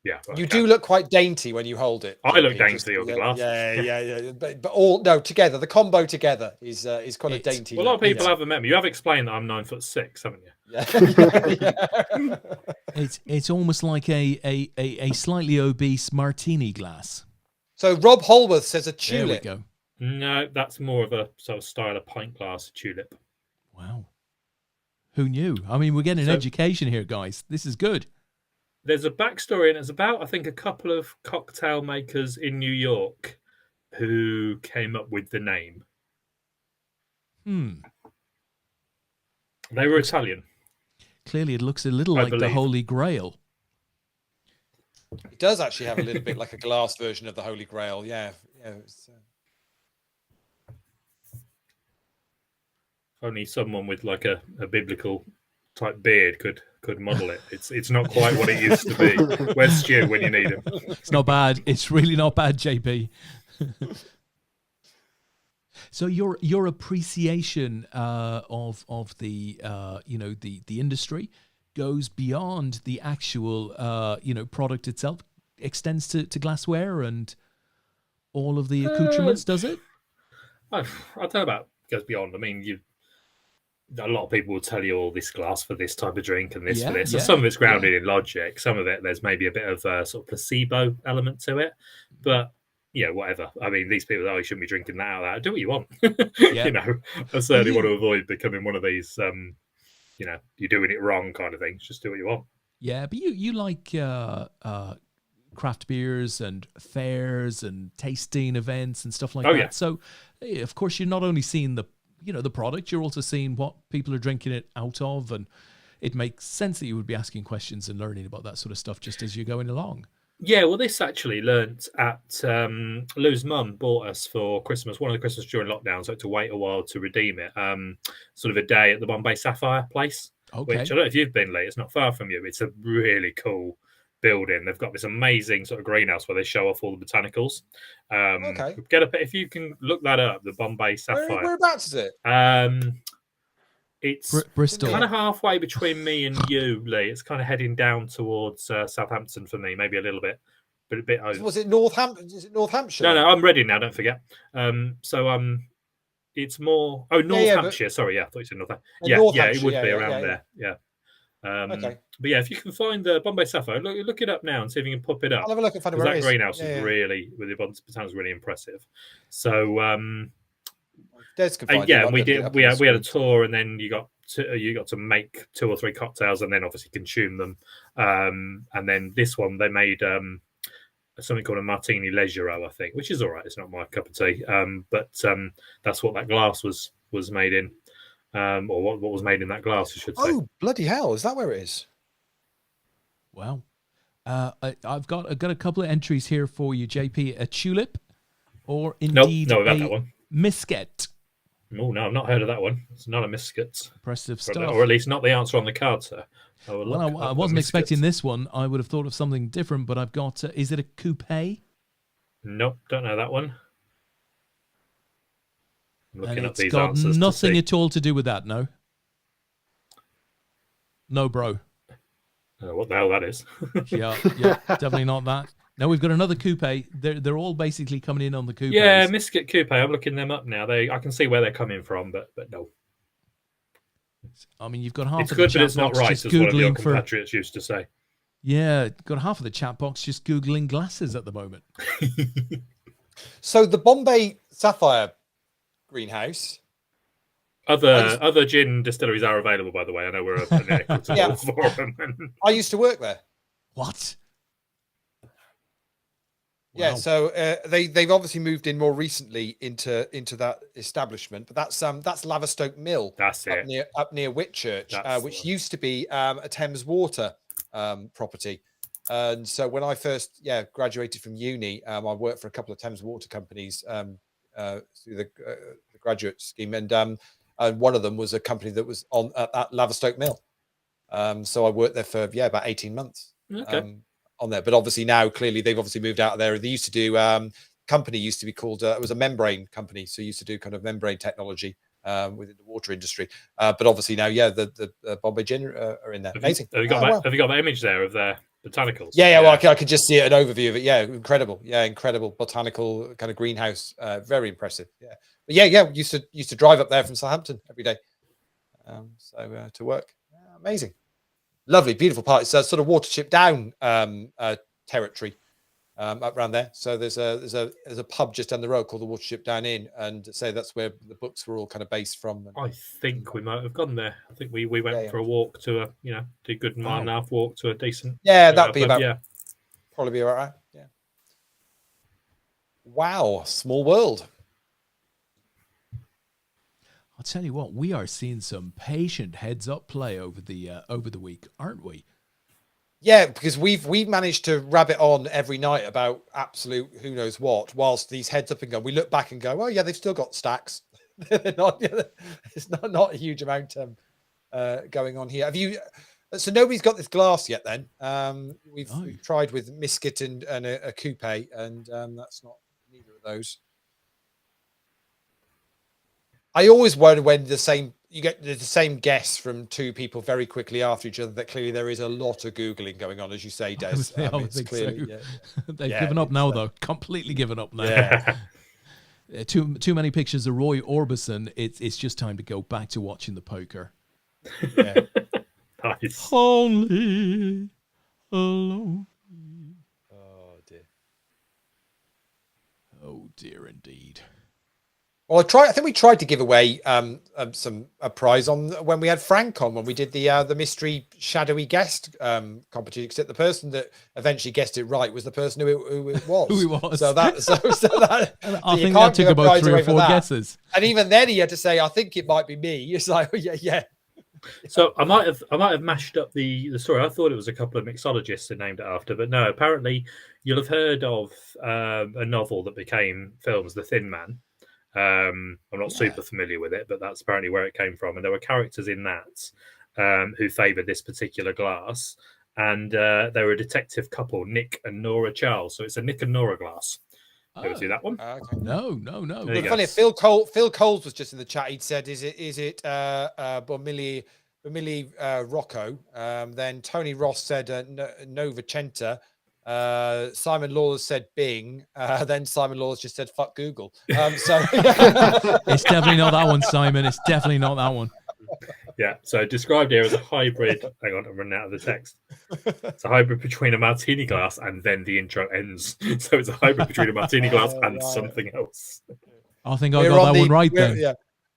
Yeah, you do look quite dainty when you hold it. I look JP, dainty on the glass. Yeah. But all together, the combo together is quite a dainty. Well, a lot of people haven't met me. You have explained that I'm 9'6", haven't you? Yeah. It's almost like a slightly obese martini glass. So Rob Holworth says a tulip. There we go. No, that's more of a sort of style of pint glass tulip. Wow. Who knew? I mean, we're getting an education here, guys. This is good. There's a backstory, and it's about, I think, a couple of cocktail makers in New York who came up with the name. They were Italian. Clearly, it looks a little like the Holy Grail. It does actually have a little bit like a glass version of the Holy Grail. Yeah. Only someone with like a biblical type beard could model it. It's not quite what it used to be. Where's Stu when you need him? It's not bad. It's really not bad, JP. So your appreciation of the the industry goes beyond the actual product itself, extends to glassware and all of the accoutrements, does it? I don't know about goes beyond. I mean, a lot of people will tell you all this glass for this type of drink and this for this. And some of it's grounded in logic. Some of it, there's maybe a bit of a sort of placebo element to it. But yeah, whatever. I mean, these people, you shouldn't be drinking that out of that. Do what you want. I certainly want to avoid becoming one of these, you're doing it wrong kind of things. Just do what you want. Yeah, but you like craft beers and fairs and tasting events and stuff like that. Yeah. So, of course, you're not only seeing the product, you're also seeing what people are drinking it out of, and it makes sense that you would be asking questions and learning about that sort of stuff just as you're going along. Yeah, well, this actually learnt at Lou's mum bought us for Christmas, one of the Christmas during lockdown, so I had to wait a while to redeem it. Sort of a day at the Bombay Sapphire place, which I don't know if you've been, Leigh. It's not far from you. It's a really cool building. They've got this amazing sort of greenhouse where they show off all the botanicals. Get up if you can look that up. The Bombay Sapphire. Whereabouts is it? It's Bristol, kind of halfway between me and you, Leigh. It's kind of heading down towards Southampton for me, maybe a little bit, but a bit over. Was it Northampton? Is it Northamptonshire? No, I'm Reading now. Don't forget. It's more. Oh, Northamptonshire. Sorry, I thought you said Northampton. Yeah, it would be around there. Yeah. But yeah, if you can find the Bombay Sapphire, look it up now and see if you can pop it up. I'll have a look and find it. That greenhouse is really, with the botanicals, really impressive. So, we had a tour, and then you got to make 2 or 3 cocktails, and then obviously consume them. And then this one they made something called a martini leggero, I think, which is all right. It's not my cup of tea, but that's what that glass was made in. Or what was made in that glass, I should say. Oh, bloody hell. Is that where it is? Wow. I've got a couple of entries here for you, JP. A tulip or indeed that one. Misket? Oh, no, I've not heard of that one. It's not a misket. Impressive stuff. Or at least not the answer on the card, sir. I wasn't expecting this one. I would have thought of something different, but I've got... is it a coupe? Nope, don't know that one. I'm looking at these got answers. Nothing at all to do with that, no? No, bro. What the hell that is? yeah, definitely not that. Now we've got another coupe. They're all basically coming in on the coupe. Yeah, Misket Coupe. I'm looking them up now. I can see where they're coming from, but no. I mean, you've got half. It's of good, the but it's not right, as one of your compatriots used to say. Yeah, got half of the chat box just googling glasses at the moment. So the Bombay Sapphire greenhouse. Other gin distilleries are available, by the way. I know we're an equitable forum. I used to work there. What? Yeah, so they've obviously moved in more recently into that establishment, but that's Laverstoke Mill. That's up near Whitchurch, which used to be a Thames Water property. And so when I first graduated from uni, I worked for a couple of Thames Water companies through the graduate scheme, and one of them was a company that was at Laverstoke Mill. So I worked there for about 18 months. Okay. On there, but obviously now clearly they've obviously moved out of there. They used to do company used to be called it was a membrane company, so used to do kind of membrane technology within the water industry. But obviously now, the Bombay Gin are in there. Amazing. Have you got that image there of their botanicals. Yeah. Well, I could just see an overview of it. Yeah, incredible. Yeah, incredible botanical kind of greenhouse. Very impressive. Yeah, but yeah. Used to drive up there from Southampton every day. To work. Yeah, amazing, lovely, beautiful part. It's a sort of Watership Down territory up around there. So there's a pub just down the road called the Watership Down Inn, and say that's where the books were all kind of based from. I think we might have gone there. I think we went for a walk to a good mile and a half walk to a decent. Yeah, that'd be pub, about probably be all right. Yeah. Wow, small world. I'll tell you what, we are seeing some patient heads-up play over the week, aren't we? Yeah, because we've managed to rabbit on every night about absolute who knows what, whilst these heads up and go. We look back and go, oh yeah, they've still got stacks. They're not, it's not a huge amount going on here. Have you? So nobody's got this glass yet. Then we've tried with Misket and a coupe, and that's not neither of those. I always wonder when you get the same guess from two people very quickly after each other that clearly there is a lot of Googling going on, as you say, Des. They've given up now, though. Completely given up now. Yeah. Too many pictures of Roy Orbison. It's just time to go back to watching the poker. Yeah. Nice. Only alone. Oh dear. Oh dear, indeed. Well, I think we tried to give away a prize on when we had Frank on, when we did the mystery shadowy guest competition. Except the person that eventually guessed it right was the person who it was. Who it was. So that I think that took about 3 or 4 guesses. And even then, he had to say, "I think it might be me." It's like, yeah. So I might have mashed up the story. I thought it was a couple of mixologists who named it after, but no. Apparently, you'll have heard of a novel that became films, The Thin Man. I'm not super familiar with it, but that's apparently where it came from. And there were characters in that who favoured this particular glass, and they were a detective couple, Nick and Nora Charles. So it's a Nick and Nora glass. Ever see that one? Okay. No. But funny, Phil Coles was just in the chat. He'd said, "Is it Bomili Rocco?" Then Tony Ross said Novacenta. Simon Lawless said Bing. Then Simon Lawless just said "fuck Google." So it's definitely not that one, Simon. It's definitely not that one. Yeah. So described here as a hybrid. Hang on, I'm running out of the text. It's a hybrid between a martini glass and then the intro ends. So it's a hybrid between a martini glass and something else. I think I got that one right then. Yeah.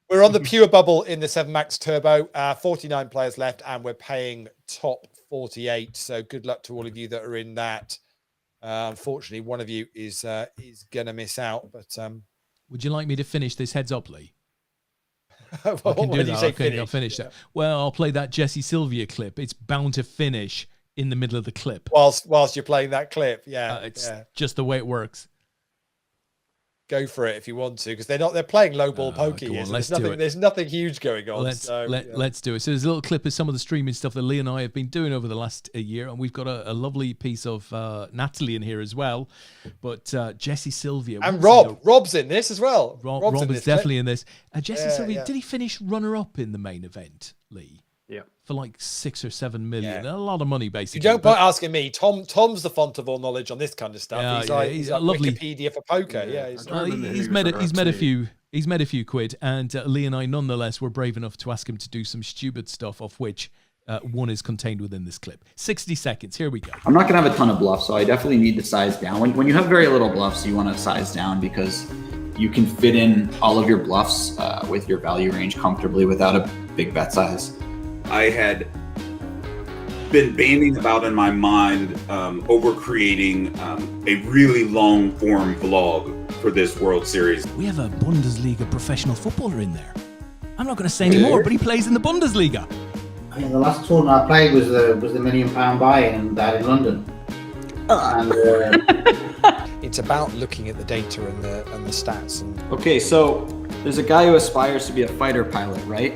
We're on the pure bubble in the 7 Max Turbo. 49 players left, and we're paying top 48. So good luck to all of you that are in that. Unfortunately, one of you is gonna miss out. But would you like me to finish this heads up, Lee? Well, I can do that. Okay, finish? I'll finish that. Well, I'll play that Jesse Sylvia clip. It's bound to finish in the middle of the clip. Whilst you're playing that clip, it's just the way it works. Go for it if you want to, because they're playing low ball poker. There's nothing huge going on. Let's do it. So there's a little clip of some of the streaming stuff that Lee and I have been doing over the last year, and we've got a lovely piece of Natalie in here as well. But Jesse Sylvia and Rob's in this as well. Rob is definitely in this. Jesse Sylvia, did he finish runner up in the main event, Lee? Yeah. For like 6 or 7 million, a lot of money basically. You don't point asking me. Tom's the font of all knowledge on this kind of stuff. He's a lovely Wikipedia for poker. He's made a few quid, and Lee and I nonetheless were brave enough to ask him to do some stupid stuff, of which one is contained within this clip. 60 seconds. Here we go. I'm not gonna have a ton of bluffs, so I definitely need to size down. When you have very little bluffs, you want to size down because you can fit in all of your bluffs with your value range comfortably without a big bet size. I had been banding about in my mind over creating a really long form vlog for this World Series. We have a Bundesliga professional footballer in there. I'm not going to say any more, but he plays in the Bundesliga. I mean, the last tournament I played was the £1 million buy-in down in London. It's about looking at the data and the stats. Okay, so there's a guy who aspires to be a fighter pilot, right?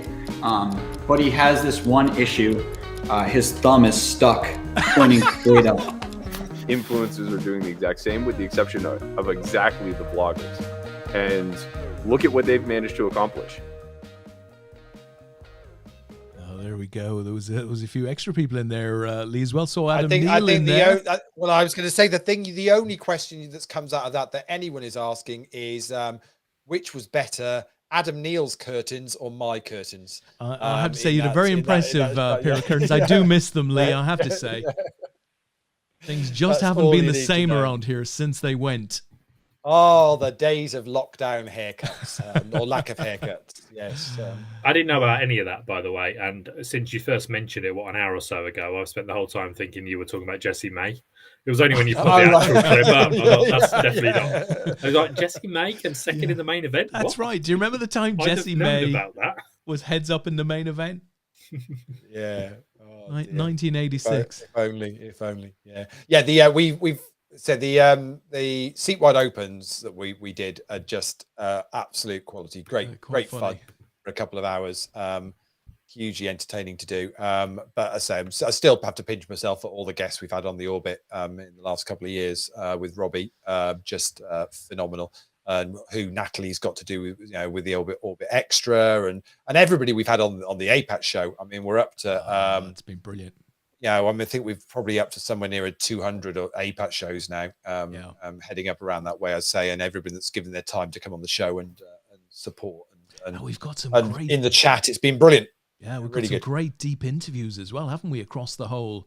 But he has this one issue. His thumb is stuck pointing straight up. Influencers are doing the exact same with the exception of exactly the vloggers. And look at what they've managed to accomplish. There we we go. There was a few extra people in there, Leigh, as well. So Adam I think Neal in there. Well, I was going to say the only question that comes out of that anyone is asking is which was better, Adam Neal's curtains or my curtains? I have to say, you had a very impressive pair of curtains. I do miss them, Leigh, I have to say. Things just haven't been the same around here since they went. Oh, the days of lockdown haircuts or lack of haircuts. Yes. I didn't know about any of that, by the way. And since you first mentioned it, an hour or so ago, I've spent the whole time thinking you were talking about Jessie May. It was only when you put the actual clip up, I thought, that's definitely not. I was like, Jessie May came second in the main event? That's right. Do you remember the time Jessie May was heads up in the main event? Yeah. 1986. If only. Yeah. We've said the seat wide opens that we did are just absolute quality. Great fun for a couple of hours. Hugely entertaining to do. But I say I still have to pinch myself at all the guests we've had on the Orbit in the last couple of years with Robbie. Just phenomenal. And who Natalie's got to do with the Orbit Extra and everybody we've had on the APAT show. I mean, we're up to it's been brilliant. Yeah, I think we've probably up to somewhere near 200 or APAT shows now. Heading up around that way, I'd say, and everybody that's given their time to come on the show and support. And we've got some great in the chat. It's been brilliant. Yeah, we've got some great deep interviews as well, haven't we? Across the whole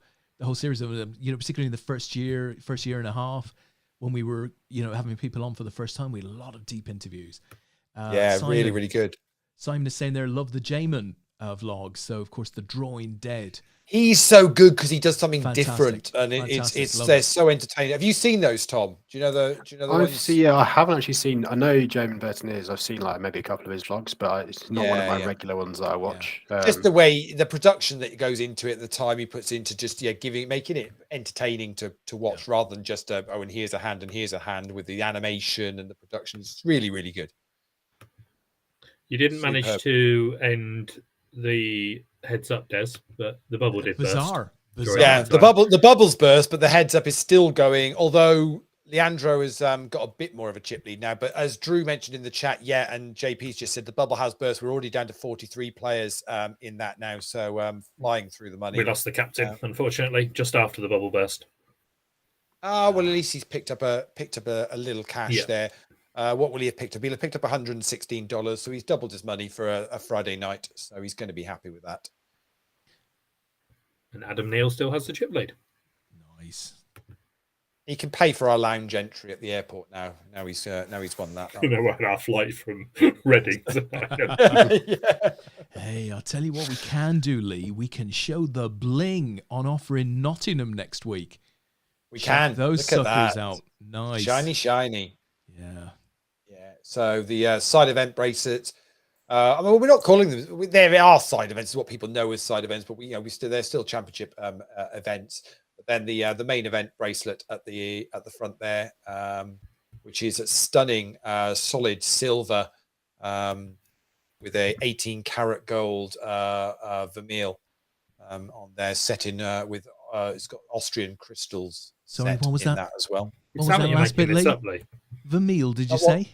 series of them. Particularly in the first year and a half, when we were having people on for the first time, we had a lot of deep interviews. Simon, really good. Simon is saying there, love the Jamin vlogs. So of course the Drawing Dead. He's so good because he does something different, and they're so entertaining. Have you seen those, Tom? Do you know the ones? Yeah, I haven't actually seen. I know Jamin Bertoniers. I've seen like maybe a couple of his vlogs, but it's not one of my regular ones that I watch. Just the way the production that goes into it, the time he puts into just making it entertaining to watch, rather than just and here's a hand with the animation and the production. It's really good. You didn't manage to end the heads up, Des, but the bubble did bizarre. Yeah, the bubbles burst, but the heads up is still going. Although Leandro has got a bit more of a chip lead now, but as Drew mentioned in the chat, and JP's just said the bubble has burst. We're already down to 43 players in that now, so flying through the money. We lost the captain, unfortunately, just after the bubble burst. Well, at least he's picked up a little cash there. What will he have picked up? He'll have picked up $116, so he's doubled his money for a Friday night. So he's going to be happy with that. And Adam Neal still has the chip lead. Nice. He can pay for our lounge entry at the airport now. Now he's won that. We're our flight from Reading. Hey, I'll tell you what we can do, Leigh. We can show the bling on offer in Nottingham next week. We can. Those suckers out. Nice. Shiny. Yeah. So the side event bracelets. We're not calling them. There are side events, is what people know as side events, but they're still championship events. But then the main event bracelet at the front there, which is a stunning solid silver with a 18 karat gold vermeil on there, set in with it's got Austrian crystals. Sorry, what was that? That as well. What was that last bit, Leigh? Vermeil, did you say?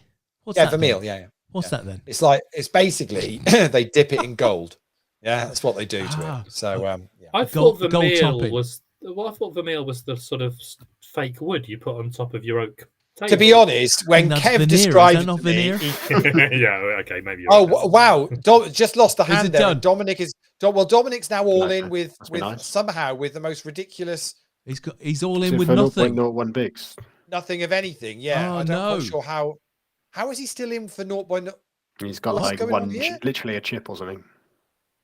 What's that vermeil. Then? Yeah. What's that then? It's basically they dip it in gold. Yeah, that's what they do to it. So I thought vermeil was the sort of fake wood you put on top of your oak table. To be honest, when Kev described it to me, okay, maybe. Wow! Just lost the hand there. Dominic's now all in with somehow with the most ridiculous. He's all in with nothing. 0.01 bigs. Nothing of anything. Yeah, I'm not sure how. How is he still in for 0.0? He's got like literally a chip or something.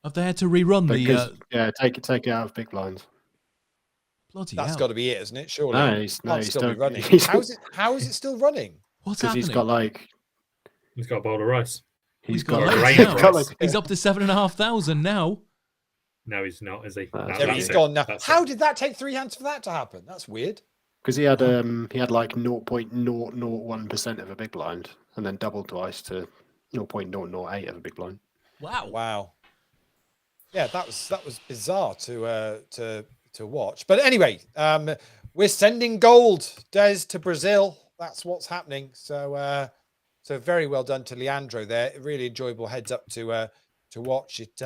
Have they had to rerun take it out of big blinds. Bloody That's hell. got to be it, isn't it? Surely. No, he's still be running. How is it still running? What's happening? He's got a bowl of rice. He's got he's up to 7,500 now. No, he's not, is he? He's gone now. How did that take 3 hands for that to happen? That's weird. Because he had like 0.001% of a big blind, and then doubled twice to 0.008 of a big blind. Wow. Yeah, that was bizarre to watch. But anyway, we're sending gold, Des, to Brazil. That's what's happening. So very well done to Leandro there. Really enjoyable heads up to watch it.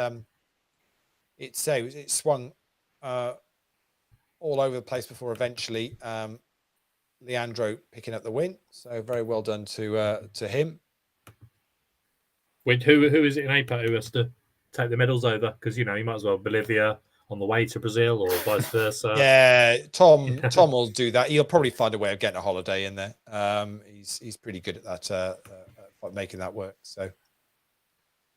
it swung all over the place before eventually Leandro picking up the win. So very well done to him. Wait, who is it in APAT who has to take the medals over? Because you might as well Bolivia on the way to Brazil or vice versa. Yeah, Tom will do that. He'll probably find a way of getting a holiday in there. He's pretty good at that, making that work. So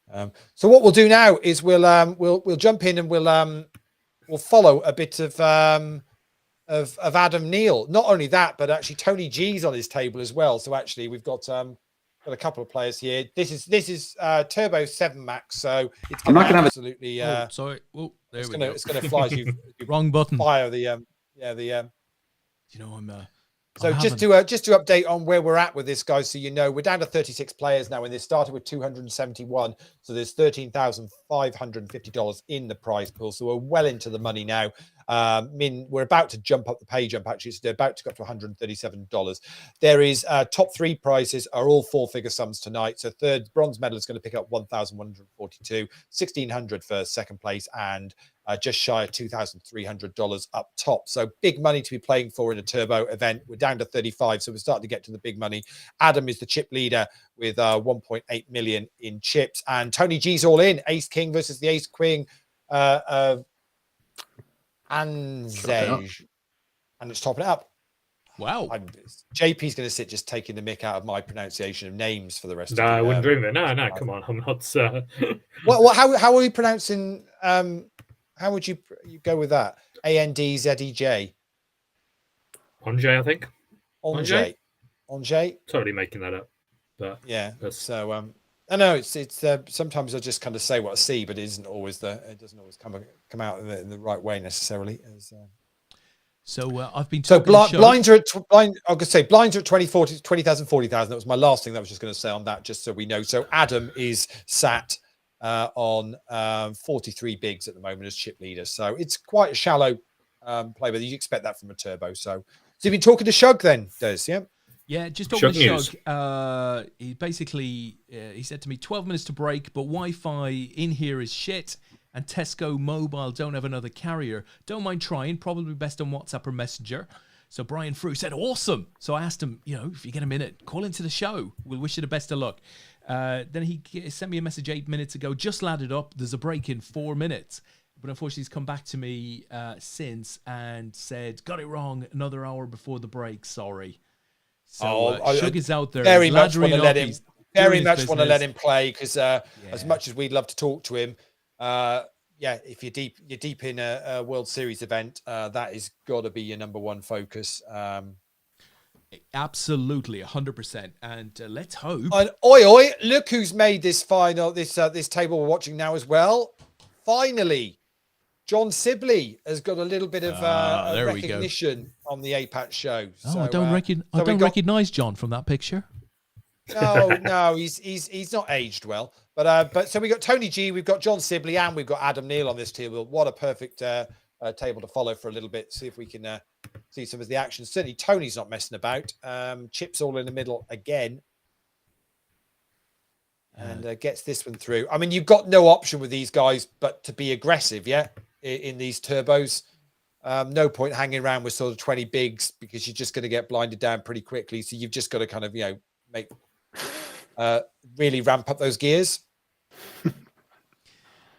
what we'll do now is we'll jump in and we'll follow a bit of Adam Neal. Not only that, but actually Tony G's on his table as well. So actually we've got a couple of players here. This is Turbo 7 Max. So it's I'm not gonna have absolutely. Sorry. Oh, there we go. It's gonna fly as you wrong button. Fire the You know I'm. So just to update on where we're at with this, guys, so we're down to 36 players now, and this started with 271. So there's $13,550 in the prize pool. So we're well into the money now. We're about to jump up the pay jump. Actually, so they're about to go up to $137. There is top 3 prizes are all 4-figure sums tonight. So third bronze medal is going to pick up $1,142, $1,600 for second place, and just shy of $2,300 up top. So big money to be playing for in a turbo event. We're down to 35, so we're starting to get to the big money. Adam is the chip leader with 1.8 million in chips, and Tony G's all in. Ace King versus the Ace Queen of Anzej, and it's topping it up. Wow. JP's going to sit just taking the mick out of my pronunciation of names for the rest of No, I wouldn't dream it. No, come on. I'm not. How are you pronouncing? How would you go with that? ANDZEJ. Anjay, I think. Anjay. Totally making that up. But yeah. So I know it's sometimes I just kind of say what I see, but it doesn't always come out in the right way necessarily. So I've been so talking blinds are at blinds are at 20,000, 40,000. That was my last thing that I was just going to say on that, just so we know. So Adam is sat on 43 bigs at the moment as chip leader. So it's quite a shallow play, but you expect that from a turbo. So you've been talking to Shug then, Des, yeah? Yeah, just talking to Shug. He basically he said to me, 12 minutes to break, but Wi-Fi in here is shit, and Tesco Mobile don't have another carrier. Don't mind trying, probably best on WhatsApp or Messenger. So Brian Frew said, awesome. So I asked him, if you get a minute, call into the show. We'll wish you the best of luck. Then he sent me a message 8 minutes ago, just ladded up. There's a break in 4 minutes. But unfortunately, he's come back to me since and said, got it wrong, another hour before the break, sorry. So Shug is out there. Very much want to let him. Very much want to let him play because as much as we'd love to talk to him, if you're deep in a World Series event, that is got to be your number one focus. Absolutely, 100%. And let's hope. And oi, look who's made this final. This table we're watching now as well. Finally. John Sibley has got a little bit of recognition on the APAT show. Oh, so, I don't recognize John from that picture. No, he's not aged well. But so we got Tony G, we've got John Sibley, and we've got Adam Neal on this table. What a perfect table to follow for a little bit. See if we can see some of the action. Certainly, Tony's not messing about. Chips all in the middle again. And gets this one through. I mean, you've got no option with these guys but to be aggressive, yeah? In these turbos, no point hanging around with sort of 20 bigs because you're just going to get blinded down pretty quickly. So you've just got to kind of make really ramp up those gears.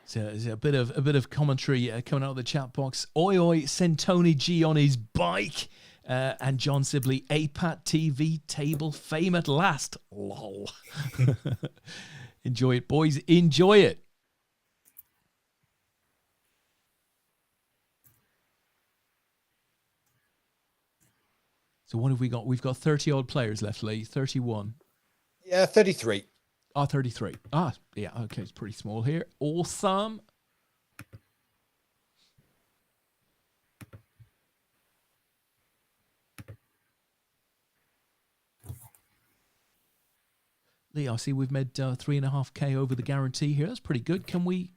So there's a bit of commentary coming out of the chat box. Oi, send Tony G on his bike, and John Sibley, APAT TV table fame at last. Lol. Enjoy it, boys. Enjoy it. So what have we got? We've got 30 odd players left, Leigh. 31. Yeah, 33. 33. Yeah, okay, it's pretty small here. Awesome. Leigh, I see we've made 3.5K over the guarantee here. That's pretty good. Can we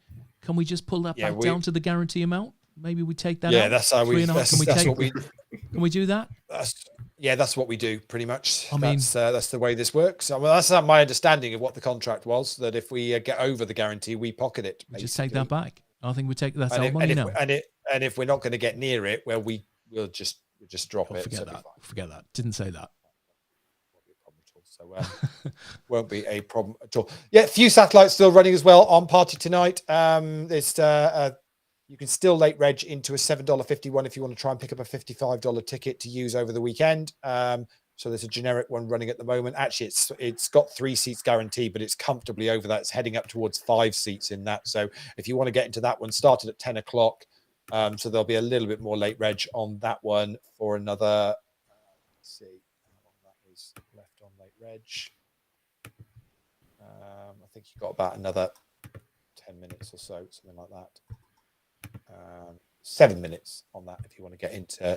just pull that back down to the guarantee amount? Maybe we take that out. Yeah, that's how we. Can we do that? That's what we do pretty much. I mean, that's the way this works. Well, that's my understanding of what the contract was. That if we get over the guarantee, we pocket it. Just take that back. I think we take that's and our money now. And if we're not going to get near it, well, we'll just drop it. Forget that. Forget that. Didn't say that. So won't be a problem at all. Yeah, a few satellites still running as well on party tonight. There's you can still late reg into a $7.51 if you want to try and pick up a $55 ticket to use over the weekend. So there's a generic one running at the moment. Actually, it's got 3 seats guaranteed, but it's comfortably over that. It's heading up towards 5 seats in that. So if you want to get into that one, started at 10 o'clock. So there'll be a little bit more late reg on that one for another. Let's see how long that is left on late reg. I think you've got about another 10 minutes or so, something like that. 7 minutes on that if you want to get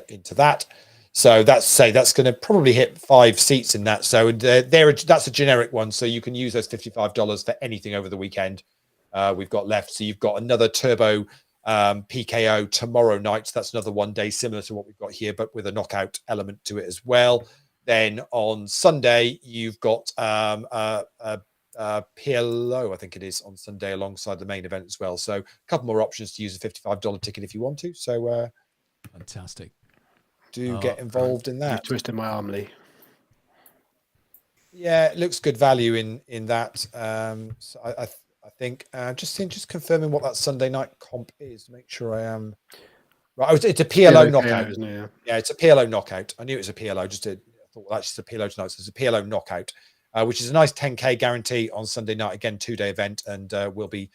into that. So that's going to probably hit 5 seats in that. So that's a generic one. So you can use those $55 for anything over the weekend we've got left. So you've got another turbo PKO tomorrow night. So that's another 1 day similar to what we've got here, but with a knockout element to it as well. Then on Sunday, you've got PLO, I think it is, on Sunday alongside the main event as well. So a couple more options to use a $55 ticket if you want to. So fantastic. Do get involved in that. You've twisted my arm, Leigh. Yeah, it looks good value in that. So I think just confirming what that Sunday night comp is to make sure I am right. Oh, it's a PLO knockout. Isn't it? Yeah, it's a PLO knockout. I knew it was a PLO. I thought, well, actually, it's a PLO tonight. So it's a PLO knockout, which is a nice 10K guarantee on Sunday night. Again, 2-day event, and we'll be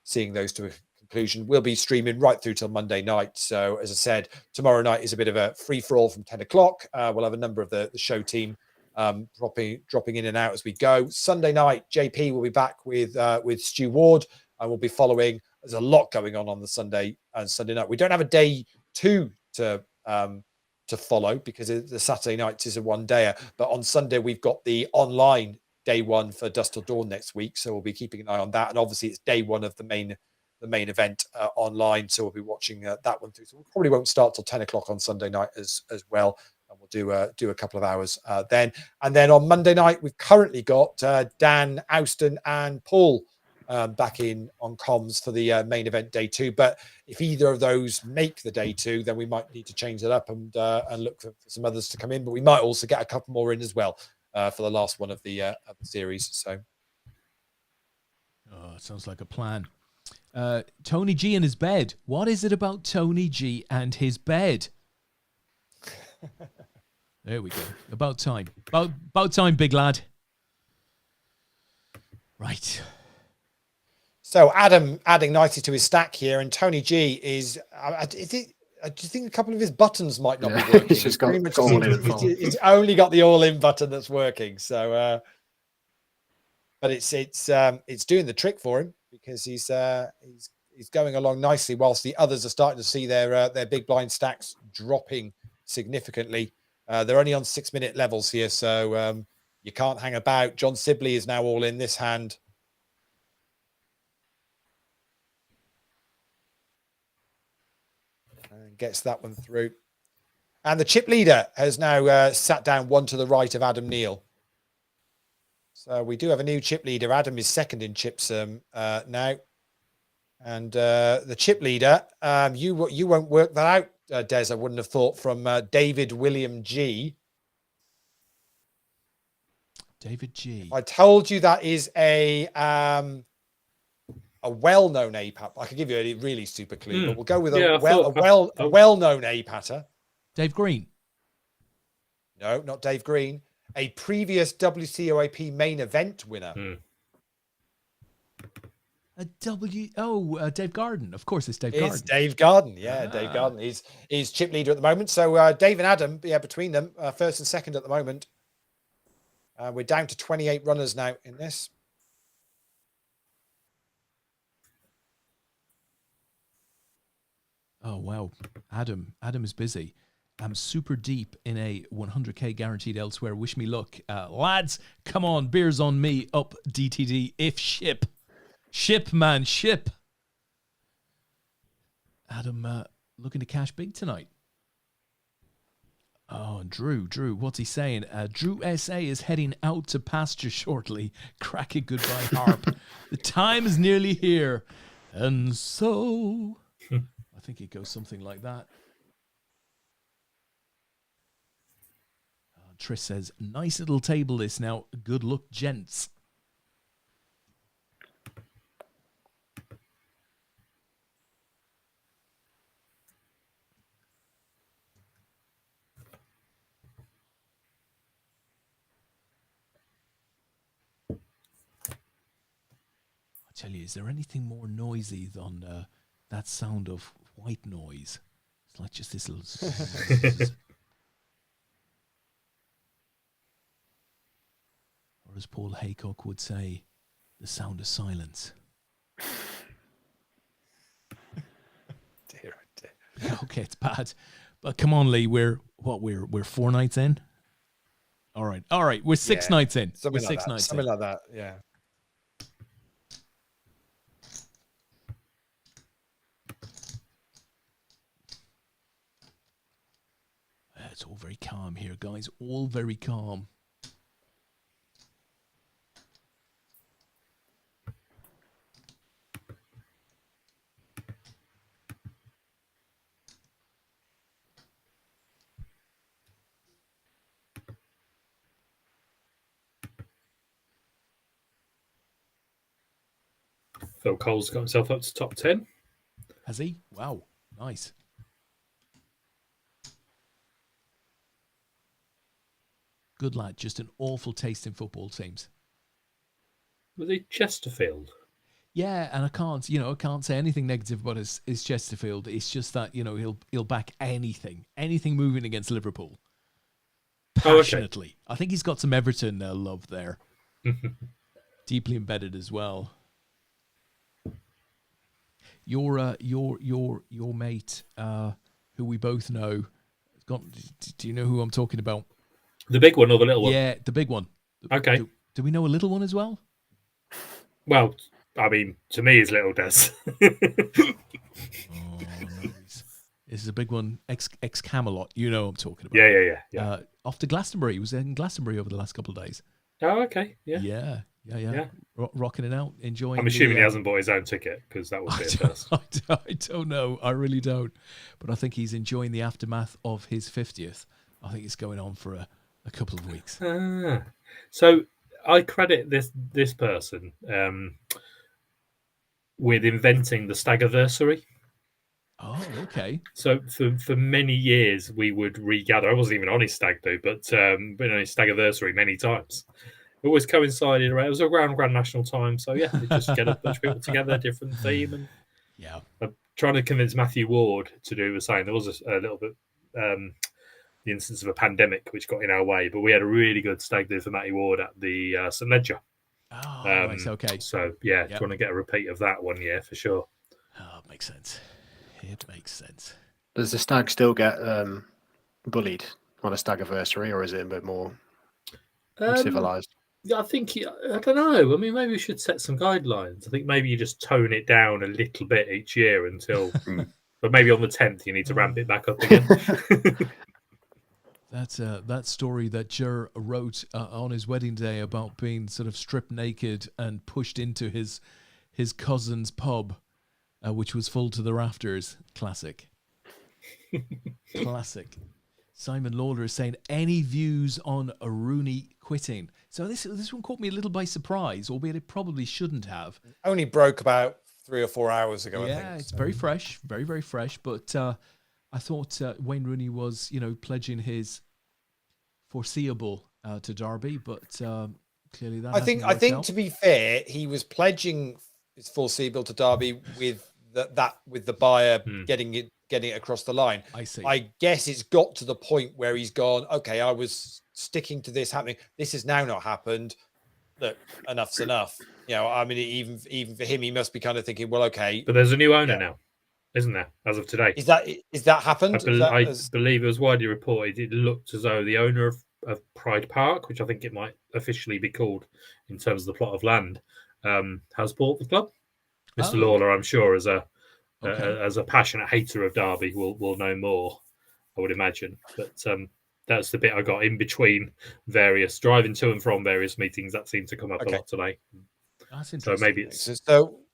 seeing those to a conclusion. We'll be streaming right through till Monday night. So, as I said, tomorrow night is a bit of a free for all from 10 o'clock. We'll have a number of the show team dropping in and out as we go. Sunday night, JP will be back with Stu Ward, and we'll be following. There's a lot going on the Sunday and Sunday night. We don't have a day 2 to follow because the Saturday night is a 1-dayer. But on Sunday, we've got the online day 1 for Dusk Till Dawn next week. So we'll be keeping an eye on that. And obviously, it's day 1 of the main event online. So we'll be watching that one through. So we probably won't start till 10 o'clock on Sunday night as well. And we'll do a couple of hours then. And then on Monday night, we've currently got Dan, Austin, and Paul back in on comms for the main event day 2. But if either of those make the day 2, then we might need to change it up and look for some others to come in. But we might also get a couple more in as well for the last one of the series. So, sounds like a plan. Tony G and his bed. What is it about Tony G and his bed? There we go. About time. About time, big lad. Right. So Adam adding nicely to his stack here, and Tony G is. Do you think a couple of his buttons might not be working? He's just got he's only got the all-in button that's working. So, but it's doing the trick for him because he's going along nicely, whilst the others are starting to see their big blind stacks dropping significantly. They're only on 6-minute levels here, so you can't hang about. John Sibley is now all in this hand. And gets that one through. And the chip leader has now sat down one to the right of Adam Neal. So we do have a new chip leader. Adam is second in chips now. And the chip leader, you won't work that out, Des, I wouldn't have thought, from David William G. David G. I told you that is a well-known APAT. I could give you a really super clue, but we'll go with a well-known APATer. Dave Green. No, not Dave Green. A previous WCOAP main event winner. Dave Garden. Of course, it's Dave Garden. It's Dave Garden. Yeah, Dave Garden. He's chip leader at the moment. So Dave and Adam, between them, first and second at the moment. We're down to 28 runners now in this. Oh, wow. Adam is busy. I'm super deep in a 100K guaranteed elsewhere. Wish me luck. Lads, come on. Beers on me. Up DTD. If ship. Ship, man. Ship. Adam looking to cash big tonight. Oh, Drew, what's he saying? Drew SA is heading out to pasture shortly. Crack it goodbye, Harp. The time is nearly here. And so, I think it goes something like that. Trish says, nice little table this now. Good luck, gents. I tell you, is there anything more noisy than that sound of white noise? It's like just this little... Or as Paul Haycock would say, the sound of silence. Dear, dear. Okay, it's bad. But come on, Leigh, we're 4 nights in? All right, we're 6 nights in. Something We're like 6 that. nights Something in. like that, yeah. It's all very calm here, guys. All very calm. Phil Cole's got himself up to top 10. Has he? Wow, nice. Good lad, just an awful taste in football teams. Was he Chesterfield? Yeah, and I can't say anything negative about his Chesterfield. It's just that, he'll back anything moving against Liverpool. Passionately. I think he's got some Everton love there. Deeply embedded as well. Your mate, who we both know, do you know who I'm talking about? The big one or the little one? Yeah, the big one. Okay. Do we know a little one as well? Well, I mean, to me, it's little Des. Nice. This is a big one. Ex Camelot. You know what I'm talking about. Yeah. Off to Glastonbury. He was in Glastonbury over the last couple of days. Oh, okay. Yeah. Yeah. Rocking it out, enjoying. I'm assuming he hasn't bought his own ticket because that would be a first. I don't know. I really don't. But I think he's enjoying the aftermath of his 50th. I think it's going on for a couple of weeks. So I credit this person with inventing the Staggerversary. Oh, okay. So for many years we would regather. I wasn't even on his stag do, but been on his Staggerversary many times. It always coincided around. It was around Grand National time, so yeah, they just get a bunch of people together, different theme, and I'm trying to convince Matthew Ward to do the same. There was a little bit the instance of a pandemic which got in our way, but we had a really good stag do for Matthew Ward at the St Ledger. Oh, nice. Okay. So trying to get a repeat of that one, for sure. Oh, it makes sense. It makes sense. Does the stag still get bullied on a stag-anniversary, or is it a bit more civilized? Yeah, I think I don't know. I mean, maybe we should set some guidelines. I think maybe you just tone it down a little bit each year until, but maybe on the 10th you need to ramp it back up again. That's that story that Jer wrote on his wedding day about being sort of stripped naked and pushed into his cousin's pub, which was full to the rafters. Classic. Classic. Simon Lawler is saying, any views on Rooney quitting? So this one caught me a little by surprise, albeit it probably shouldn't have. Only broke about 3 or 4 hours ago, I think. Yeah, it's very fresh, very, very fresh. But I thought Wayne Rooney was, pledging his foreseeable to Derby, but clearly that I think out. to be fair, he was pledging his foreseeable to Derby with the buyer getting it across the line. I see. I guess it's got to the point where he's gone, okay, I was sticking to this happening. This has now not happened. Look, enough's enough. I mean, even for him, he must be kind of thinking, well, okay. But there's a new owner now, isn't there, as of today? Is that happened? I believe it was widely reported. It looked as though the owner of Pride Park, which I think it might officially be called in terms of the plot of land, has bought the club. Mr. Lawler, I'm sure, as a passionate hater of Derby, will know more, I would imagine. But that's the bit I got in between various driving to and from various meetings that seemed to come up a lot today. That's interesting. So maybe it's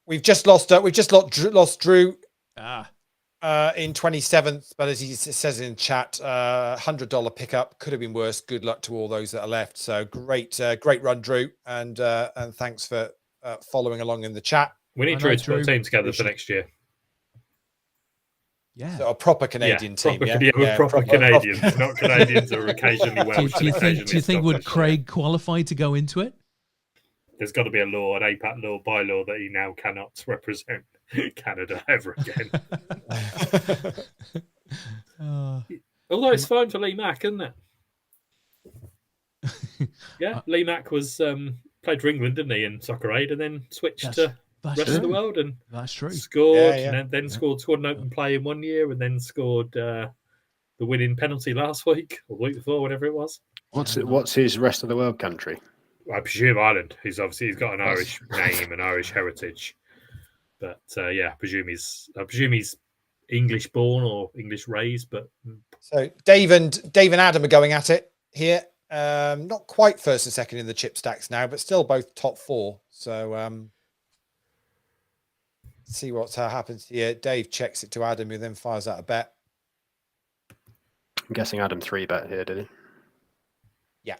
We've just lost Drew in 27th, but as he says in chat, $100 pickup could have been worse. Good luck to all those that are left. So great run, Drew, and thanks for following along in the chat. We need Drew to put a team together for next year. Yeah, so a proper Canadian team. Proper Canadians, not Canadians who are occasionally Welsh. Do you think would Craig qualify to go into it? There's got to be a law, an APAT law, bylaw that he now cannot represent Canada ever again. Although it's fine for Leigh Mack, isn't it? Yeah, Leigh Mack was played for England, didn't he, in Soccer Aid, and then switched to rest of the world, and that's true. Scored, and then scored an open play in 1 year, and then scored the winning penalty last week or the week before, whatever it was. What's his rest of the world country? I presume Ireland. He's got an Irish name and Irish heritage, but I presume he's English born or English raised. But so Dave and Adam are going at it here. Not quite first and second in the chip stacks now, but still both top 4. So see what happens here. Dave checks it to Adam, who then fires out a bet. I'm guessing Adam 3-bet here, did he? Yeah.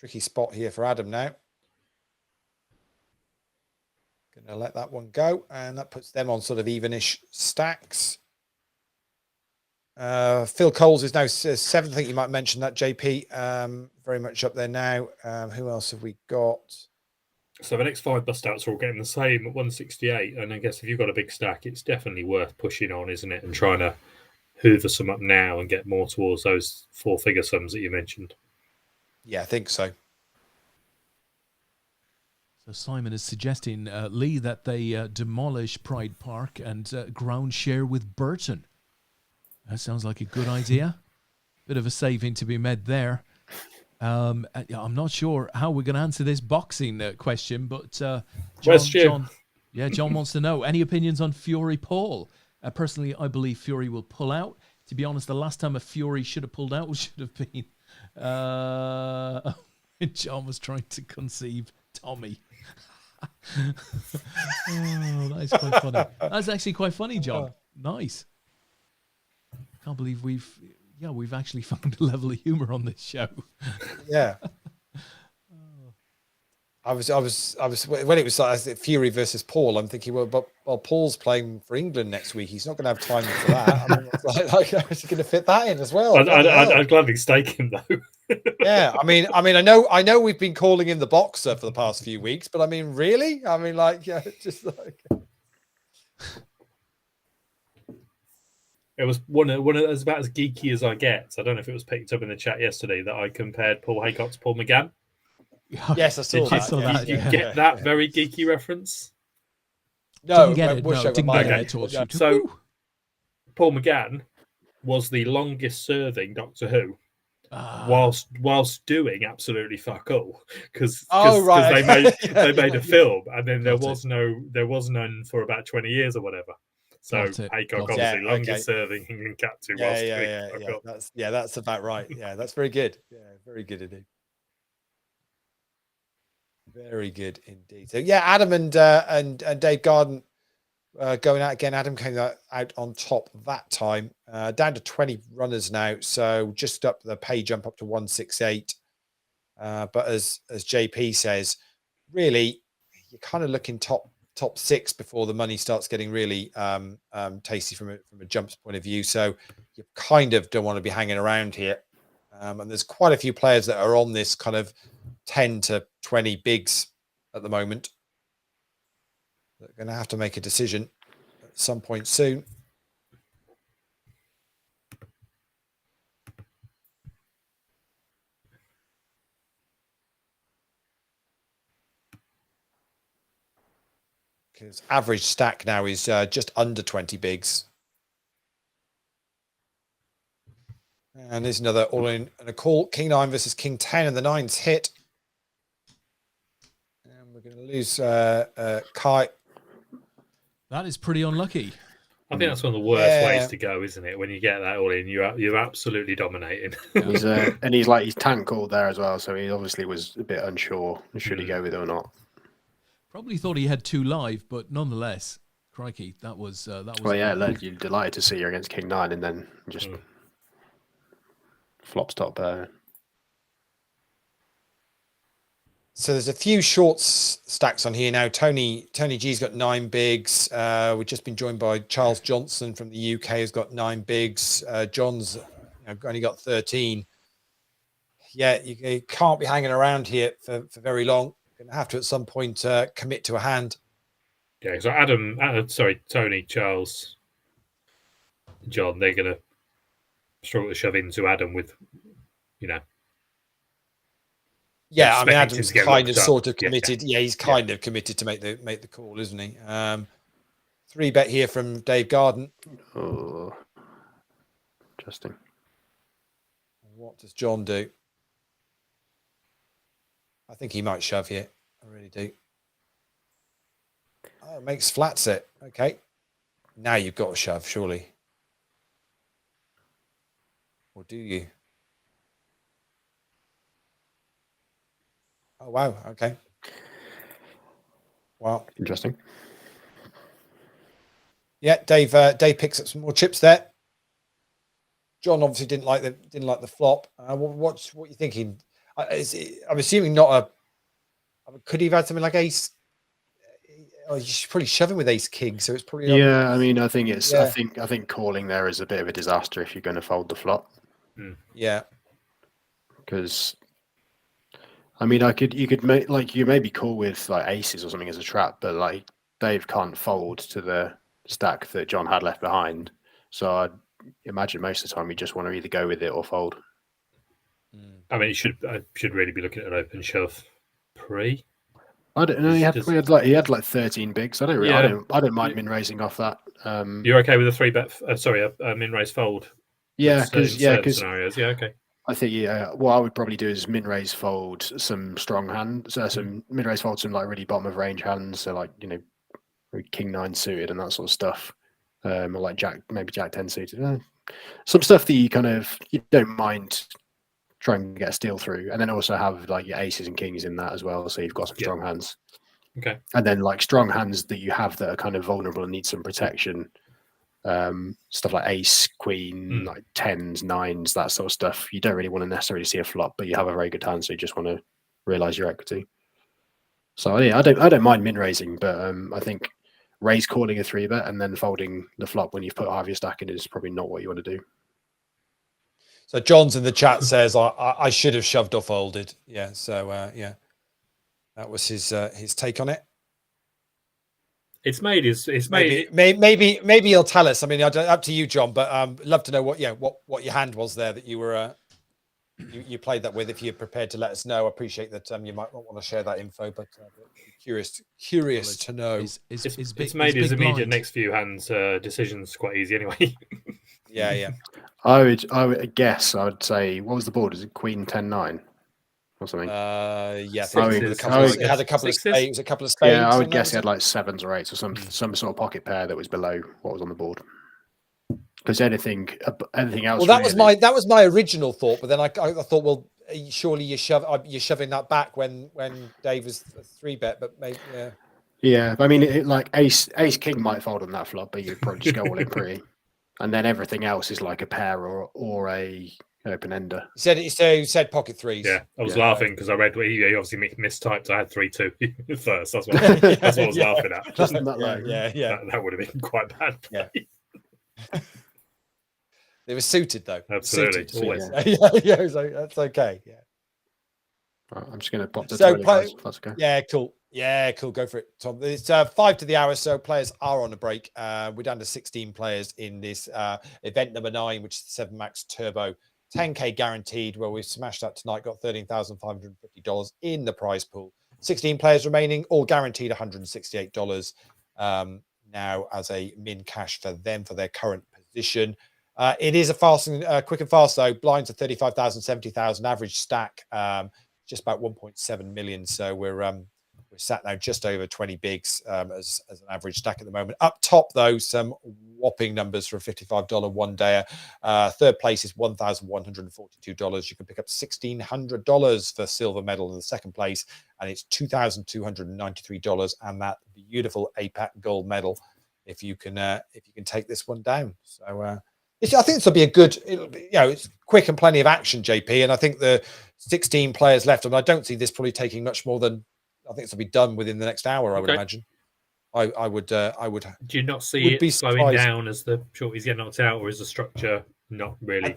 Tricky spot here for Adam now. Going to let that one go, and that puts them on sort of evenish stacks. Phil Coles is now 7th. I think you might mention that, JP. Very much up there now. Who else have we got? So the next 5 bust outs are all getting the same at 168. And I guess if you've got a big stack, it's definitely worth pushing on, isn't it? And trying to hoover some up now and get more towards those 4-figure sums that you mentioned. Yeah, I think so. So Simon is suggesting, Leigh, that they demolish Pride Park and ground share with Burton. That sounds like a good idea. Bit of a saving to be made there. I'm not sure how we're going to answer this boxing question, but John wants to know, any opinions on Fury Paul? Personally, I believe Fury will pull out. To be honest, the last time a Fury should have pulled out should have been when John was trying to conceive Tommy. That is quite funny. That's actually quite funny, John. Nice. Can't believe we've actually found a level of humor on this show. Yeah. I was when it was like Fury versus Paul, I'm thinking, well, Paul's playing for England next week. He's not going to have time for that. I mean, like how's he going to fit that in as well? I'd gladly stake him though. Yeah, I mean, I know we've been calling him the boxer for the past few weeks, but I mean, really? I mean, just like. It was one of as about as geeky as I get. So I don't know if it was picked up in the chat yesterday that I compared Paul Haycock to Paul McGann. Yes, I saw that. Did you get that very geeky reference? No, didn't get it. So Paul McGann was the longest serving Doctor Who. Whilst doing absolutely fuck all, because they made a film, and then there was none for about 20 years or whatever. So Haycock, obviously, longest serving England captain. That's about right. Yeah, that's very good. Yeah, very good indeed. Very good indeed. So yeah, Adam and Dave Garden going out again. Adam came out on top that time, down to 20 runners now, so just up the pay jump up to 168. But as JP says, really you're kind of looking top 6 before the money starts getting really tasty from a jumps point of view. So you kind of don't want to be hanging around here. And there's quite a few players that are on this kind of 10 to 20 bigs at the moment. They're going to have to make a decision at some point soon. Because average stack now is just under 20 bigs. And there's another all in and a call. King 9 versus King 10, and the 9's hit. And we're going to lose Kai. That is pretty unlucky. I think that's one of the worst ways to go, isn't it? When you get that all in, you're absolutely dominating. He's tank called there as well, so he obviously was a bit unsure should he go with it or not. Probably thought he had 2 live, but nonetheless, crikey, that was. Well, yeah, you're delighted to see you against King 9, and then just flop stop. So there's a few short stacks on here now. Tony G's got 9 bigs. We've just been joined by Charles Johnson from the UK, who's got 9 bigs. John's only got 13. Yeah, you can't be hanging around here for very long. You're going to have to at some point commit to a hand. Yeah, so Tony, Charles, John, they're going to struggle to shove into Adam with, Yeah, I mean, Adam's kind of sort of up. committed. Yeah, he's kind of committed to make the call, isn't he? 3-bet here from Dave Garden. Oh, interesting. What does John do? I think he might shove here. I really do. Oh, makes flat set. Okay. Now you've got to shove, surely. Or do you? Oh, wow. Okay. Wow. Interesting. Yeah, Dave picks up some more chips there. John obviously didn't like the flop. What are you thinking? I'm assuming not a. Could he have had something like ace? Oh, he's probably shoving with ace king, so it's probably. Yeah, I mean, I think it's. Yeah. I think calling there is a bit of a disaster if you're going to fold the flop. Yeah. Because, I mean, you could make you maybe call with like aces or something as a trap, but like Dave can't fold to the stack that John had left behind. So I'd imagine most of the time you just want to either go with it or fold. I mean, I should really be looking at an open shove pre. I don't know. He had like 13 bigs. I don't mind min raising off that. You're okay with a 3-bet? A min raise fold. Yeah, because scenarios. Yeah, okay. I think what I would probably do is min raise fold some strong hands. Some min raise fold some like really bottom of range hands. So like King 9 suited and that sort of stuff. Or like maybe Jack 10 suited. Some stuff that you don't mind trying to get a steal through, and then also have like your aces and kings in that as well, so you've got some strong hands. Okay. And then like strong hands that you have that are kind of vulnerable and need some protection, stuff like ace, queen, like 10s, 9s, that sort of stuff. You don't really want to necessarily see a flop, but you have a very good hand, so you just want to realize your equity. So yeah, I don't mind min raising, but I think raise calling a 3-bet and then folding the flop when you've put half your stack in is probably not what you want to do. So John's in the chat says I should have shoved or folded. Yeah. So yeah, that was his take on it. Maybe he'll tell us. I mean, up to you, John. But love to know what your hand was there that you were you played that with. If you're prepared to let us know, I appreciate that. You might not want to share that info, but curious to know. It's made his immediate next few hands decisions quite easy anyway. Yeah. I would guess. I would say, what was the board? Is it Queen 10-9 or something? Yeah. It had a couple of spades. Yeah, I would guess he had like 7s or 8s or some sort of pocket pair that was below what was on the board. Because anything else. Well, that was my original thought, but then I thought, well, surely you're shoving that back when Dave was a 3-bet, but maybe yeah. Yeah, I mean, like ace king might fold on that flop, but you'd probably just go all in pretty. And then everything else is like a pair or a open ender. He said pocket 3s. Yeah, I was laughing because I read he obviously mistyped. I had 3-2 first. That's what I was laughing at. Just that low. Yeah. That would have been quite bad. Yeah. They were suited though. Absolutely, always. Yeah. So that's okay. Yeah. Right, I'm just going to pop the that's okay. Yeah, cool. Yeah, cool. Go for it, Tom. It's 5 to the hour, so players are on a break. We're down to 16 players in this event number 9, which is the 7 Max Turbo, 10K guaranteed. Where we've smashed that tonight, got $13,550 in the prize pool. 16 players remaining, all guaranteed $168 now as a min cash for them for their current position. It is a fast and quick and fast though. Blinds are 35,000, 70,000 average stack. Just about 1.7 million. So we're We're sat now just over 20 bigs as an average stack at the moment. Up top, though, some whopping numbers for a $55 one-dayer. Third place is $1,142. You can pick up $1,600 for silver medal in the second place, and it's $2,293, and that beautiful APAT gold medal if you can take this one down. So I think this will be a good, it's quick and plenty of action, JP, and I think the 16 players left, and I don't see this probably taking much more than, I think this will be done within the next hour, I would imagine. I would. Do you not see it slowing down as the shorties get knocked out, or is the structure not really? I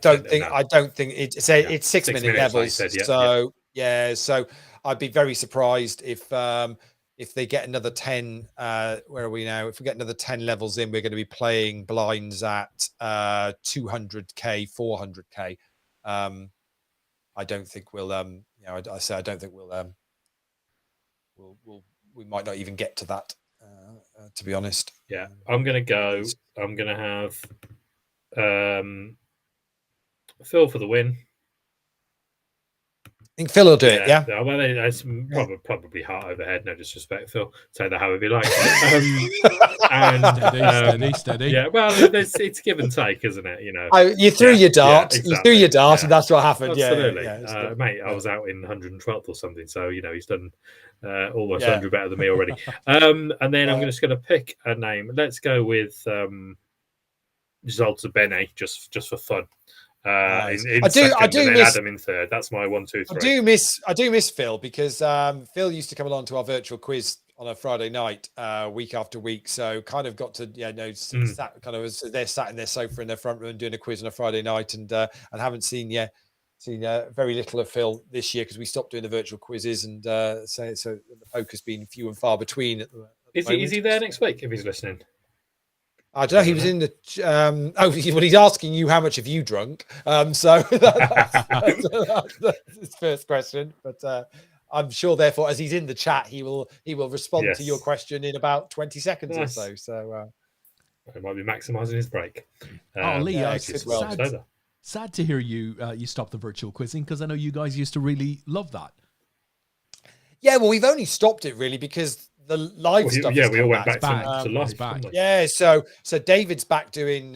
don't think it's 6 minute levels. Said, so I'd be very surprised if they get another 10. Where are we now? If we get another 10 levels in, we're going to be playing blinds at 200k, 400k. I don't think we'll. I don't think we'll. We might not even get to that, to be honest. Yeah, I'm going to go. I'm going to have Phil for the win. I think Phil will do it, yeah? Well, it's probably heart over head, no disrespect, Phil. Say that however you like. Steady. Yeah, well, it's give and take, isn't it? You threw your dart. Exactly. You threw your dart, and that's what happened. Absolutely. Yeah, mate, I was out in 112th or something, so, he's done almost 100 better than me already. And then I'm just going to pick a name. Let's go with Zolta Bene, just for fun. I do miss Adam in third. That's my 1, 2, 3. I do miss Phil, because Phil used to come along to our virtual quiz on a Friday night, week after week. So kind of got to sat kind of as they're sat in their sofa in their front room doing a quiz on a Friday night, and haven't seen very little of Phil this year because we stopped doing the virtual quizzes, and so the focus being few and far between. Is he there next week if he's listening? I don't know. He was in the. He's asking you how much have you drunk. So that's his first question. But I'm sure, therefore, as he's in the chat, he will respond to your question in about 20 seconds or so. So he might be maximising his break. Leigh, sad to hear you stop the virtual quizzing, because I know you guys used to really love that. Yeah, well, we've only stopped it really because the live stuff. Yeah, we all went back to live. Yeah, so David's back doing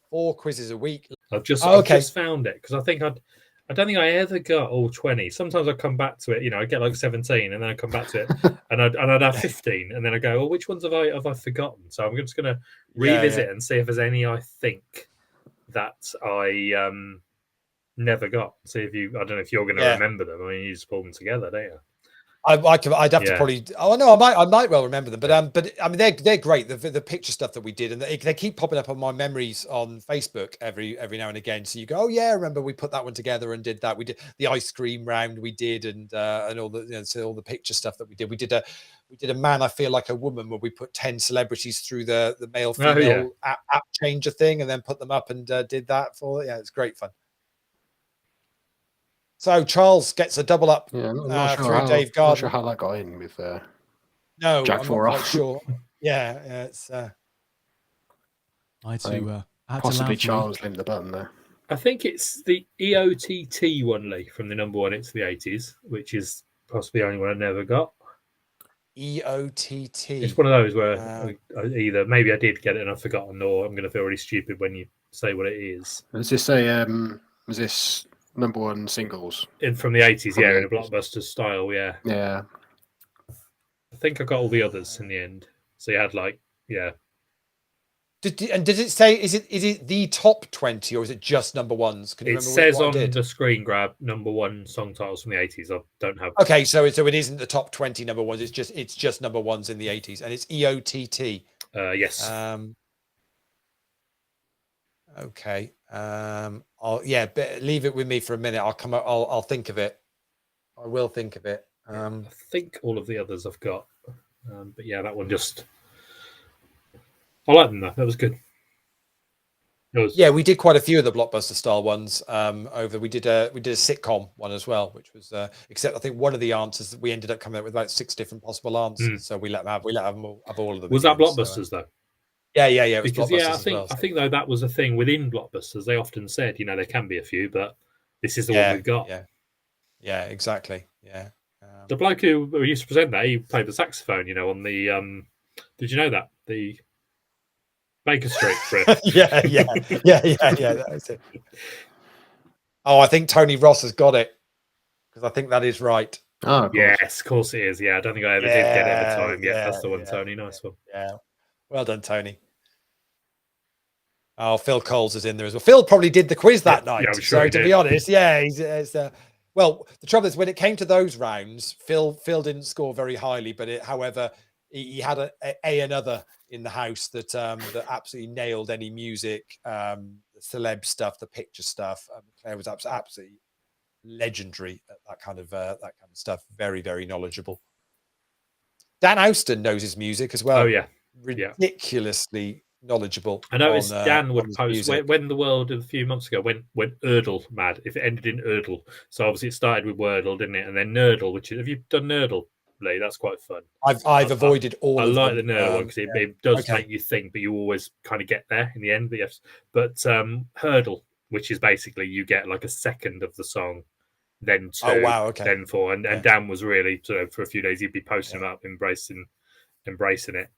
4 quizzes a week. I've just found it, because I don't think I ever got all 20. Sometimes I come back to it, I get like 17, and then I come back to it, and I'd have 15, and then I go, which ones have I forgotten? So I'm just going to revisit and see if there's any I think that I never got. See if I don't know if you're going to remember them. I mean, you just pull them together, don't you? I'd have to probably. Oh no, I might well remember them, but I mean they're great. The picture stuff that we did, and they keep popping up on my memories on Facebook every now and again. So you go, oh yeah, I remember we put that one together and did that. We did the ice cream round we did, and all the so all the picture stuff that we did. We did a man I feel like a woman, where we put 10 celebrities through the male female app changer thing, and then put them up and did that for it's great fun. So Charles gets a double up through Dave Garden. Not sure how that got in with Jack 4 off. Sure. Yeah, it's. Possibly Charles linked the button there. I think it's the EOTT one, Leigh, from the number 1 into the 80s, which is possibly the only one I never got. EOTT. It's one of those where either maybe I did get it and I've forgotten, or I'm going to feel really stupid when you say what it is. Was this number 1 singles from the 80s? Yeah, in a blockbuster style. Yeah. I think I got all the others in the end. So you had Did it say is it the top 20, or is it just number 1s? Can you remember? It says on the screen grab number 1 song titles from the 80s. I don't have. Okay, so it isn't the top 20 number 1s. It's just number 1s in the 80s, and it's EOTT. Yes. Okay. Leave it with me for a minute. I'll think of it. I will think of it. I think all of the others I've got, but yeah, that one just. I like them though. That was good. Yeah, we did quite a few of the blockbuster style ones. We did a sitcom one as well, which was except I think one of the answers that we ended up coming up with about 6 different possible answers. So we let them have all of them. Was that blockbusters though? Yeah. It was because I think though that was a thing within blockbusters. They often said, there can be a few, but this is the one we've got. Yeah, exactly. Yeah. The bloke who used to present that, he played the saxophone, on the. Did you know that? The Baker Street riff. yeah. That was it. Oh, I think Tony Ross has got it, because I think that is right. Oh, yes, of course it is. Yeah, I don't think I ever did get it at the time. Yeah, that's the one, Tony. Nice one. Yeah, well done, Tony. Oh, Phil Coles is in there as well. Phil probably did the quiz that night. I'm sure so to be honest, well, the trouble is when it came to those rounds, Phil didn't score very highly, but however, he had another in the house that absolutely nailed any music, the celeb stuff, the picture stuff. Claire was absolutely legendary at that kind of stuff. Very, very knowledgeable. Dan Austin knows his music as well. Oh yeah, ridiculously knowledgeable. I noticed Dan would post when the world a few months ago went Erdl mad. If it ended in Erdl, so obviously it started with Wordle, didn't it? And then Nerdle, which have you done Nerdle, Leigh? That's quite fun. I've avoided all. I of like them. the Nerdle one because it does make you think, but you always kind of get there in the end. But Hurdle, which is basically you get like a second of the song, then two, then four, and Dan was really for a few days he'd be posting them up, embracing it.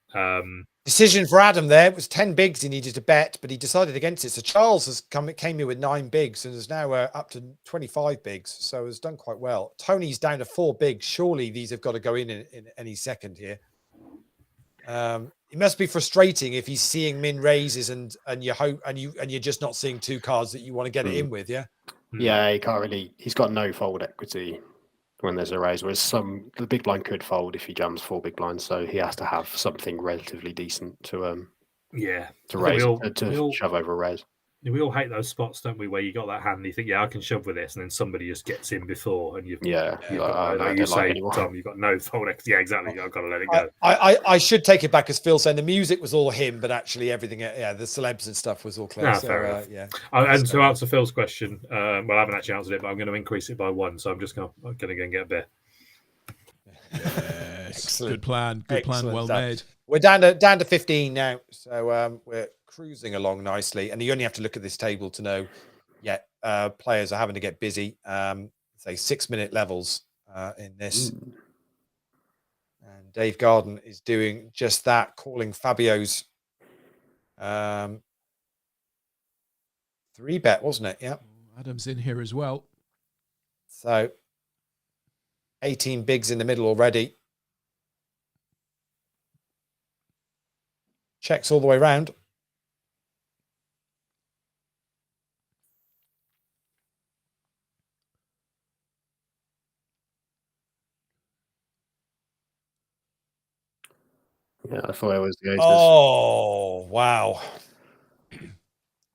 Decision for Adam there. It was 10 bigs he needed to bet, but he decided against it. So Charles came in with 9 bigs and is now up to 25 bigs. So has done quite well. Tony's down to 4 bigs. Surely these have got to go in any second here. It must be frustrating if he's seeing min raises and you're just not seeing 2 cards that you want to get it in with. Yeah. Yeah, he can't really. He's got no fold equity when there's a raise, whereas the big blind could fold if he jumps 4 big blinds, so he has to have something relatively decent to raise to shove over a raise. We all hate those spots, don't we, where you got that hand and you think, I can shove with this, and then somebody just gets in before, and you say, Tom, you've got no fold equity. Yeah, exactly. I've got to let it go. I should take it back, as Phil saying the music was all him, but actually everything, the celebs and stuff was all Claire. And to answer Phil's question, I haven't actually answered it, but I'm going to increase it by 1, so I'm just going to go and get a beer. Yes, good plan. Well made. We're down to 15 now, so we're cruising along nicely. And you only have to look at this table to know, players are having to get busy. Say 6-minute levels in this. And Dave Garden is doing just that, calling Fabio's 3-bet, wasn't it? Yeah. Adam's in here as well. So 18 bigs in the middle already. Checks all the way around. Yeah, I thought it was the aces. Oh wow!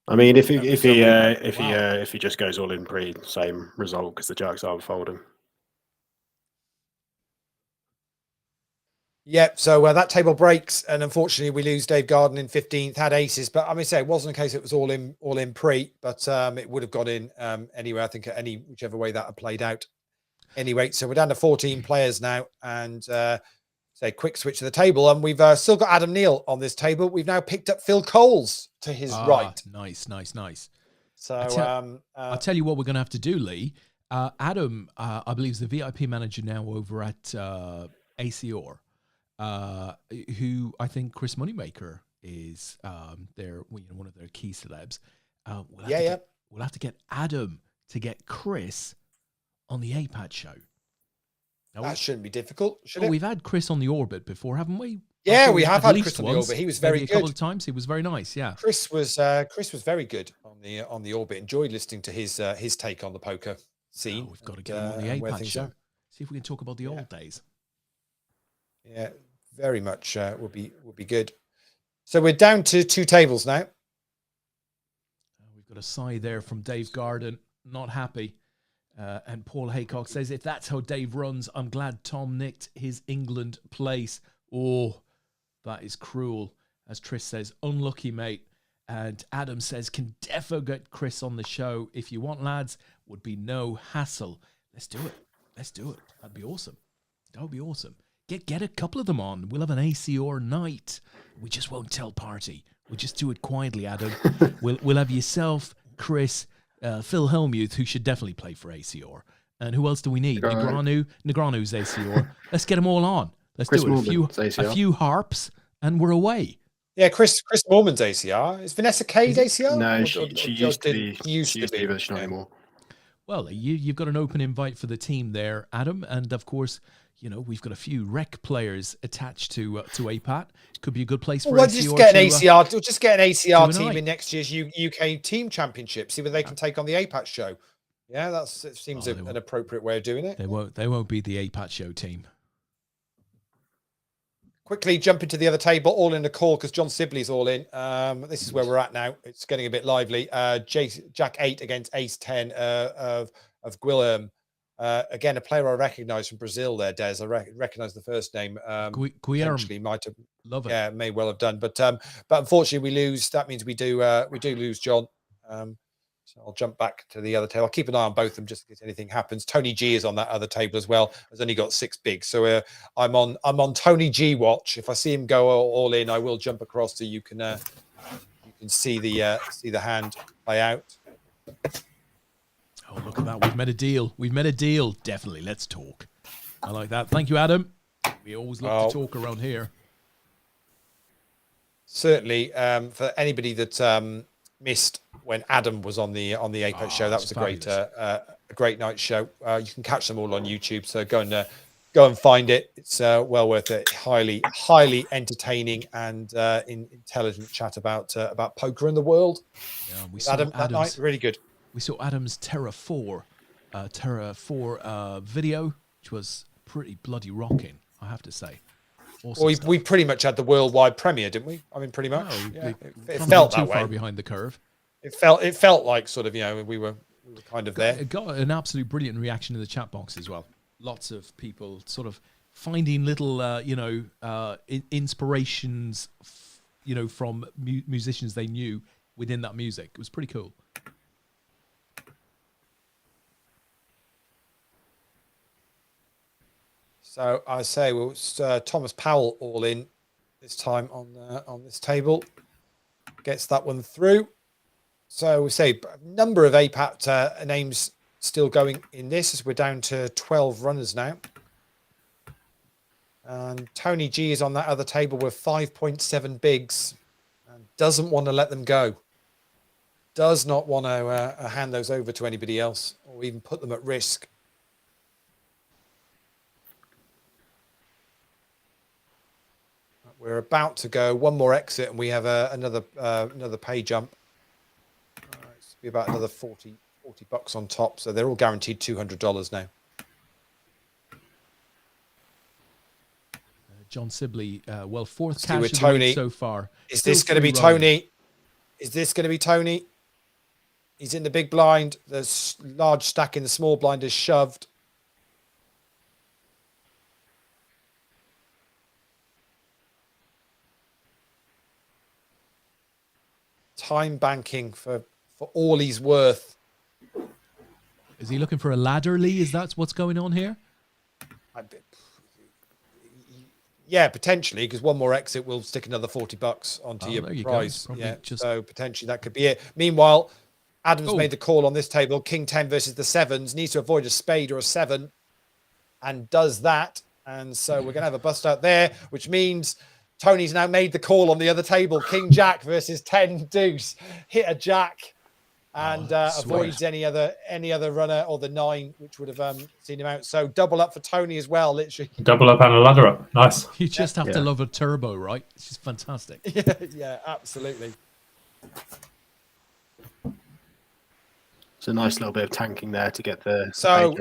I mean, if he just goes all in pre, same result because the jacks aren't folding. Yep. So that table breaks, and unfortunately, we lose Dave Garden in 15th. Had aces, but I mean, it wasn't a case it was all in pre, but it would have got in anyway. I think whichever way that had played out. Anyway, so we're down to 14 players now, and quick switch to the table, and we've still got Adam Neal on this table. We've now picked up Phil Coles to his right. Nice. So I'll tell you what we're going to have to do, Leigh. Adam, I believe, is the VIP manager now over at ACR. Who I think Chris Moneymaker is one of their key celebs. We'll have to get Adam to get Chris on the APAT show. Now, that shouldn't be difficult, should it? We've had Chris on the orbit before, haven't we? Yeah, we have had Chris on the orbit. He was very good. A couple of times. He was very nice. Yeah, Chris was very good on the orbit. Enjoyed listening to his take on the poker scene. We've got to get him on the APAT show. See if we can talk about the old days. Yeah, very much would be good. So we're down to 2 tables now. We've got a sigh there from Dave Garden, not happy. And Paul Haycock says, if that's how Dave runs, I'm glad Tom nicked his England place. Oh, that is cruel. As Trish says, unlucky, mate. And Adam says, can defo get Chris on the show. If you want, lads, would be no hassle. Let's do it. That'd be awesome. That would be awesome. Get a couple of them on. We'll have an ACR night. We just won't tell party. We'll just do it quietly, Adam. We'll have yourself, Chris, Phil Hellmuth, who should definitely play for ACR, And who else do we need? Negreanu's ACR. Let's get them all on. Let's Chris do it. A few harps, and we're away. Yeah, Chris Moorman's ACR. Is Vanessa Kay's ACR? No, she used to be. Used to be, but she's not anymore. Well, you've got an open invite for the team there, Adam, and of course, we've got a few rec players attached to APAT. Could be a good place for ACR. Just get an ACR. We'll just get an ACR team in next year's UK Team Championship. See whether they can take on the APAT show. Yeah, it seems an appropriate way of doing it. They won't be the APAT show team. Quickly jump into the other table, all in the call because John Sibley's all in. This is where we're at now. It's getting a bit lively. Jack 8 against Ace 10 of Guilherme. Again, a player I recognise from Brazil there, Des. I recognise the first name. Guilherme. Might have. Love it. Yeah, may well have done. But unfortunately, we lose. That means we do lose John. So I'll jump back to the other table. I'll keep an eye on both of them just in case anything happens. Tony G is on that other table as well. Has only got 6 bigs, so I'm on Tony G watch. If I see him go all in, I will jump across so you can see the hand play out. Oh, look at that! We've made a deal. We've made a deal. Definitely. Let's talk. I like that. Thank you, Adam. We always love to talk around here. Certainly, for anybody that missed when Adam was on the APAT show, that was a great night show. You can catch them all on YouTube, so go and find it. It's well worth it. Highly entertaining and intelligent chat about poker in the world. Yeah, we saw Adam that night. Really good. We saw Adam's Terra 4 video, which was pretty bloody rocking, I have to say. Awesome well, we pretty much had the worldwide premiere, didn't we? I mean, pretty much. No, it felt that too way. Far behind the curve. It felt like sort of we were kind of there. It got an absolute brilliant reaction in the chat box as well. Lots of people sort of finding little inspirations, from musicians they knew within that music. It was pretty cool. So I say, well, it's Thomas Powell all in this time on this table. Gets that one through. So we say a number of APAT names still going in this as we're down to 12 runners now. And Tony G is on that other table with 5.7 bigs and doesn't want to let them go. Does not want to hand those over to anybody else or even put them at risk. We're about to go one more exit, and we have another pay jump. It's be about another $40 on top, so they're all guaranteed $200 now. John Sibley, fourth cash with Tony so far. Is this going to be Tony? Is this going to be Tony? He's in the big blind. The large stack in the small blind is shoved. Time banking for all he's worth. Is he looking for a ladder, Leigh? Is that what's going on here? Yeah, potentially, because one more exit will stick another $40 onto your prize. Yeah, so potentially that could be it. Meanwhile, Adam's made the call on this table. King 10 versus the sevens. Needs to avoid a spade or a 7 and does that. And so we're going to have a bust out there, which means Tony's now made the call on the other table. King Jack versus 10 deuce. Hit a Jack and avoids any other runner or the 9, which would have seen him out. So double up for Tony as well, literally. Double up and a ladder up. Nice. You just have to love a turbo, right? It's just fantastic. Yeah, absolutely. It's a nice little bit of tanking there to get the... So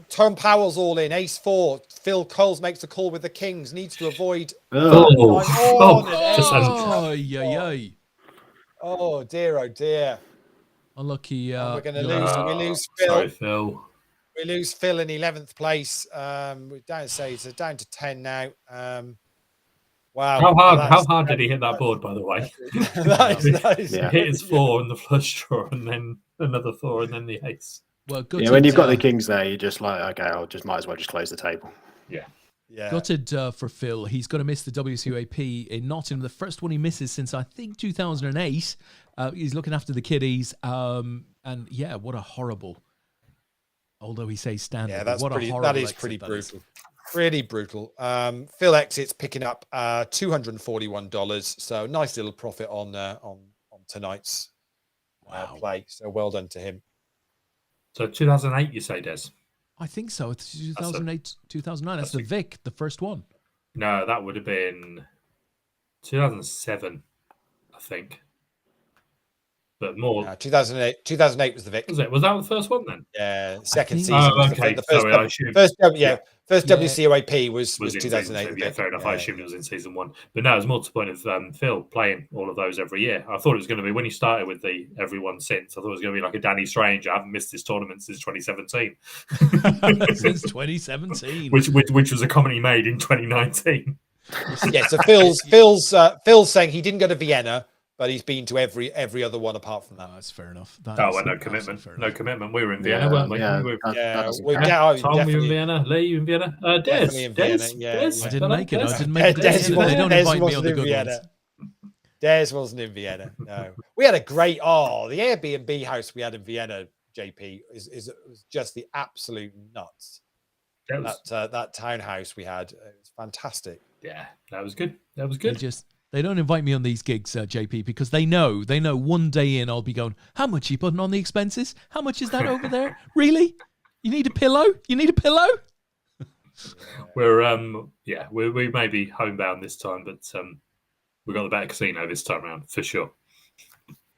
Tom Powell's all in. Ace 4. Phil Coles makes the call with the kings. Needs to avoid... Oh, dear, oh, dear. Unlucky. We're going to lose. We lose Phil. Sorry, Phil. We lose Phil in 11th place. We're down to 10 now. Wow. How hard did he hit that board, by the way? That is nice. He hit his 4 in the flush draw and then another 4 and then the ace. Well, yeah, when you've got the kings there, you're just like, okay, might as well just close the table. Yeah. Yeah. Gutted for Phil. He's going to miss the WCOAP in Nottingham. The first one he misses since, I think, 2008. He's looking after the kiddies. And yeah, what a horrible Although he says standard. Yeah, that's what pretty. a horrible That is exit pretty that is. brutal. Really brutal. Phil exits picking up $241. So nice little profit on tonight's play. So well done to him. So 2008, you say, Des? I think so. It's 2008, 2009. That's the Vic, the first one. No, that would have been 2007, I think. But more. 2008. 2008 was the Vic. Was it? Was that the first one then? Yeah, second season. Oh, okay. First WCOAP was 2008. Yeah, fair enough. I assumed it was in season 1. But no, it was more to the point of Phil playing all of those every year. I thought it was going to be, when he started with the everyone since, I thought it was going to be like a Danny Strange. I haven't missed this tournament since 2017. Since 2017. Which was a comment he made in 2019. Yeah, so Phil's saying he didn't go to Vienna, but he's been to every other one apart from that. That's fair enough. No commitment. No commitment. We were in Vienna, weren't we? Tom, we were in Vienna. Leigh, you in Vienna? Des. I didn't make it. They don't invite me on the good ones. Des wasn't in Vienna. No, we had a great. The Airbnb house we had in Vienna, JP, was just the absolute nuts. That townhouse we had, it was fantastic. Yeah, that was good. That was good. They don't invite me on these gigs, JP, because they know one day in I'll be going, how much are you putting on the expenses? How much is that over there? Really? You need a pillow? You need a pillow? We may be homebound this time, but we got the better casino this time around for sure.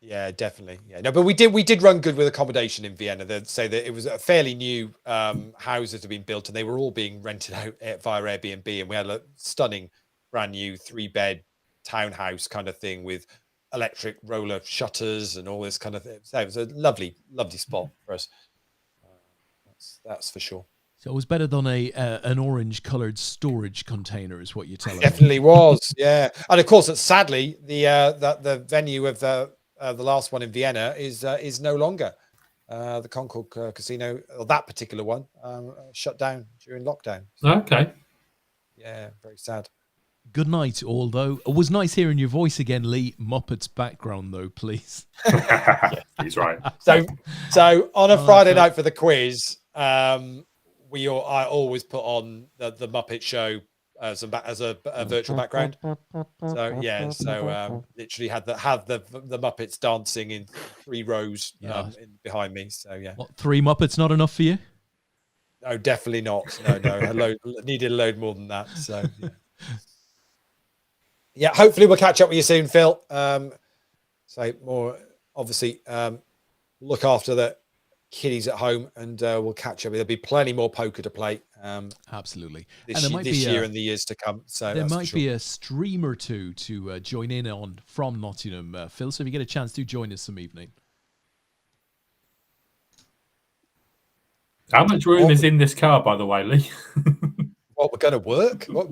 Yeah, definitely. Yeah, no, but we did run good with accommodation in Vienna. They'd say that it was a fairly new houses had been built, and they were all being rented out via Airbnb, and we had a stunning brand new 3-bed townhouse kind of thing with electric roller shutters and all this kind of thing. So it was a lovely spot for us. That's for sure. So it was better than an orange-coloured storage container, is what you're telling me. Definitely was, yeah. And of course, sadly, the venue of the last one in Vienna is no longer. The Concord Casino, or that particular one, shut down during lockdown. So, okay. Yeah, very sad. Good night, all, though. It was nice hearing your voice again, Leigh. Muppets background, though, please. Yeah, he's right. So on a Friday night for the quiz, I always put on the Muppet Show as a virtual background. So yeah, literally had the Muppets dancing in 3 rows behind me. So yeah. What, 3 Muppets not enough for you? No, definitely not. No. Needed a load more than that. So yeah. Yeah, hopefully we'll catch up with you soon, Phil. More obviously look after the kiddies at home, and we'll catch up. There'll be plenty more poker to play. Absolutely. This year and the years to come. So there might be a stream or two to join in on from Nottingham, Phil. So if you get a chance, do join us some evening. How much room is in this car, by the way, Leigh? What, we're going to work? What?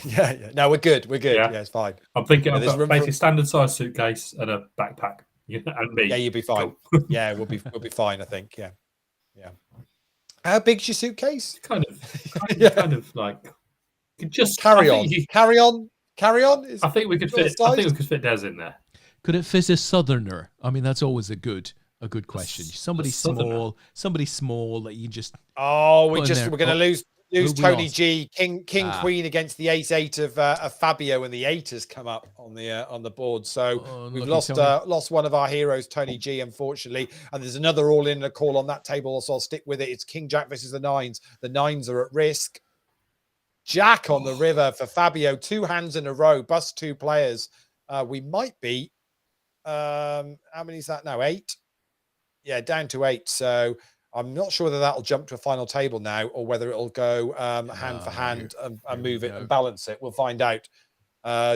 Yeah. No, we're good. Yeah, it's fine. I'm thinking I've got basically standard size suitcase and a backpack. And me. Yeah, you'll be fine. Cool. Yeah, we'll be fine, I think. Yeah. How big's your suitcase? Kind of like just carry on. I think we could fit. I think we could fit Des in there. Could it fit a southerner? I mean, that's always a good question. Somebody small that you just. Oh, we're going to lose Tony G, King Queen against the ace-8 of Fabio, and the 8 has come up on the board. So we've lost one of our heroes, Tony G, unfortunately. And there's another all-in a call on that table, so I'll stick with it. It's King Jack versus the 9s. The 9s are at risk. Jack on the river for Fabio. 2 hands in a row. Bust 2 players. We might be. How many is that now? 8. Yeah, down to 8. So I'm not sure whether that'll jump to a final table now, or whether it'll go hand for hand and move it and balance it. We'll find out.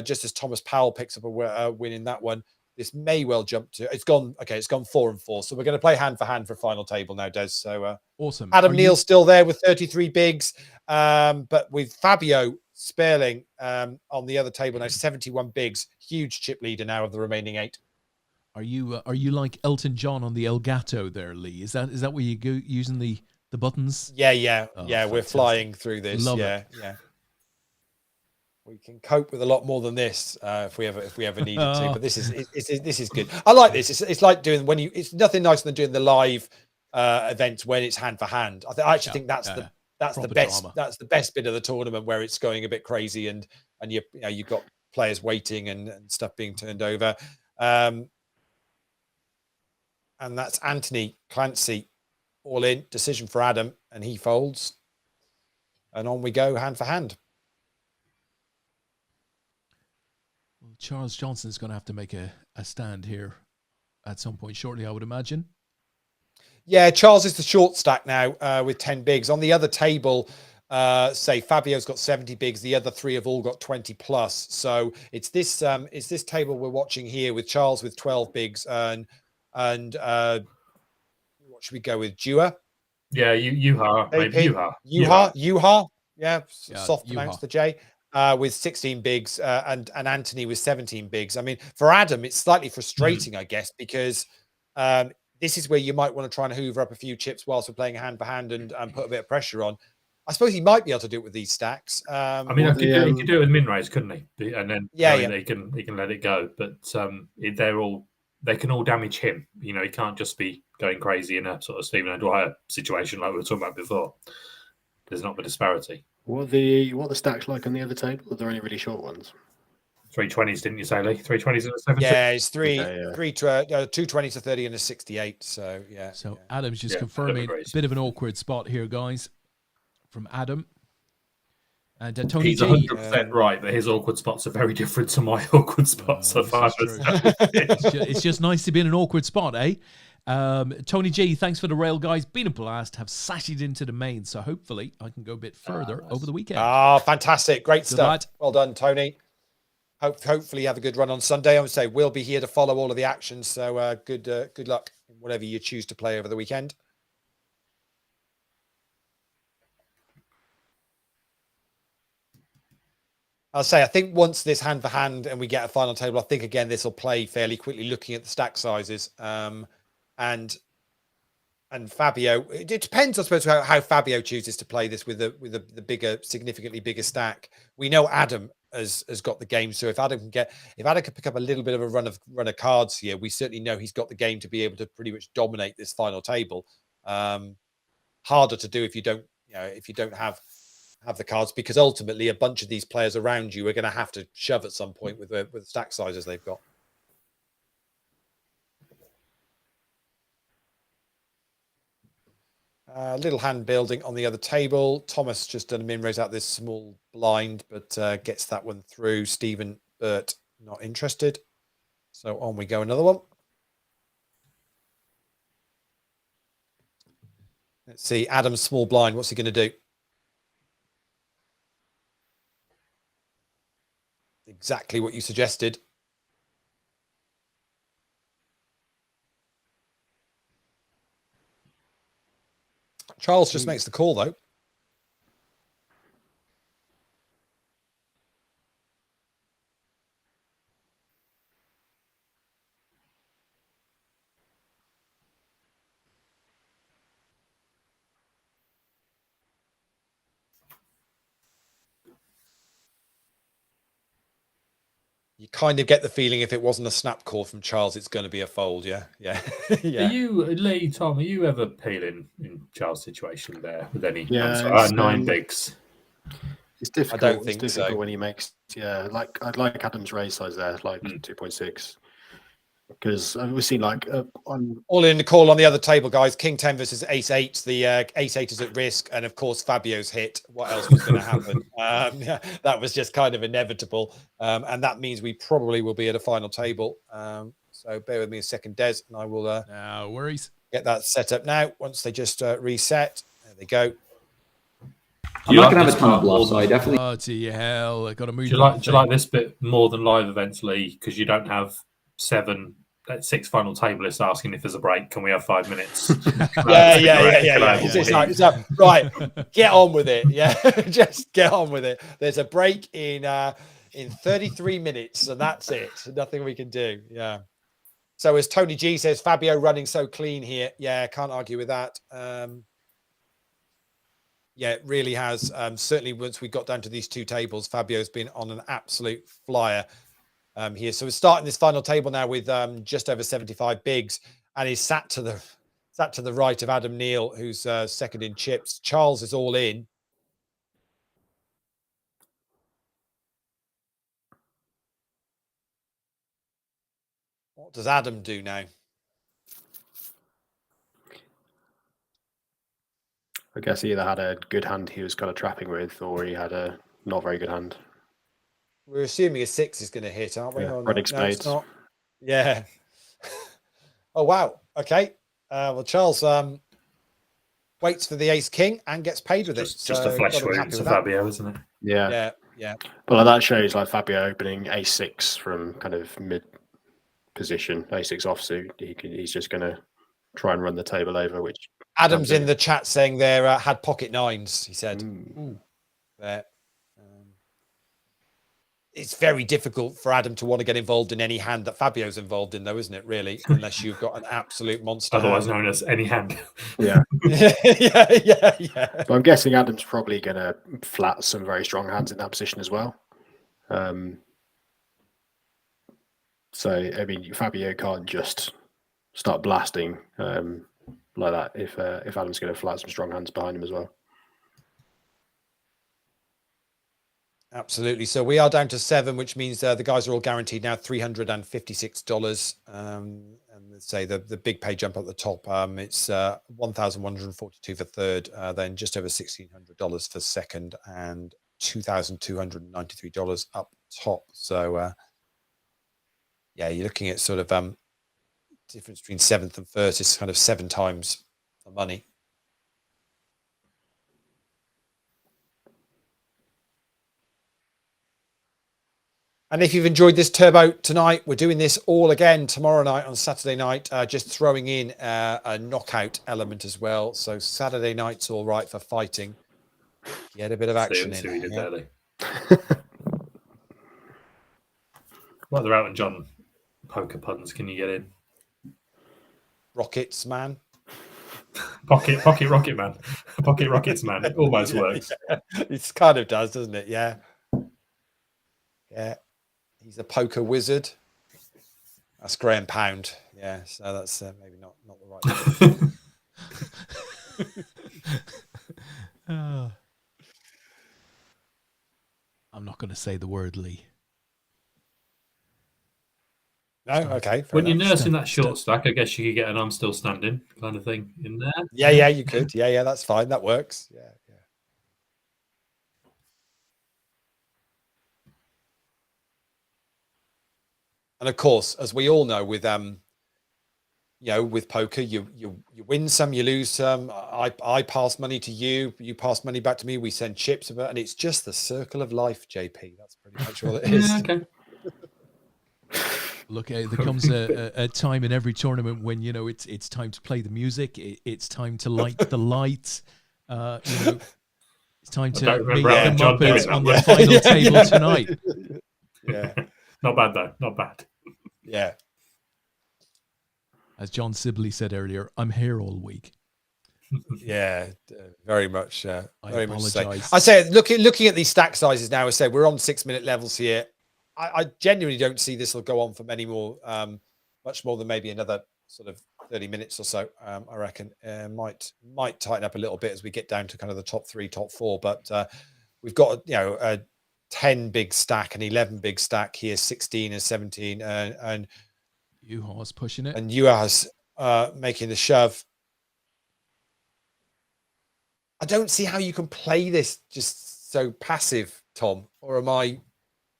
Just as Thomas Powell picks up a win in that one, this may well jump to. It's gone 4-4. So we're going to play hand for hand for final table now, Des. So awesome. Adam Neal's still there with 33 bigs, but with Fabio Sperling on the other table now, 71 bigs. Huge chip leader now of the remaining 8. Are you like Elton John on the Elgato there, Leigh? Is that where you go using the buttons? Yeah. We're flying through this. Yeah. We can cope with a lot more than this if we ever needed to. But this is good. I like this. It's like doing it's nothing nicer than doing the live events when it's hand for hand. I actually think that's the best drama. That's the best bit of the tournament, where it's going a bit crazy and you've got players waiting and stuff being turned over. And that's Anthony Clancy all in, decision for Adam, and he folds. And on we go, hand for hand. Well, Charles Johnson's going to have to make a stand here at some point shortly, I would imagine. Yeah, Charles is the short stack now with 10 bigs. On the other table, say Fabio's got 70 bigs. The other three have all got 20 plus. So it's this table we're watching here with Charles with 12 bigs and what should we go with? Dua? Yeah, Yuha, maybe Yuha. Yeah, soft Yuha. pronounce the J. With 16 bigs and Anthony with 17 bigs. I mean, for Adam, it's slightly frustrating, I guess, because this is where you might want to try and hoover up a few chips whilst we're playing hand for hand and put a bit of pressure on. I suppose he might be able to do it with these stacks. I mean, he could do it with min raise, couldn't he? And then he can let it go. But they can all damage him. You know, he can't just be going crazy in a sort of Stephen O'Dwyer situation like we were talking about before. There's not the disparity. What are the stacks like on the other table? Are there any really short ones? 320s, didn't you say, Leigh? 320s and a 70? Yeah, it's 220 to 30 and a 68. So yeah. So Adam's just confirming a bit of an awkward spot here, guys, from Adam. And Tony He's G. 100% right, but his awkward spots are very different to my awkward spots. It's just nice to be in an awkward spot, eh? Tony G, thanks for the rail, guys. Been a blast. Have sashed into the main, so hopefully I can go a bit further over the weekend. Fantastic. Great stuff. Well done, Tony. Hopefully you have a good run on Sunday. I would say we'll be here to follow all of the actions. So good luck in whatever you choose to play over the weekend. I'll say, I think once this hand for hand and we get a final table, I think again this will play fairly quickly, looking at the stack sizes. And Fabio, it depends, I suppose, how Fabio chooses to play this with the bigger, significantly bigger stack. We know Adam has got the game, so if Adam can pick up a little bit of a run of cards here, we certainly know he's got the game to be able to pretty much dominate this final table. Harder to do if you don't have the cards, because ultimately a bunch of these players around you are going to have to shove at some point with the stack sizes they've got. Little hand building on the other table. Thomas just done a min raise out this small blind, but gets that one through. Stephen Burt not interested. So on we go, another one. Let's see, Adam's small blind. What's he going to do? Exactly what you suggested. Charles just makes the call, though. You kind of get the feeling if it wasn't a snap call from Charles, it's going to be a fold. Yeah. Yeah. Are you, Leigh, Tom, are you ever peeling in Charles' situation there with any 9 bigs? It's difficult. I don't think so. When he makes, I'd like Adam's raise size there, like 2.6. Because we've seen on all in the call on the other table, guys. King 10 versus Ace 8. The Ace 8 is at risk, and of course Fabio's hit. What else was going to happen? That was just kind of inevitable, and that means we probably will be at a final table. So bear with me a second, Des, and I will. No worries. Get that set up now. Once they just reset, there they go. I'm not going to have a ton of bluffs, so I definitely. Oh, to hell! I got to move. Do you like this bit more than live events, Leigh? Because you don't have 6 final tablists asking if there's a break. Can we have 5 minutes? Yeah. It's like, right, get on with it. Yeah, just get on with it. There's a break in 33 minutes, and that's it. Nothing we can do. Yeah. So as Tony G says, Fabio running so clean here. Yeah, can't argue with that. Yeah, it really has. Certainly once we got down to these 2 tables, Fabio's been on an absolute flyer. Here, so we're starting this final table now with just over 75 bigs, and he's sat to sat to the right of Adam Neal, who's second in chips. Charles is all in. What does Adam do now? I guess he either had a good hand he was kind of trapping with, or he had a not very good hand. We're assuming a 6 is going to hit, aren't we? Yeah, Or red no, spades. it's not. Yeah. Oh, wow. Okay. Well, Charles waits for the ace king and gets paid with it. Just a flesh wound to Fabio, isn't it? Yeah. Yeah. Well, that shows like Fabio opening ace-6 from kind of mid position, ace-6 offsuit. He's just going to try and run the table over, which Adam's in the chat saying there had pocket 9s, he said. There. It's very difficult for Adam to want to get involved in any hand that Fabio's involved in, though, isn't it, really? Unless you've got an absolute monster. Otherwise known as any hand. Yeah. yeah. But I'm guessing Adam's probably going to flat some very strong hands in that position as well. So, I mean, Fabio can't just start blasting like that if Adam's going to flat some strong hands behind him as well. Absolutely. So we are down to 7, which means the guys are all guaranteed now $356. And let's say the big pay jump at the top, it's $1,142 for third, then just over $1,600 for second, and $2,293 up top. So yeah, you're looking at sort of difference between 7th and first is kind of 7 times the money. And if you've enjoyed this turbo tonight, we're doing this all again tomorrow night on Saturday night, just throwing in a knockout element as well. So Saturday night's all right for fighting. Get a bit of action in there. Well, they're out and John poker puns. Can you get in? Rockets, man. Pocket rocket man. Pocket rockets man. It almost works. Yeah. It kind of does, doesn't it? Yeah. Yeah. He's a poker wizard. That's Graham Pound. Yeah, so that's maybe not the right. I'm not going to say the word, Leigh. No, okay. When you're nursing that short stack, I guess you could get an "I'm still standing" kind of thing in there. Yeah, you could. Yeah, that's fine. That works. Yeah. And of course, as we all know, with with poker, you win some, you lose some. I pass money to you, you pass money back to me. We send chips, and it's just the circle of life, JP. That's pretty much all it is. Yeah, okay. Look, there comes a time in every tournament when it's time to play the music. It's time to light the lights. It's time to meet the Muppets on the final table tonight. Yeah. Not bad, though. Not bad. Yeah. As John Sibley said earlier, I'm here all week. Yeah, very much. Very much so. apologize. I say, looking at these stack sizes now, I say we're on 6-minute levels here. I genuinely don't see this will go on for many more, much more than maybe another sort of 30 minutes or so. I reckon might tighten up a little bit as we get down to kind of the top 3, top 4. But we've got a 10 big stack, an 11 big stack here, 16 and 17, and Juha's pushing it, and Juha's making the shove. I don't see how you can play this just so passive, Tom. Or am I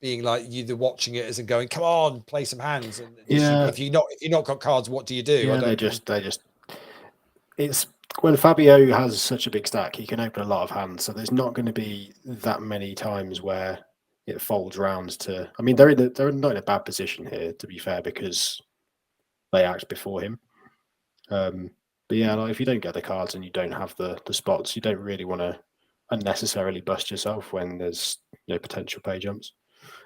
being like you watching it as and going, "Come on, play some hands"? And if you not got cards, what do you do? Yeah, they just. It's when Fabio has such a big stack, he can open a lot of hands. So there's not going to be that many times where it folds rounds to. I mean, they're not in a bad position here, to be fair, because they act before him. But yeah, like if you don't get the cards and you don't have the spots, you don't really want to unnecessarily bust yourself when there's potential pay jumps.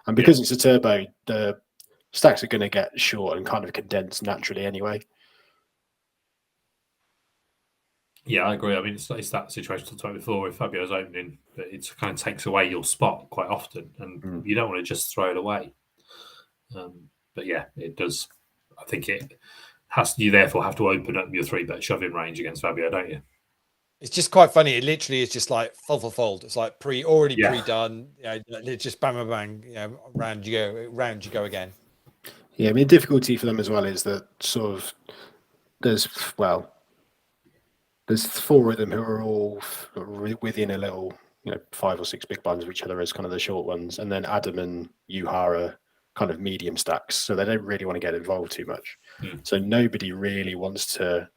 And because it's a turbo, the stacks are going to get short and kind of condensed naturally anyway. Yeah, I agree. I mean, it's that situation I talked about before with Fabio's opening, but it kind of takes away your spot quite often, and you don't want to just throw it away. But yeah, it does. I think it you therefore have to open up your 3-bet shoving range against Fabio, don't you? It's just quite funny. It literally is just like fold. It's like pre-done. It's just bang, bang, bang. Round you go again. Yeah, I mean, the difficulty for them as well is that sort of there's 4 of them who are all within a little, 5 or 6 big blinds of each other as kind of the short ones, and then Adam and Yuha are kind of medium stacks, so they don't really want to get involved too much. So nobody really wants to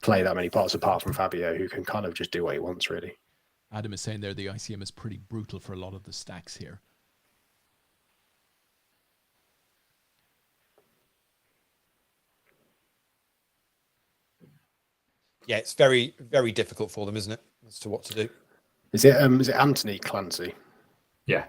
play that many parts apart from Fabio, who can kind of just do what he wants, really. Adam is saying there the ICM is pretty brutal for a lot of the stacks here. Yeah, it's very, very difficult for them, isn't it, as to what to do? Is it Anthony Clancy? Yeah.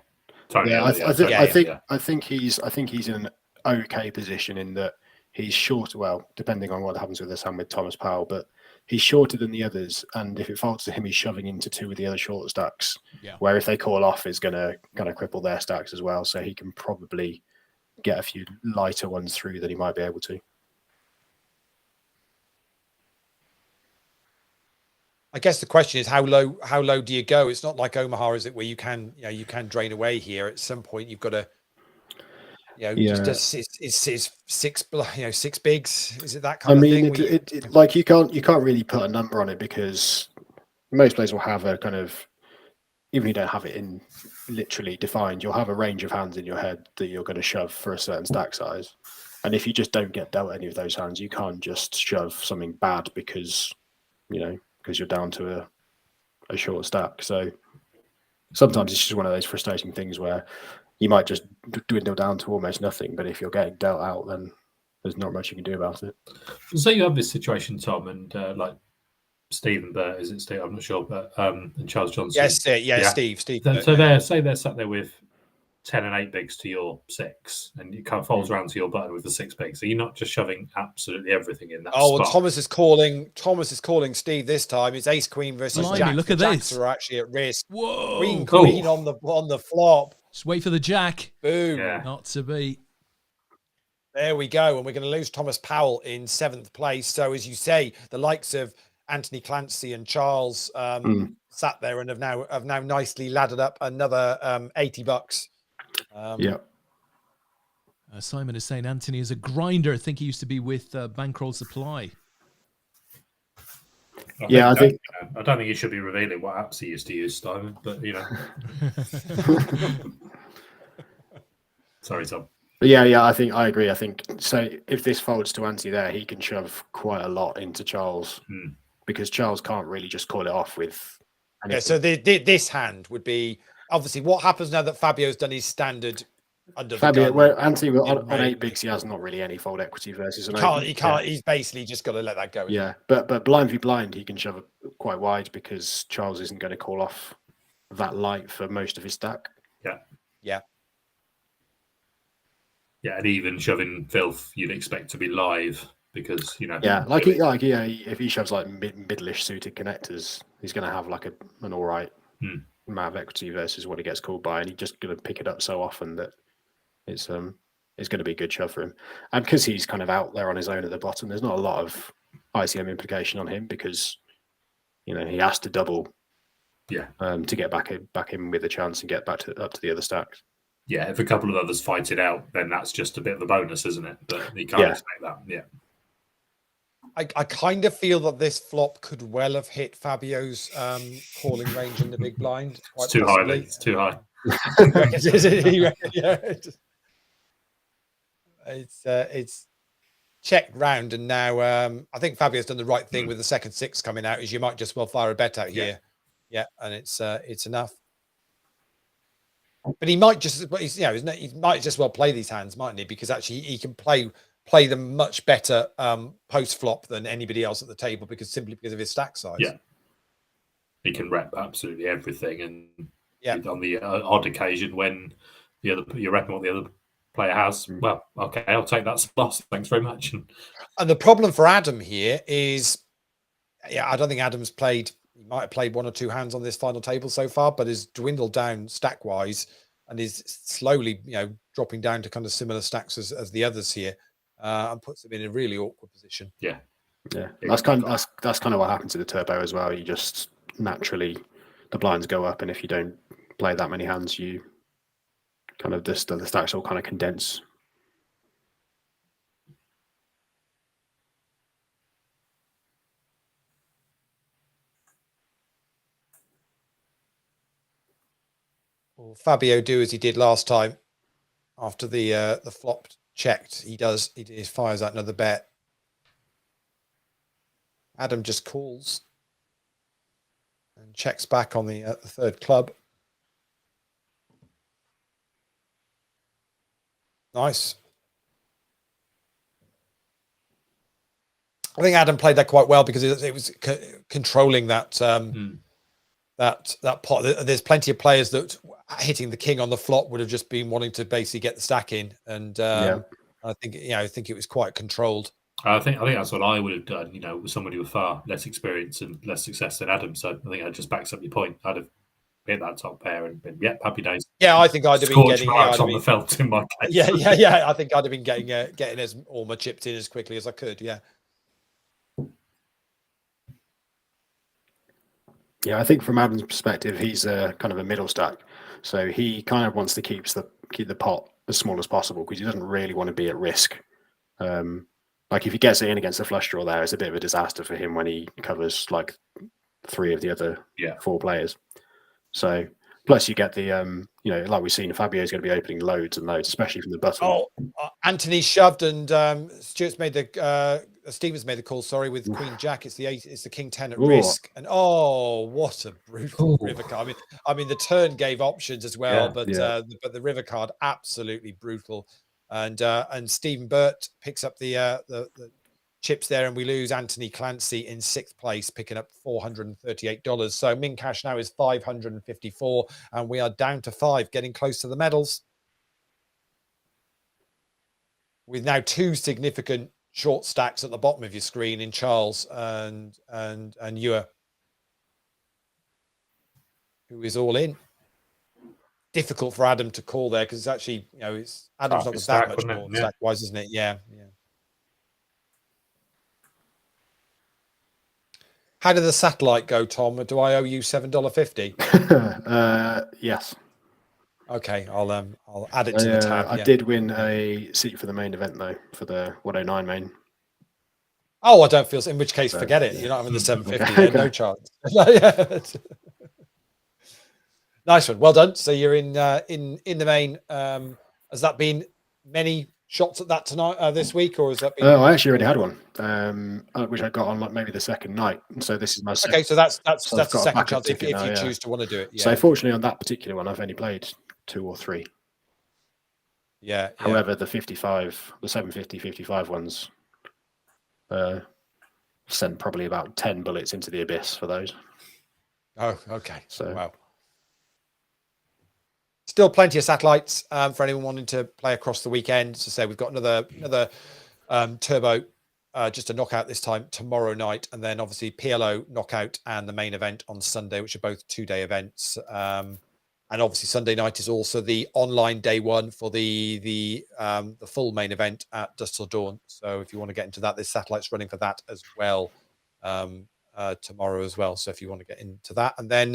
Yeah, I think he's in an okay position in that he's short. Well, depending on what happens with this hand with Thomas Powell, but he's shorter than the others. And if it falls to him, he's shoving into 2 of the other shorter stacks. Yeah. Where if they call off, is going to kind of cripple their stacks as well. So he can probably get a few lighter ones through that he might be able to. I guess the question is how low do you go? It's not like Omaha, is it, where you can drain away here. At some point you've got to it's 6 bigs. Is it that kind of thing? Like you can't really put a number on it, because most players will have a kind of, even if you don't have it in literally defined, you'll have a range of hands in your head that you're going to shove for a certain stack size. And if you just don't get dealt any of those hands, you can't just shove something bad because you're down to a short stack. So sometimes it's just one of those frustrating things where you might just dwindle down to almost nothing, but if you're getting dealt out, then there's not much you can do about it. So you have this situation, Tom, and like Steve and Bert, is it Steve? I'm not sure, but and Charles Johnson. Yes, Steve. So they're sat there with 10 and 8 bigs to your 6, and it kind of folds around to your button with the 6 bigs. So you're not just shoving absolutely everything in that spot. Well, Thomas is calling Steve this time. It's Ace Queen versus Jack. Look at Jacks this. are actually at risk. Whoa. Queen on the flop. Just wait for the jack. Boom. Yeah. Not to be. There we go. And we're going to lose Thomas Powell in 7th place. So as you say, the likes of Anthony Clancy and Charles sat there and have now nicely laddered up another $80. Simon is saying Anthony is a grinder. I think he used to be with Bankroll Supply. I don't think you should be revealing what apps he used to use, Simon, but Sorry, Tom. Yeah, I agree. I think so. If this folds to Anthony there, he can shove quite a lot into Charles because Charles can't really just call it off with anything. Yeah, so this hand would be obviously what happens now that Fabio's done his standard under Fabio, the gun. where Anthony on 8 bigs, he has not really any fold equity versus an he can't. He's basically just got to let that go. Yeah, but blind v blind, he can shove it quite wide because Charles isn't going to call off that light for most of his stack. Yeah, and even shoving filth, you'd expect to be live because if he shoves like middle-ish suited connectors, he's going to have like an all right amount of equity versus what he gets called by, and he's just going to pick it up so often that it's going to be a good shove for him. And because he's kind of out there on his own at the bottom, there's not a lot of ICM implication on him because he has to double to get back in with a chance and get up to the other stacks. Yeah, if a couple of others fight it out, then that's just a bit of a bonus, isn't it? But you can't expect that. Yeah. I kind of feel that this flop could well have hit Fabio's calling range in the big blind. It's too high. It's too high. It's checked round, and now I think Fabio's done the right thing with the second 6 coming out. Is you might just well fire a bet out here, and it's enough. But he might just, he might just well play these hands, mightn't he? Because actually he can play them much better post flop than anybody else at the table simply because of his stack size. Yeah, he can rep absolutely everything, and on the odd occasion when you're repping what the other player has, well, okay, I'll take that loss. Thanks very much. And the problem for Adam here is, I don't think Adam's played. He might have played 1 or 2 hands on this final table so far, but has dwindled down stack wise and is slowly, dropping down to kind of similar stacks as the others here. and puts him in a really awkward position. Yeah. That's kind of what happens to the turbo as well. You just naturally the blinds go up, and if you don't play that many hands, you kind of the stacks all kind of condense. Well, Fabio do as he did last time after the flop checked. He fires out another bet. Adam just calls and checks back on the third club. Nice. I think Adam played that quite well because it was controlling that that pot. There's plenty of players that hitting the king on the flop would have just been wanting to basically get the stack in, and I think it was quite controlled. I think that's what I would have done. With somebody with far less experience and less success than Adam. So I think that just backs up your point. I'd have hit that top pair and been happy days. Yeah, I think I'd have been getting on the felt in my case. Yeah. I think I'd have been getting all my chips in as quickly as I could. Yeah. Yeah, I think from Adam's perspective, he's kind of a middle stack, so he kind of wants to keep the pot as small as possible because he doesn't really want to be at risk. Like if he gets it in against the flush draw, there, it's a bit of a disaster for him when he covers like 3 of the other 4 players. So plus you get the like we've seen, Fabio's going to be opening loads and loads, especially from the button. Oh, Anthony shoved and Stevens made the call. Sorry, with Queen Jack, it's the King 10 at risk, and what a brutal river card. I mean the turn gave options as well, but the river card absolutely brutal. And Stephen Burt picks up the chips there, and we lose Anthony Clancy in 6th place, picking up $438. So min cash now is $554, and we are down to 5, getting close to the medals. With now 2 significant short stacks at the bottom of your screen in Charles and Ewer, who is all in. Difficult for Adam to call there because it's actually, it's Adam's not that much more stack wise, isn't it? Yeah. How did the satellite go, Tom? Do I owe you $7.50? Yes. Okay, I'll add it to the tab. I did win a seat for the main event though, for the 109 main. Oh, I don't feel. In which case, forget it. You're not having the 750. Okay. No chance. Nice one. Well done. So you're in the main. Has that been many shots at that tonight this week, or has that been? I actually already had one, which I got on like maybe the second night. So this is my second. Okay, so that's the second chance if you choose to want to do it. Yeah. So fortunately, on that particular one, I've only played 2 or 3. Yeah. However, the 750-55 ones sent probably about 10 bullets into the abyss for those. Oh, okay. So wow. Still plenty of satellites for anyone wanting to play across the weekend. So say we've got another turbo, just a knockout this time tomorrow night, and then obviously PLO knockout and the main event on Sunday, which are both 2-day events. And obviously Sunday night is also the online day one for the full main event at Dusk Till Dawn. So if you want to get into that, there's satellites running for that as well tomorrow as well. So if you want to get into that, and then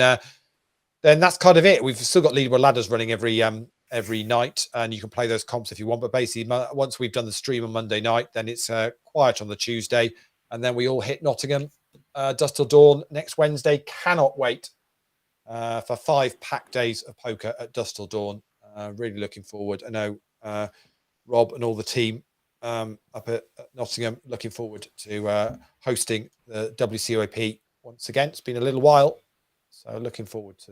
that's kind of it. We've still got leaderboard ladders running every night, and you can play those comps if you want. But basically, once we've done the stream on Monday night, then it's quiet on the Tuesday, and then we all hit Nottingham, Dusk Till Dawn next Wednesday. Cannot wait for 5 packed days of poker at Dusk Till Dawn. Really looking forward. I know Rob and all the team up at Nottingham looking forward to hosting the WCOAP once again. It's been a little while. So looking forward to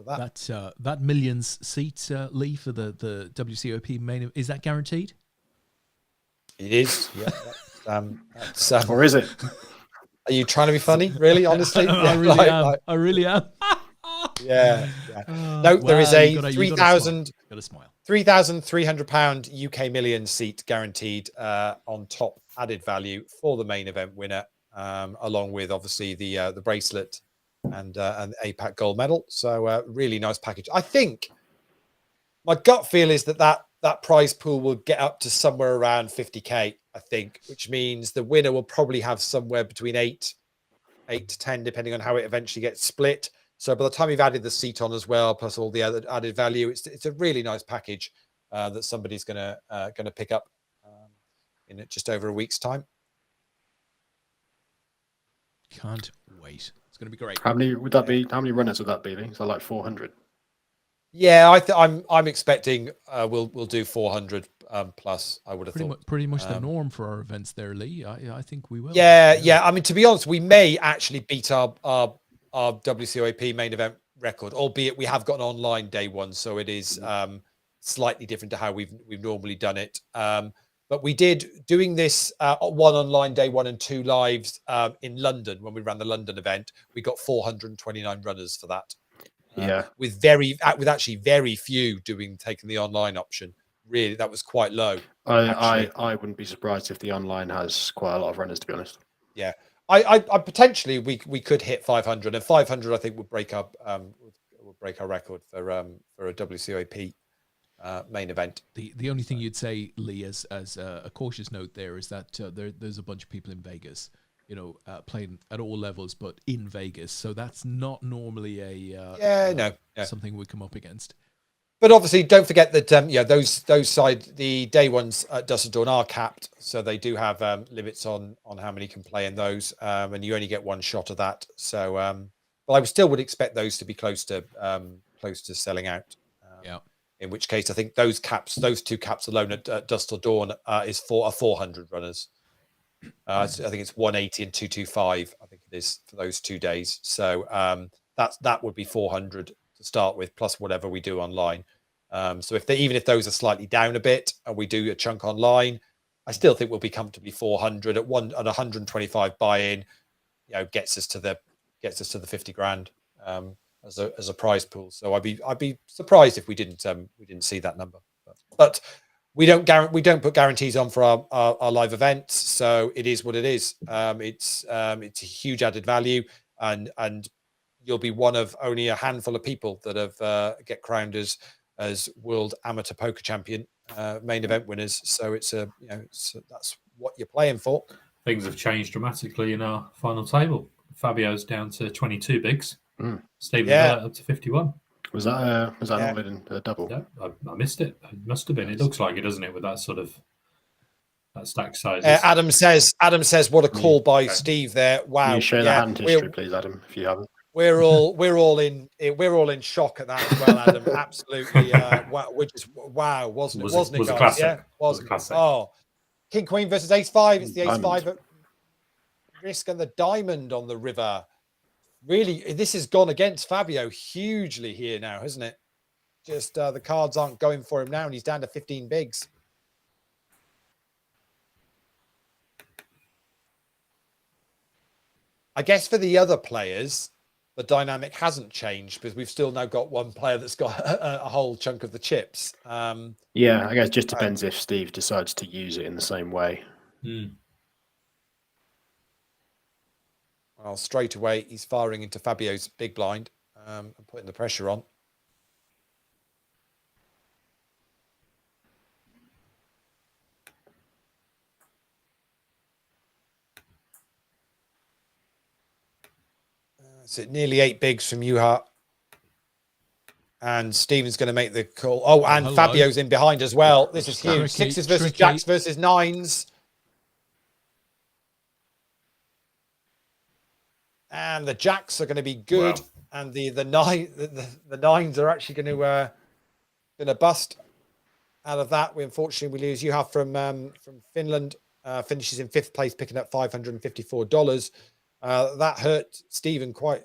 that. That millions seat, Leigh, for the WCOP main, is that guaranteed? It is. Yeah. That's, or is it? Are you trying to be funny? Really? Honestly? I really am. Yeah. No, there is a £3,300 UK million seat guaranteed on top added value for the main event winner, along with obviously the bracelet and APAT gold medal. So really nice package. I think My gut feel is that prize pool will get up to somewhere around 50k, I think, which means the winner will probably have somewhere between 8 to 10, depending on how it eventually gets split. So by the time you've added the seat on as well, plus all the other added value, it's a really nice package that somebody's gonna pick up in just over a week's time. Can't wait. It's going to be great. How many would that be? How many runners would that be? Lee? So like 400. Yeah, I'm expecting we'll do 400 plus. I would have thought Pretty much the norm for our events there, Leigh. I think we will. Yeah. I mean, to be honest, we may actually beat our WCOAP main event record, albeit we have got an online day one, so it is slightly different to how we've normally done it. But we did doing this one online day one and 2 lives in London when we ran the London event. We got 429 runners for that. With actually very few taking the online option. Really, that was quite low. I wouldn't be surprised if the online has quite a lot of runners, to be honest. Yeah, I potentially we could hit 500, and 500 I think would break our record for a WCOAP main event. The only thing you'd say, Leigh, as a cautious note there is that there's a bunch of people in Vegas, playing at all levels, but in Vegas. So that's not normally something we come up against. But obviously, don't forget that the day ones at Dusk Till Dawn are capped, so they do have limits on how many can play in those, and you only get one shot of that. So, but I still would expect those to be close to selling out. In which case, I think those 2 caps alone at Dusk Till Dawn is 400 runners. I think it's 180 and 225. I think it is for those 2 days. So that would be 400 to start with, plus whatever we do online. So even if those are slightly down a bit and we do a chunk online, I still think we'll be comfortably 400 at 125 buy-in. Gets us to the 50 grand as a prize pool. So I'd be surprised if we didn't see that number. But we don't put guarantees on for our live events, so it is what it is. It's a huge added value, and you'll be one of only a handful of people that have get crowned as world amateur poker champion main event winners. So that's what you're playing for. Things have changed dramatically in our final table. Fabio's down to 22 bigs. Stephen up to 51. Was that not in a double? Yeah, I missed it. It must have been. It looks like it, doesn't it, with that sort of that stack size. Adam says, what a call by Steve there. Wow. Can you show the hand history, please, Adam, if you haven't? We're all in shock at that as well, Adam. Absolutely. Wow, wasn't it? Wasn't it, guys? Classic. Yeah, wasn't it? Oh, King Queen versus Ace 5. It's the Ace 5 at risk and the diamond on the river. Really, this has gone against Fabio hugely here now, hasn't it? Just the cards aren't going for him now, and he's down to 15 bigs. I guess for the other players, the dynamic hasn't changed because we've still now got one player that's got a whole chunk of the chips. Yeah, I guess it just depends if Steve decides to use it in the same way. Well, straight away, he's firing into Fabio's big blind and putting the pressure on. So nearly 8 bigs from Juha. And Stephen's going to make the call. Oh, and hello. Fabio's in behind as well. This is huge. Sixes versus jacks versus nines. And the jacks are going to be good. Wow. And the nines are actually going to bust out of that. Unfortunately, we lose Juha from Finland. Finishes in 5th place, picking up $554. That hurt Stephen quite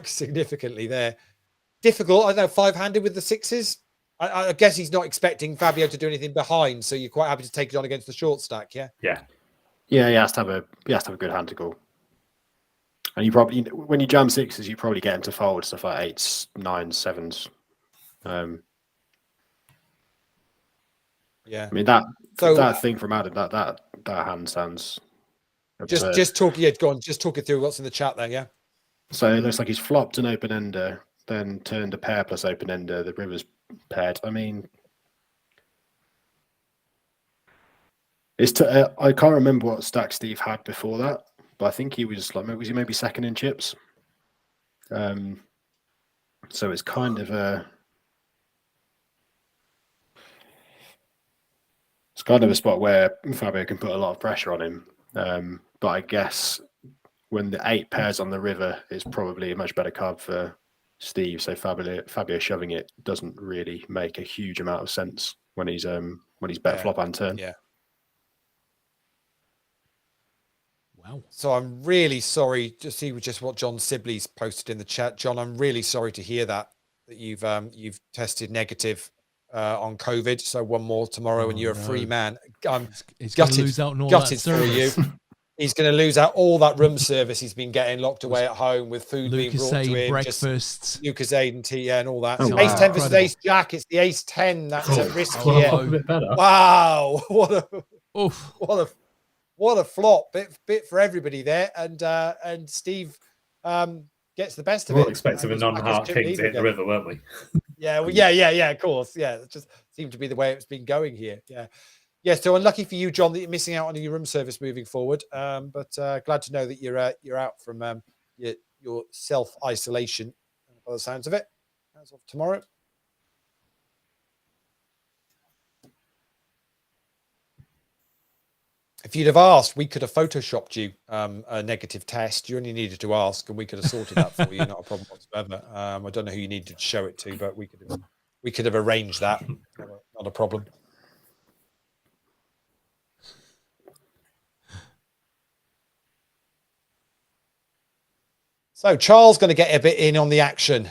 significantly there. Difficult. I don't know, 5-handed with the sixes. I guess he's not expecting Fabio to do anything behind, so you're quite happy to take it on against the short stack, yeah? Yeah. Yeah, he has to have a good hand to call. And you probably, when you jam sixes, you probably get him to fold stuff like 8s, 9s, 7s. Yeah. I mean that thing from Adam, that hand stands. Just talk it through what's in the chat there, yeah. So it looks like he's flopped an open ender, then turned a pair plus open ender. The river's paired. I mean, I can't remember what stack Steve had before that, but I think he was like, was he maybe second in chips? So it's kind of a spot where Fabio can put a lot of pressure on him. But I guess when the 8 pairs on the river is probably a much better card for Steve. So Fabio shoving it doesn't really make a huge amount of sense when he's bet flop and turn. Yeah. Wow. So I'm really sorry to see just what John Sibley's posted in the chat. John, I'm really sorry to hear that you've tested negative on COVID. So one more tomorrow, and you're a free man. I'm gutted, lose out on all gutted that for you. He's going to lose out all that room service he's been getting locked away at home with food being brought to him. Breakfasts. Lucasade and tea, and all that. Oh, Ace wow. 10 versus Ace Jack. It's the Ace 10 that's at risk here. A bit better. Wow. Oof. What a flop bit for everybody there. And Steve gets the best of We're it. all expecting a non-heart king to hit the river, weren't we? Yeah, well, yeah, of course. Yeah, it just seemed to be the way it's been going here. Yeah, so unlucky for you, John, that you're missing out on your room service moving forward. But glad to know that you're out from your self-isolation by the sounds of it as of tomorrow. If you'd have asked, we could have photoshopped you a negative test. You only needed to ask, and we could have sorted that for you. Not a problem whatsoever. I don't know who you needed to show it to, but we could have arranged that. Not a problem. So Charles going to get a bit in on the action.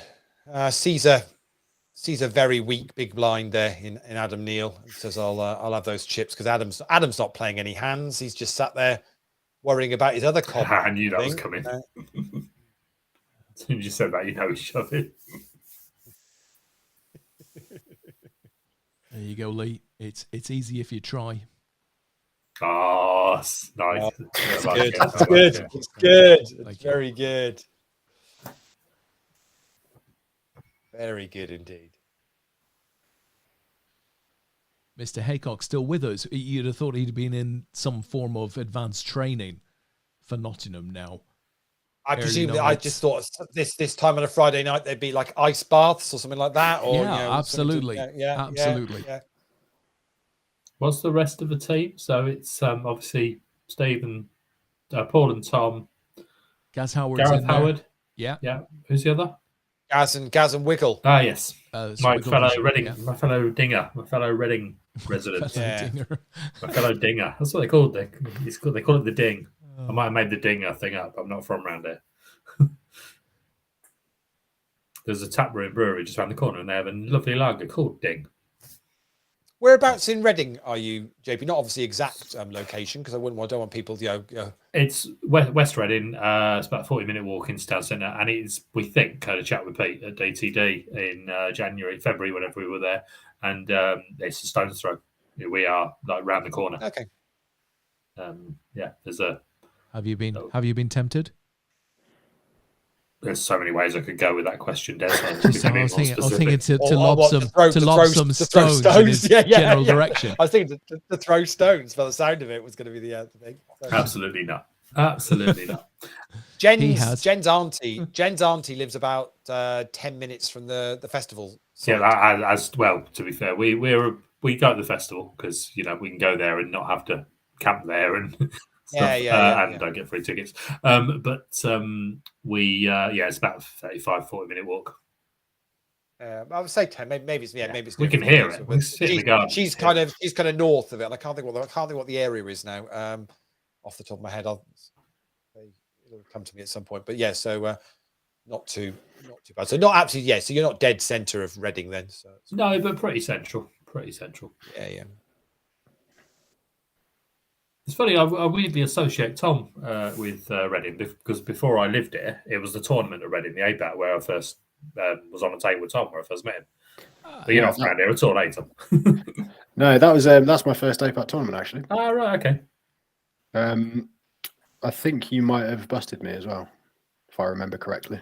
Sees a very weak big blind there in Adam Neal. He says, I'll have those chips because Adam's not playing any hands. He's just sat there worrying about his other comp. I knew that was coming. As soon as you said that, you know he's shoving. There you go, Leigh. It's easy if you try. Oh, nice. Oh, It's good. It's good. It's good. It's very good. Very good indeed. Mr. Haycock still with us. You'd have thought he'd been in some form of advanced training for Nottingham now. I presume that I just thought this time on a Friday night there'd be like ice baths or something like that. Or absolutely. Absolutely. Yeah. What's the rest of the team? So it's obviously Steve and Paul and Tom. Gaz Howard. Gareth Howard. Yeah. Who's the other? Gaz and Wiggle. Ah, yes. My fellow Dinger, my fellow Reading resident. My fellow Dinger. That's what they call it. They call it the Ding. I might have made the Dinger thing up. I'm not from around here. There's a tap room brewery just around the corner, and they have a lovely lager called Ding. Whereabouts in Reading are you, JP? Not obviously exact location, because I don't want people, It's West Reading. It's about a 40-minute walk into town centre, and we think, had a chat with Pete at DTD in January, February, whenever we were there, and it's a stone's throw. We are like round the corner. Okay. There's a. Have you been tempted? There's so many ways I could go with that question, Des. I was thinking to lob some stones in his general direction. I was thinking to throw stones, by the sound of it, was going to be the thing. So. Absolutely not. Absolutely not. Jen's auntie lives about 10 minutes from the festival. So. Yeah, as well. To be fair, we go to the festival because we can go there and not have to camp there and. And don't get free tickets. But it's about a 35-40-minute walk. I would say 10. Maybe it's. We can hear it. She's kind of north of it, and I can't think what the area is now. Off the top of my head, it'll come to me at some point. But so not too bad. So not absolutely. Yeah. So you're not dead centre of Reading then. So no, but pretty central. Yeah. It's funny, I weirdly associate Tom with Reading because before I lived here, it was the tournament at Reading, the APAT, where I first was on a table with Tom, where I first met him. But you're not from around here at all, eh, Tom? No, that's my first APAT tournament, actually. Ah, right, okay. I think you might have busted me as well, if I remember correctly.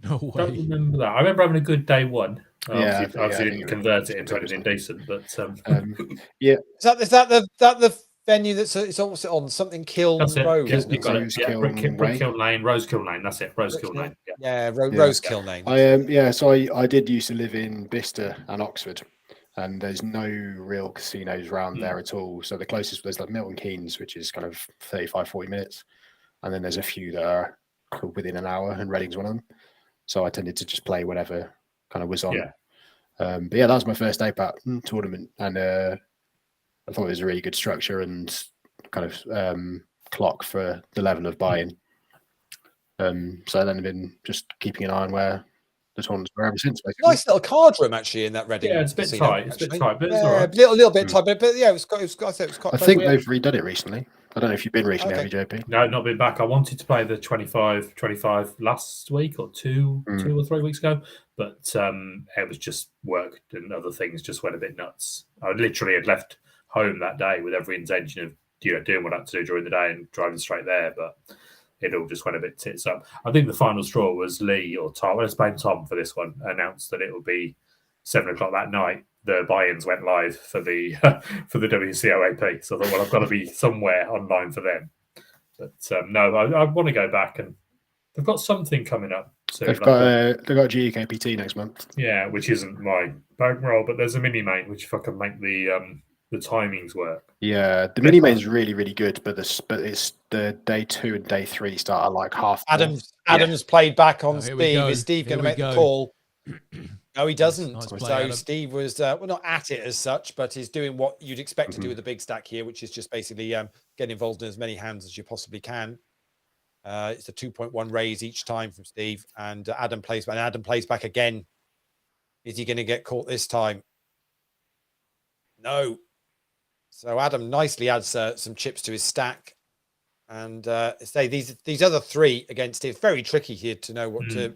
No way. Don't remember that. I remember having a good day one. Obviously didn't convert it into anything decent, but yeah. Is that the venue it's also on something Kiln Road? Yes, you've got it. Yeah, Brickkiln Lane, Rosekill Lane. That's it, Rosekill Lane. Yeah, Rosekill Lane. So I did used to live in Bicester and Oxford, and there's no real casinos around there at all. So the closest, there's like Milton Keynes, which is kind of 35-40 minutes, and then there's a few that are within an hour, and Reading's one of them. So I tended to just play whatever kind of was on. But yeah, that was my first APAT tournament, and I thought it was a really good structure and kind of clock for the level of buy-in. So then I've been just keeping an eye on where the tournaments were ever since. Basically. Nice little card room actually in that Reading. Yeah, it's a bit tight. It's a bit tight, but it's yeah, all right. a little bit tight, but yeah, it was quite. I think they've redone it recently. I don't know if you've been recently, have you, JP? No, not been back. I wanted to play the 25 last week or two or 3 weeks ago, but it was just work and other things just went a bit nuts. I literally had left home that day with every intention of doing what I had to do during the day and driving straight there, but it all just went a bit tits up. I think the final straw was Leigh or Tom. Let's blame Tom for this one. Announced that it would be 7:00 that night. The buy-ins went live for the for the WCOAP. So I thought, well, I've got to be somewhere online for them. But no, I want to go back, and they've got something coming up soon. They've got GEKPT next month. Yeah, which isn't my bankroll, but there's a mini main which if I can make the timings work. Yeah, the mini main's really, really good, but it's the day 2 and day 3 start at like half. Adam's played back on Steve. Is Steve Here going to make the call? No, he doesn't. Nice play, so Adam. Steve was well, not at it as such, but he's doing what you'd expect to do with a big stack here, which is just basically get involved in as many hands as you possibly can. It's a 2.1 raise each time from Steve, and Adam plays back. And Adam plays back again. Is he going to get caught this time? No. So Adam nicely adds some chips to his stack, and say these other 3 against it. It's very tricky here to know what to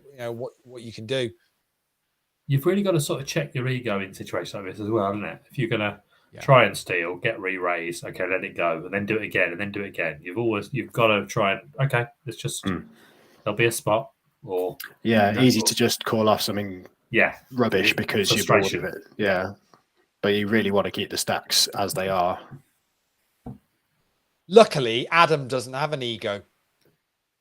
what you can do. You've really got to sort of check your ego in situations like this as well, isn't it? If you're going to try and steal, get re-raise, okay, let it go, and then do it again, and then do it again. You've got to try and let's just there'll be a spot or easy to just call off something rubbish because you're bored of it. Yeah, but you really want to keep the stacks as they are. Luckily, Adam doesn't have an ego.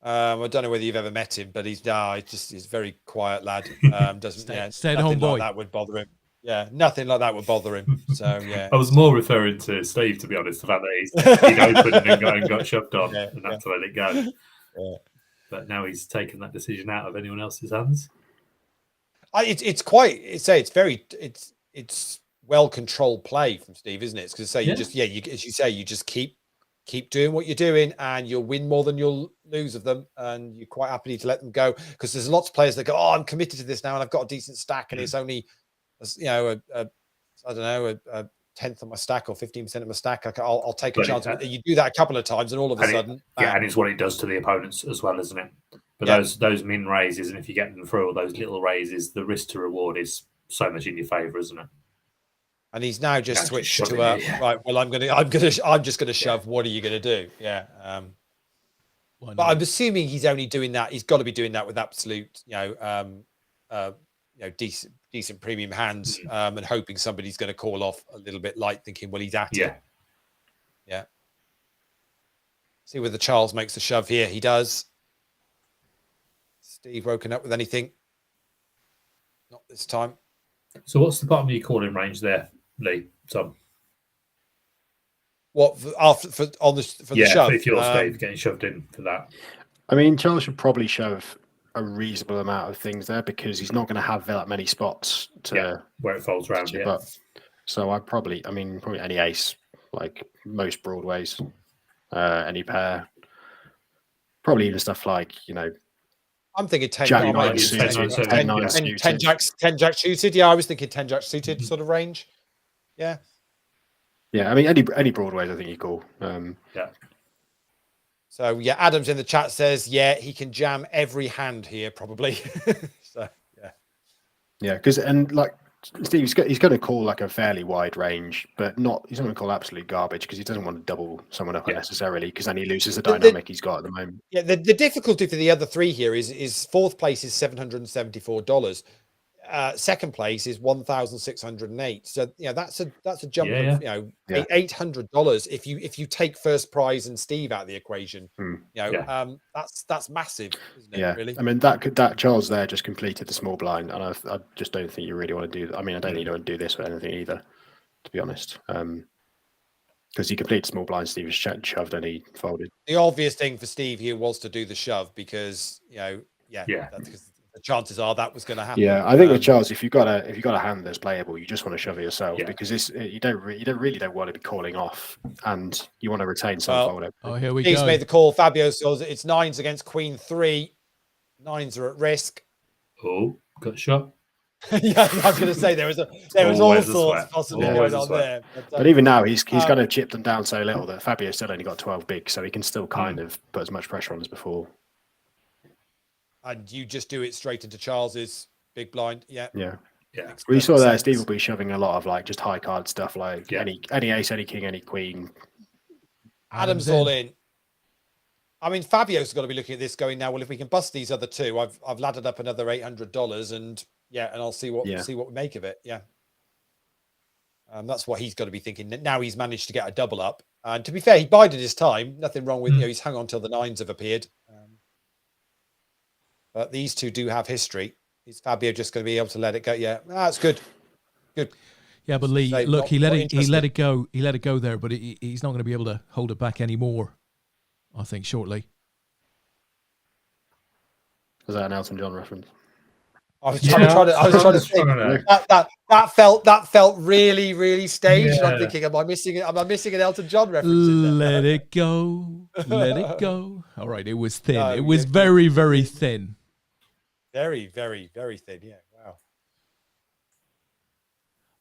I don't know whether you've ever met him, but he's a very quiet lad. Doesn't stay at home boy. That would bother him. Yeah, nothing like that would bother him. So yeah, I was more referring to Steve, to be honest. The fact that he'd opened and got shoved on, and had to let it go. Yeah. But now he's taken that decision out of anyone else's hands. It's well controlled play from Steve, isn't it? Because you just keep doing what you're doing, and you'll win more than you'll lose of them, and you're quite happy to let them go, because there's lots of players that go, oh, I'm committed to this now, and I've got a decent stack, and it's only a 10th of my stack or 15% of my stack. I'll take a chance. You do that a couple of times, and all of a sudden, and it's what it does to the opponents as well, isn't it? But those min raises, and if you get them through all those little raises, the risk to reward is so much in your favour, isn't it? And he's now just switched to right. Well, I'm just gonna shove. What are you gonna do? Yeah. But I'm assuming he's only doing that. He's got to be doing that with absolute, decent premium hands, and hoping somebody's going to call off a little bit light, thinking, well, he's at it. Yeah. See whether Charles makes the shove here. He does. Steve woken up with anything? Not this time. So what's the bottom of your calling range there, Leigh? Tom? What for the shove? If you're Steve getting shoved in for that. I mean, Charles should probably shove a reasonable amount of things there, because he's not going to have that many spots to where it folds around. So probably any ace, like most broadways, any pair, probably even stuff like I'm thinking 10 Jack suited, 10 Jack suited. Yeah, I was thinking 10 Jack suited sort of range. Yeah. Yeah, I mean any broadways I think you call. So Adam's in the chat says he can jam every hand here probably. So because Steve, he's going to call like a fairly wide range, but he's not going to call absolute garbage, because he doesn't want to double someone up unnecessarily, because then he loses the dynamic he's got at the moment. Yeah, the difficulty for the other 3 here is fourth place is $774. second place is 1,608. So that's a jump Yeah, of $800 if you take first prize and Steve out of the equation. That's massive, isn't it? Really. I mean that Charles there just completed the small blind, and I just don't think you really want to do that. I mean, I don't think you want to do this with anything either, to be honest. Because he completed small blind, Steve was shoved and he folded. The obvious thing for Steve here was to do the shove because that's because the chances are that was going to happen. Yeah, I think with Charles, if you've got a hand that's playable, you just want to shove it yourself because you don't really want to be calling off, and you want to retain some fold. Oh, here we Steve's go. made the call. Fabio says it's 9s against Queen 3. 9s are at risk. Oh, got shot. Yeah, I was going to say there was all sorts possibly going on there. But even now, he's kind of chipped them down so little that Fabio still only got 12 big, so he can still kind of put as much pressure on as before. And you just do it straight into Charles's big blind. Yeah. Well, you saw there, Steve will be shoving a lot of just high card stuff, like any ace, any king, any queen. Adam's all in. I mean, Fabio's got to be looking at this going now. Well, if we can bust these other two, I've laddered up another $800, and I'll see what we make of it. Yeah. That's what he's got to be thinking. Now he's managed to get a double up, and to be fair, he bided his time. Nothing wrong with he's hung on till the 9s have appeared. But these two do have history. Is Fabio just going to be able to let it go? Yeah, that's good. Good. Yeah, but Leigh, look, he let it go. He let it go there, but he's not going to be able to hold it back anymore, I think, shortly. Was that an Elton John reference? I was trying to say that felt really, really staged. And I'm thinking, am I missing an Elton John reference? Let it go, let it go. All right, it was thin. It was very, very thin. Very, very, very thin. Yeah, wow.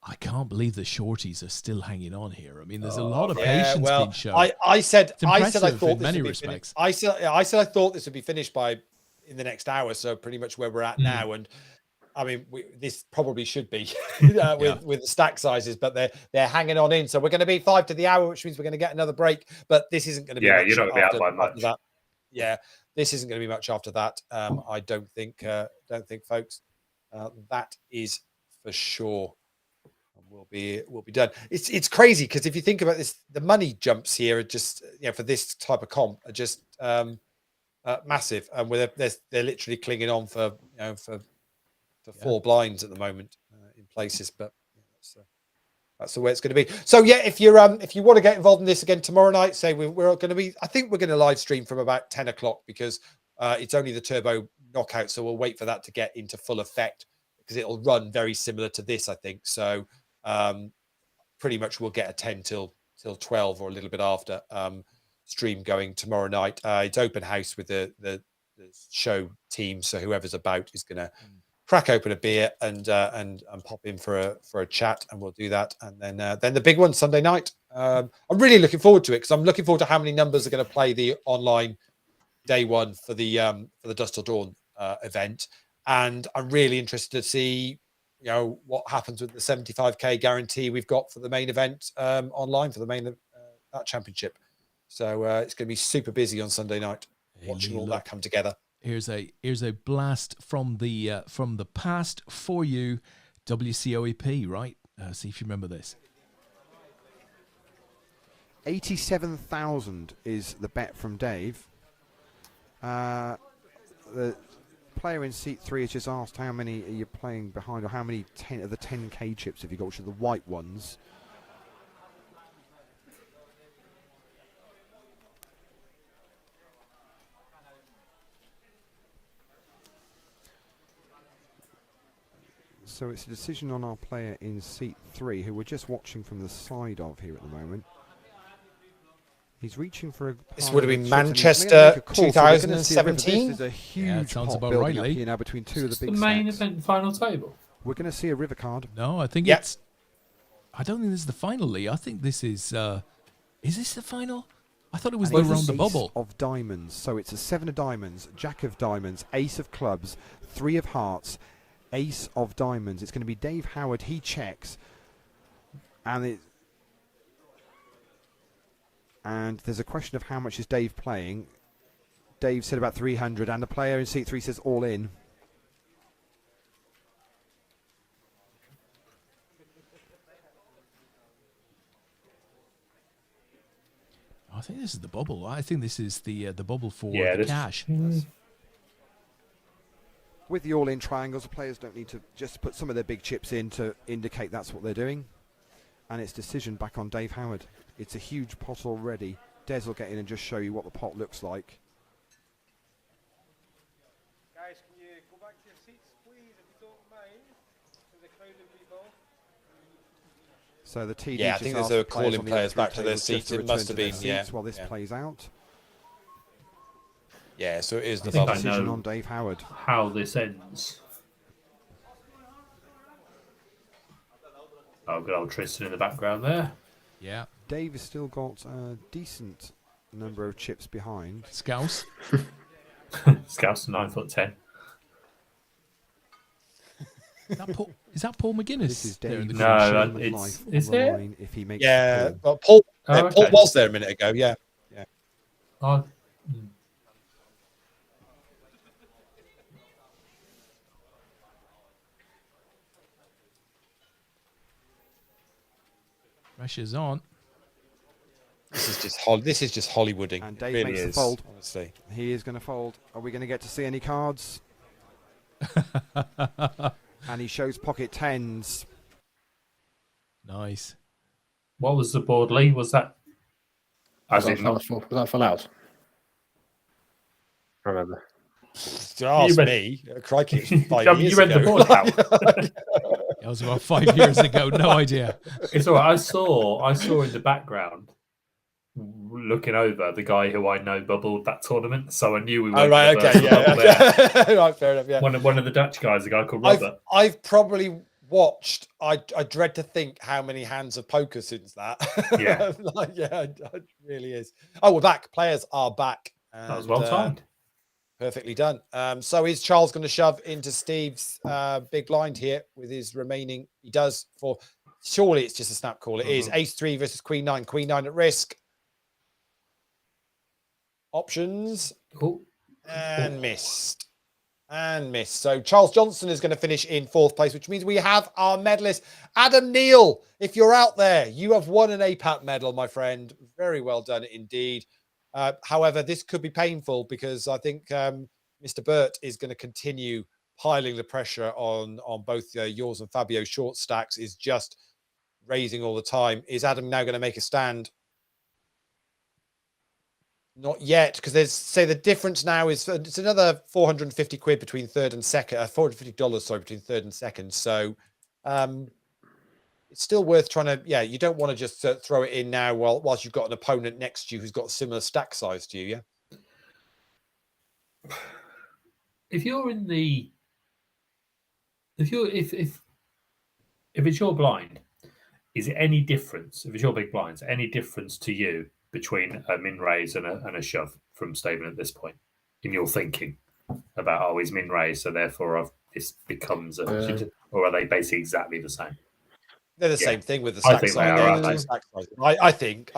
I can't believe the shorties are still hanging on here. I mean, there's a lot of patience being shown. I said I thought in many respects. I said I thought this would be finished in the next hour. So pretty much where we're at now, and I mean, this probably should be with the stack sizes, but they're hanging on in. So we're going to be 5 to the hour, which means we're going to get another break. But this isn't going to be much you're not going to be out by much. That. Yeah, this isn't going to be much after that. I don't think, folks. That is for sure. We'll be done. It's crazy because if you think about this, the money jumps here are just for this type of comp are just massive, and they're literally clinging on for 4 blinds at the moment in places, but that's the way it's going to be. So if you want to get involved in this again tomorrow night, say we're going to be. I think we're going to live stream from about 10 o'clock because it's only the turbo knockout, so we'll wait for that to get into full effect because it'll run very similar to this, I think. So pretty much we'll get a 10 till 12 or a little bit after stream going tomorrow night. It's open house with the show team, so whoever's about is going to crack open a beer and pop in for a chat, and we'll do that. And then the big one Sunday night. I'm really looking forward to it because I'm looking forward to how many numbers are going to play the online day one for the Dusk Till Dawn event, and I'm really interested to see what happens with the 75k guarantee we've got for the main event online for the main that championship. So it's going to be super busy on Sunday night watching all that come together. Here's a blast from the past for you, WCOAP, right? See if you remember this. 87,000 is the bet from Dave. The player in seat 3 has just asked how many are you playing behind, or how many of the 10k chips have you got, which are the white ones. So it's a decision on our player in seat 3, who we're just watching from the side of here at the moment. He's reaching for a. This would have been Manchester 2017. This is a huge sounds pot about building right, up Leigh. here now between two of the big the main stacks. event final table. We're going to see a river card. No, I think it's. I don't think this is the final, Leigh. I think this is. Is this the final? I thought it was And the it's round the ace bubble. of diamonds. So it's a 7 of diamonds, jack of diamonds, ace of clubs, 3 of hearts, ace of diamonds. It's going to be Dave Howard. He checks, and there's a question of how much is Dave playing. Dave said about 300, and the player in seat 3 says all in. I think this is the bubble. I think this is the bubble for Yeah, the this- cash. With the all-in triangles, the players don't need to just put some of their big chips in to indicate that's what they're doing. And it's decision back on Dave Howard. It's a huge pot already. Des will get in and just show you what the pot looks like. Guys, can you go back to your seats, please, if you don't mind? There's a crowd of people. So the TD Yeah, I just think there's asked a the calling on the players other back to three their tables just seats. to It return must to have their been, yeah, seats while this yeah. plays out. Yeah, so it is the I think bubble. I Decision know on Dave Howard. how this ends. Oh, good old Tristan in the background there. Yeah. Dave has still got a decent number of chips behind. Scouse. Scouse 9'10". Is that Paul McGuinness? This is there in Dave. the No, corner? it's- life is on the it? line if he makes Yeah, the call. well, Paul, Oh, yeah, Paul okay. was there a minute ago. Yeah, yeah. Oh, Pressure's on. This is just Hollywooding. And It Dave really makes the is, fold. honestly. He is going to fold. Are we going to get to see any cards? And he shows pocket tens. Nice. what was the board, Leigh? Was that? Was As that, in not, was that full out? I remember. Ask read- me. Crikey, it's 5 you years read ago. the board out. That was about 5 years ago. No idea. It's all right. I saw in the background, looking over, the guy who I know bubbled that tournament, so I knew we were. Oh, right, okay, yeah. Right, fair enough, yeah. One of the Dutch guys, a guy called Robert. I've probably watched, I dread to think how many hands of poker since that. Yeah. Like, yeah, it really is. Oh, we're back. Players are back. That was well timed. Perfectly done. So is Charles going to shove into Steve's big blind here with his remaining? He does for. Surely it's just a snap call. It is Ace 3 versus Queen 9. Queen 9 at risk. Options. Cool. And missed. And missed. So Charles Johnson is going to finish in 4th place, which means we have our medalist, Adam Neal. If you're out there, you have won an APAT medal, my friend. Very well done indeed. However, this could be painful because I think Mr. Burt is going to continue piling the pressure on both yours and Fabio's short stacks, is just raising all the time. Is Adam now going to make a stand? Not yet, because there's, say, the difference now is it's another 450 quid between third and second, $450, sorry, between third and second. So it's still worth trying to, yeah, you don't want to just throw it in now whilst you've got an opponent next to you who's got a similar stack size to you, yeah? If you're in the, if it's your blind, is it any difference? If it's your big blinds, any difference to you between a min raise and a shove from Stephen at this point in your thinking about, oh, he's min raise, so therefore this becomes a, or are they basically exactly the same? They're the same thing with the I stack think they size. are, Yeah, aren't they? stack size. I think.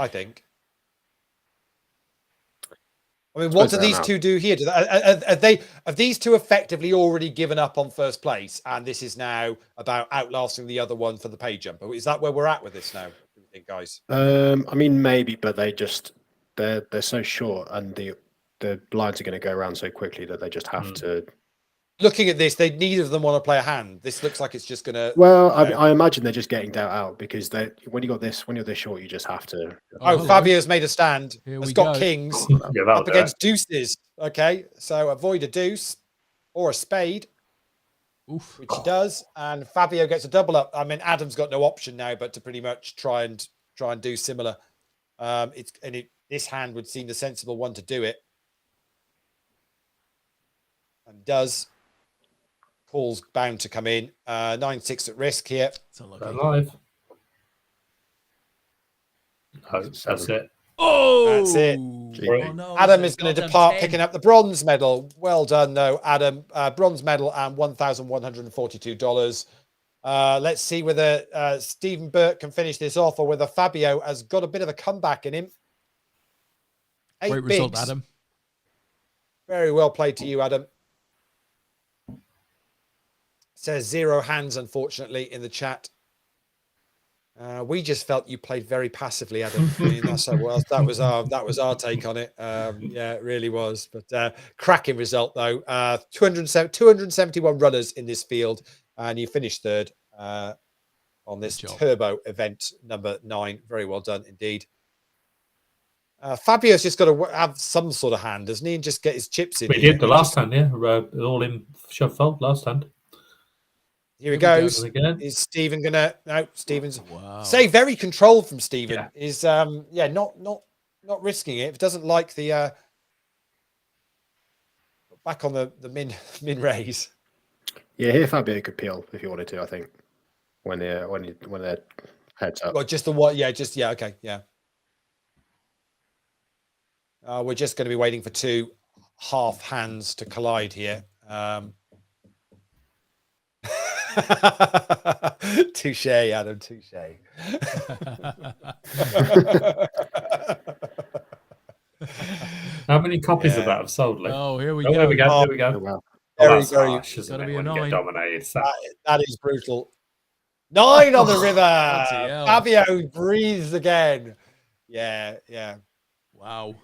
I mean, what do these two do here? Have these two effectively already given up on first place, and this is now about outlasting the other one for the pay jumper? Is that where we're at with this now, do you think, guys? I mean, maybe, but they're so short, and the blinds are going to go around so quickly that they just have to. Looking at this, neither of them want to play a hand. This looks like it's just going to. Well, I imagine they're just getting dealt out because when you're this short, you just have to. Oh, Fabio's made a stand. Has got go. kings Yeah, up against deuces. Okay, so avoid a deuce or a spade, Oof. which he does, and Fabio gets a double up. I mean, Adam's got no option now but to pretty much try and do similar. This hand would seem the sensible one to do it, and does. Paul's bound to come in. 9-6 at risk here. Live. No, that's it. Oh, that's it. Oh, no, Adam it's is going to goddamn depart 10. picking up the bronze medal. Well done, though, Adam. Bronze medal and $1,142. Let's see whether Stephen Burt can finish this off or whether Fabio has got a bit of a comeback in him. Great result, Adam. Very well played to you, Adam. Says 0 hands, unfortunately, in the chat. We just felt you played very passively, Adam. I mean, that was our take on it. Yeah, it really was. But cracking result though. 271 runners in this field, and you finished third on this turbo event number 9. Very well done indeed. Fabio's just got to have some sort of hand, doesn't he, and just get his chips in. He did the last hand, yeah. All in shove fold last hand. Here he goes. Is Stephen gonna? No, Stephen's say very controlled from Stephen. Yeah. Is not risking it. If it doesn't like the back on the min raise. Yeah, here Fabio could peel if you wanted to. I think when they're heads up. Well, just the what? Yeah, just okay, yeah. We're just going to be waiting for 2 half hands to collide here. Touche, Adam. Touche. How many copies of that have sold, Leigh? Oh, here we go. There we go. There we go. Wow. That's harsh, isn't it, when you get dominated. That is brutal. 9 on the river. Fabio breathes again. Yeah. Wow.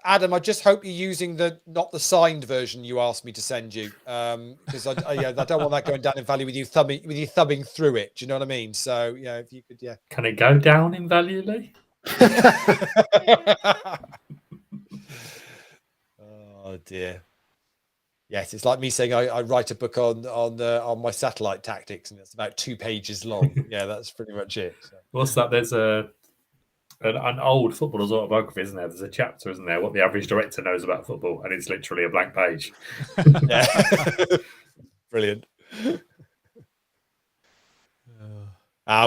Adam, I just hope you're using not the signed version you asked me to send you, because I don't want that going down in value with you thumbing through it. Do you know what I mean? So yeah, if you could, yeah. Can it go down in value, Leigh? Oh dear. Yes, it's like me saying I write a book on my satellite tactics, and it's about 2 pages long. Yeah, that's pretty much it. So. What's that? There's an old footballer's autobiography, isn't there? There's a chapter, isn't there? What the average director knows about football, and it's literally a blank page. Yeah. Brilliant.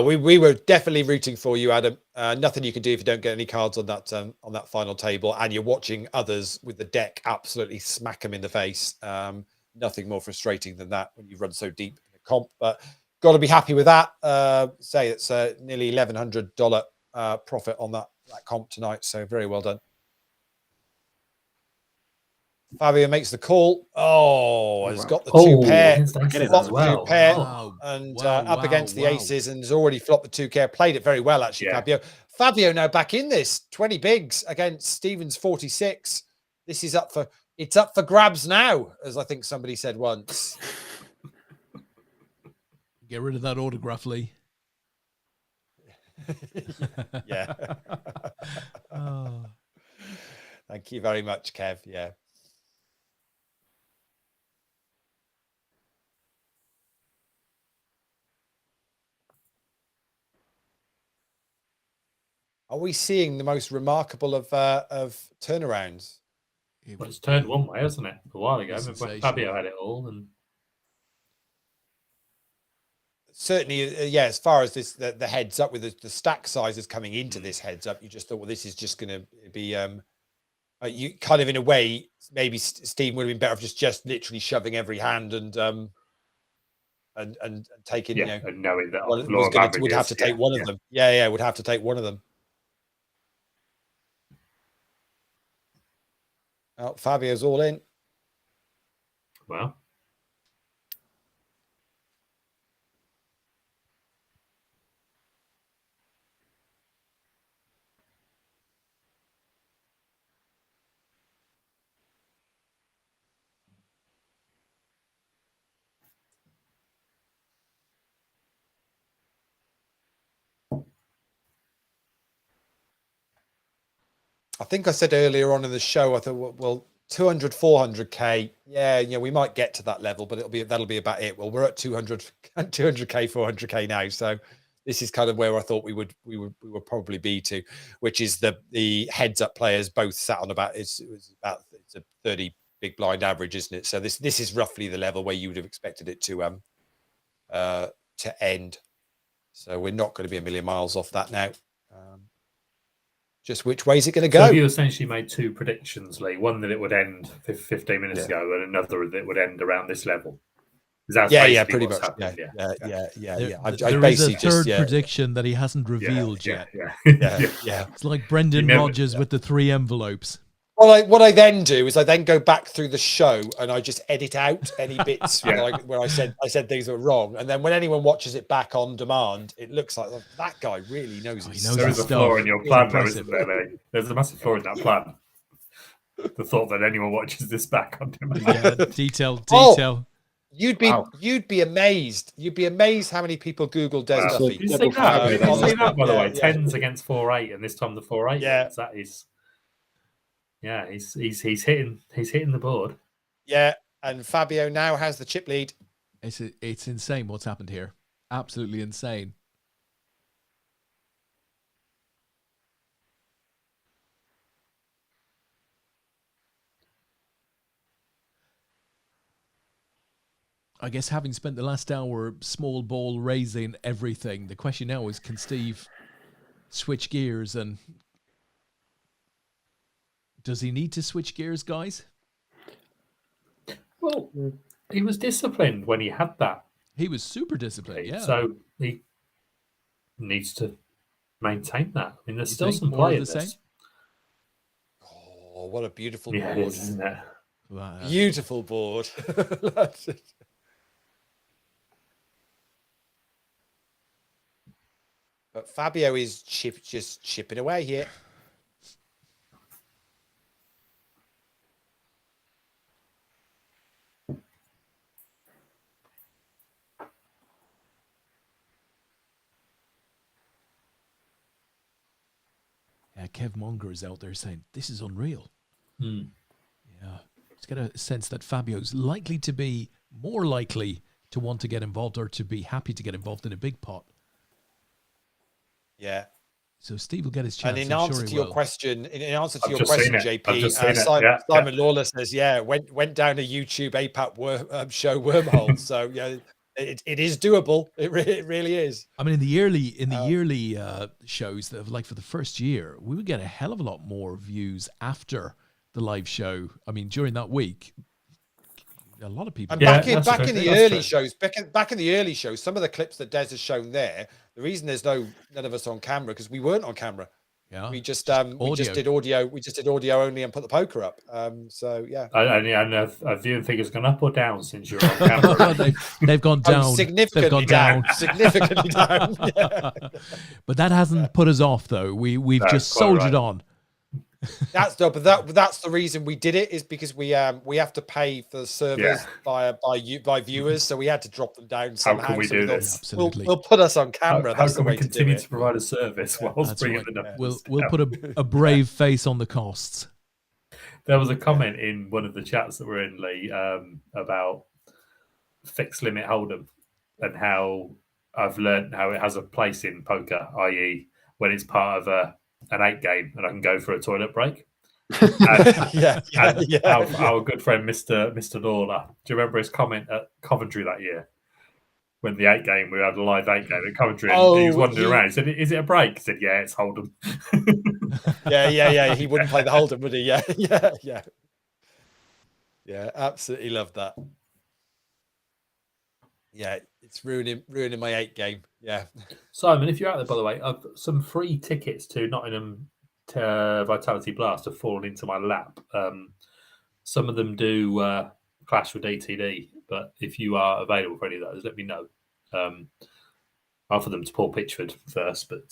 We were definitely rooting for you, Adam. Nothing you can do if you don't get any cards on that final table, and you're watching others with the deck absolutely smack them in the face. Nothing more frustrating than that when you run so deep in a comp. But got to be happy with that. Say it's nearly $1,100 profit on that comp tonight. So very well done. Fabio makes the call. Oh, has got the 2 pair. Flopped the 2 pair and up against the aces, and has already flopped the 2 pair. Played it very well, actually, Fabio. Fabio now back in this. 20 bigs against Stevens 46. This is up for grabs now, as I think somebody said once. Get rid of that autograph, Leigh. Yeah. Thank you very much, Kev. Yeah. Are we seeing the most remarkable of turnarounds? Well, it's turned one way, hasn't it? A while ago, Fabio had it all, and certainly, yeah. As far as the heads up with the stack sizes coming into this heads up, you just thought, well, this is just going to be you kind of in a way. Maybe Steve would have been better off just literally shoving every hand and taking, and knowing that would have to take one of them. Yeah, would have to take one of them. Oh, Fabio's all in. Well. I think I said earlier on in the show, I thought, well, 200, 400k. Yeah, we might get to that level, but that'll be about it. Well, we're at 200k, 400k now. So this is kind of where I thought we would probably be to, which is the heads up players both sat on it's a 30 big blind average, isn't it? So this is roughly the level where you would have expected it to end. So we're not going to be a million miles off that now. Just which way is it going to go? So you essentially made 2 predictions, Leigh. One that it would end 15 minutes ago, and another that it would end around this level. Pretty much. Yeah. There is a third prediction that he hasn't revealed yet. Yeah. It's like Brendan Rodgers with the 3 envelopes. what I then do is I then go back through the show and I just edit out any bits where I said things that were wrong, and then when anyone watches it back on demand, it looks like that guy really knows. There is a flaw in your plan, though, isn't there, Leigh? There's a massive flaw in that plan. The thought that anyone watches this back on demand. Yeah, detail. You'd be amazed. You'd be amazed how many people Google Des Duffy. You see that, by the way? 10s against 4-8, and this time the 4-8. Yeah, that is. Yeah, he's hitting the board. Yeah, and Fabio now has the chip lead. It's insane what's happened here. Absolutely insane. I guess having spent the last hour small ball raising everything, the question now is, can Steve switch gears, and does he need to switch gears, guys? Well, he was disciplined when he had that. He was super disciplined, yeah. So he needs to maintain that. I mean, there's still some play in this. Oh, what a beautiful board. It is, isn't it? Wow. Beautiful board. That's it. But Fabio is just chipping away here. Yeah, Kev Monger is out there saying, this is unreal. Mm. Yeah. Just get a sense that Fabio's likely to be more likely to want to get involved, or to be happy to get involved in a big pot. Yeah. So Steve will get his chance. And in answer to your question, JP, Simon Lawler says, went down a YouTube APAT show wormhole. So yeah, it is doable. It really is. I mean, in the yearly shows, that like for the first year, we would get a hell of a lot more views after the live show. I mean, during that week, a lot of people. And back in the early shows, some of the clips that Des has shown there, the reason there's none of us on camera, because we weren't on camera. Yeah, we just did audio. We just did audio only and put the poker up. So yeah. And a viewing figure's gone up or down since you're on camera? they've gone down. Significantly down. Significantly down. Yeah. But that hasn't put us off, though. We've just soldiered on. That's the reason we did it, is because we have to pay for the servers by viewers, so we had to drop them down somehow. How can we do this? Absolutely. We'll put us on camera. How can we continue to provide a service whilst bringing the numbers? We'll put a brave face on the costs. There was a comment in one of the chats that we're in, Leigh, about fixed limit hold'em, and how I've learned how it has a place in poker, i.e. when it's part of an 8 game and I can go for a toilet break. Our good friend Mr. Lawler, do you remember his comment at Coventry that year when the 8 game, we had a live 8 game at Coventry, and he was wandering around? He said, "Is it a break?" He said, "Yeah, it's hold'em." yeah. He wouldn't play the hold'em, would he? Yeah. Absolutely love that. Yeah, it's ruining my 8 game. Yeah. Simon, if you're out there, by the way, I've some free tickets to Nottingham Vitality Blast have fallen into my lap. Some of them do clash with DTD, but if you are available for any of those, let me know. I offered them to Paul Pitchford first, but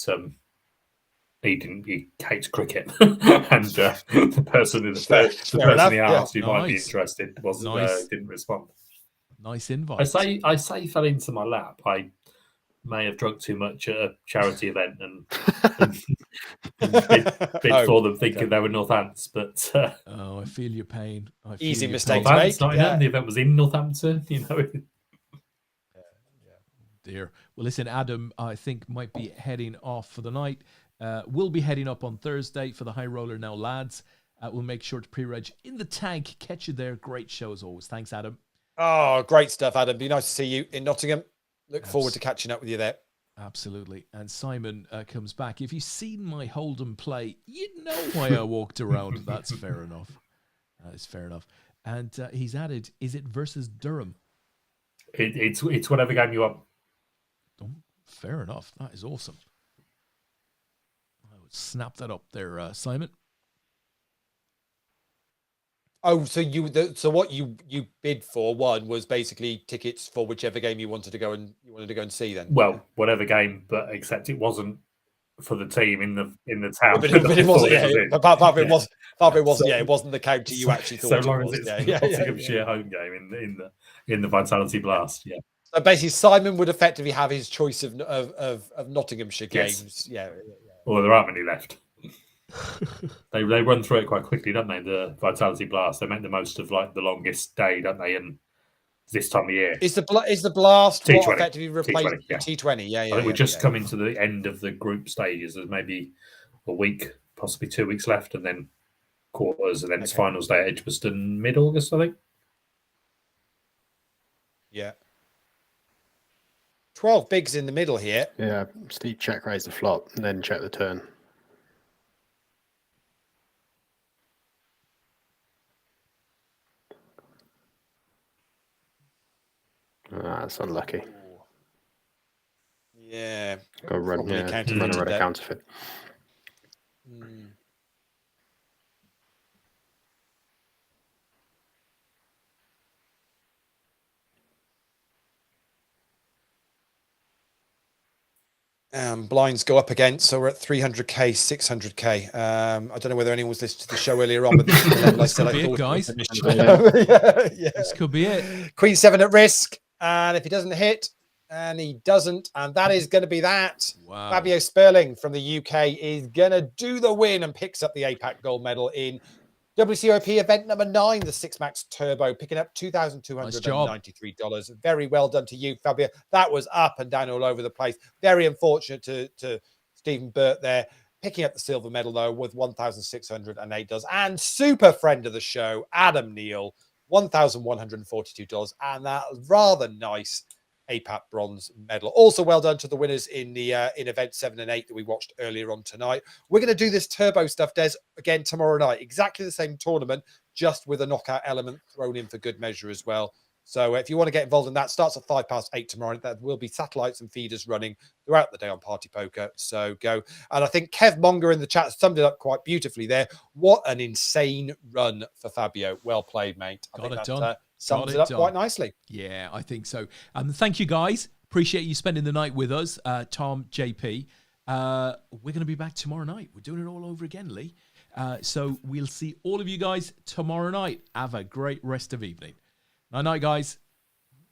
he hates cricket, and the person he asked who might be interested didn't respond. Nice invite. I say he fell into my lap. I may have drunk too much at a charity event and bid for them, thinking they were Northants. But I feel your pain. Easy mistake to make. The event was in Northampton. Dear. Well, listen, Adam, I think might be heading off for the night. We'll be heading up on Thursday for the High Roller now, lads. We'll make sure to pre-reg in the tank. Catch you there. Great show as always. Thanks, Adam. Oh, great stuff, Adam. Be nice to see you in Nottingham. Look forward to catching up with you there. Absolutely. And Simon comes back. If you've seen my Hold'em play, you know why I walked around. That's fair enough. That is fair enough. And he's added, is it versus Durham? It's whatever game you want. Oh, fair enough. That is awesome. I would snap that up there, Simon. Oh, so so what you bid for one was basically tickets for whichever game you wanted to go and see then. Well, whatever game, but except it wasn't for the team in the town. But it wasn't. Yeah, apart from it wasn't. So- Yeah, it wasn't the county you actually so thought long it as was. it's Yeah, Nottinghamshire home game in the Vitality Blast. Yeah. So basically, Simon would effectively have his choice of Nottinghamshire Yes. games. Yeah. Well, there aren't many left. They run through it quite quickly, don't they? The Vitality Blast. They make the most of like the longest day, don't they? And this time of year, Is the blast T20, what effectively replaced yeah. T20? Yeah, I think we're just coming to the end of the group stages. There's maybe a week, possibly 2 weeks left, and then quarters, and then it's finals day at Edgbaston mid-August, I think. Yeah. 12 bigs in the middle here. Yeah, Steve check raise the flop and then check the turn. That's unlucky. Yeah. Got to run, Probably run counterfeited a that. counterfeit. Blinds go up again, so we're at 300k, 600k. I don't know whether anyone was listening to the show earlier on, but this is the level I said I thought guys. yeah. This could be it. Queen 7 at risk, and if he doesn't hit, and he doesn't, and that is going to be that. Wow. Fabio Sperling from the UK is going to do the win and picks up the APAT gold medal in WCOAP event number 9, the 6 Max Turbo, picking up $2,293. Very well done to you, Fabio. That was up and down all over the place. Very unfortunate to Stephen Burt there. Picking up the silver medal, though, with $1,608. And super friend of the show, Adam Neal, $1,142. And that rather nice APAT bronze medal. Also well done to the winners in the in event 7 and 8 that we watched earlier on tonight. We're going to do this turbo stuff, Des, again tomorrow night. Exactly the same tournament, just with a knockout element thrown in for good measure as well. So if you want to get involved in that, starts at 8:05 tomorrow. There will be satellites and feeders running throughout the day on Party Poker. So go. And I think Kev Monger in the chat summed it up quite beautifully there. What an insane run for Fabio. Well played, mate. I think that sums it up quite nicely. Yeah, I think so. Thank you, guys. Appreciate you spending the night with us, Tom, JP. We're going to be back tomorrow night. We're doing it all over again, Leigh. So we'll see all of you guys tomorrow night. Have a great rest of evening. Night, guys.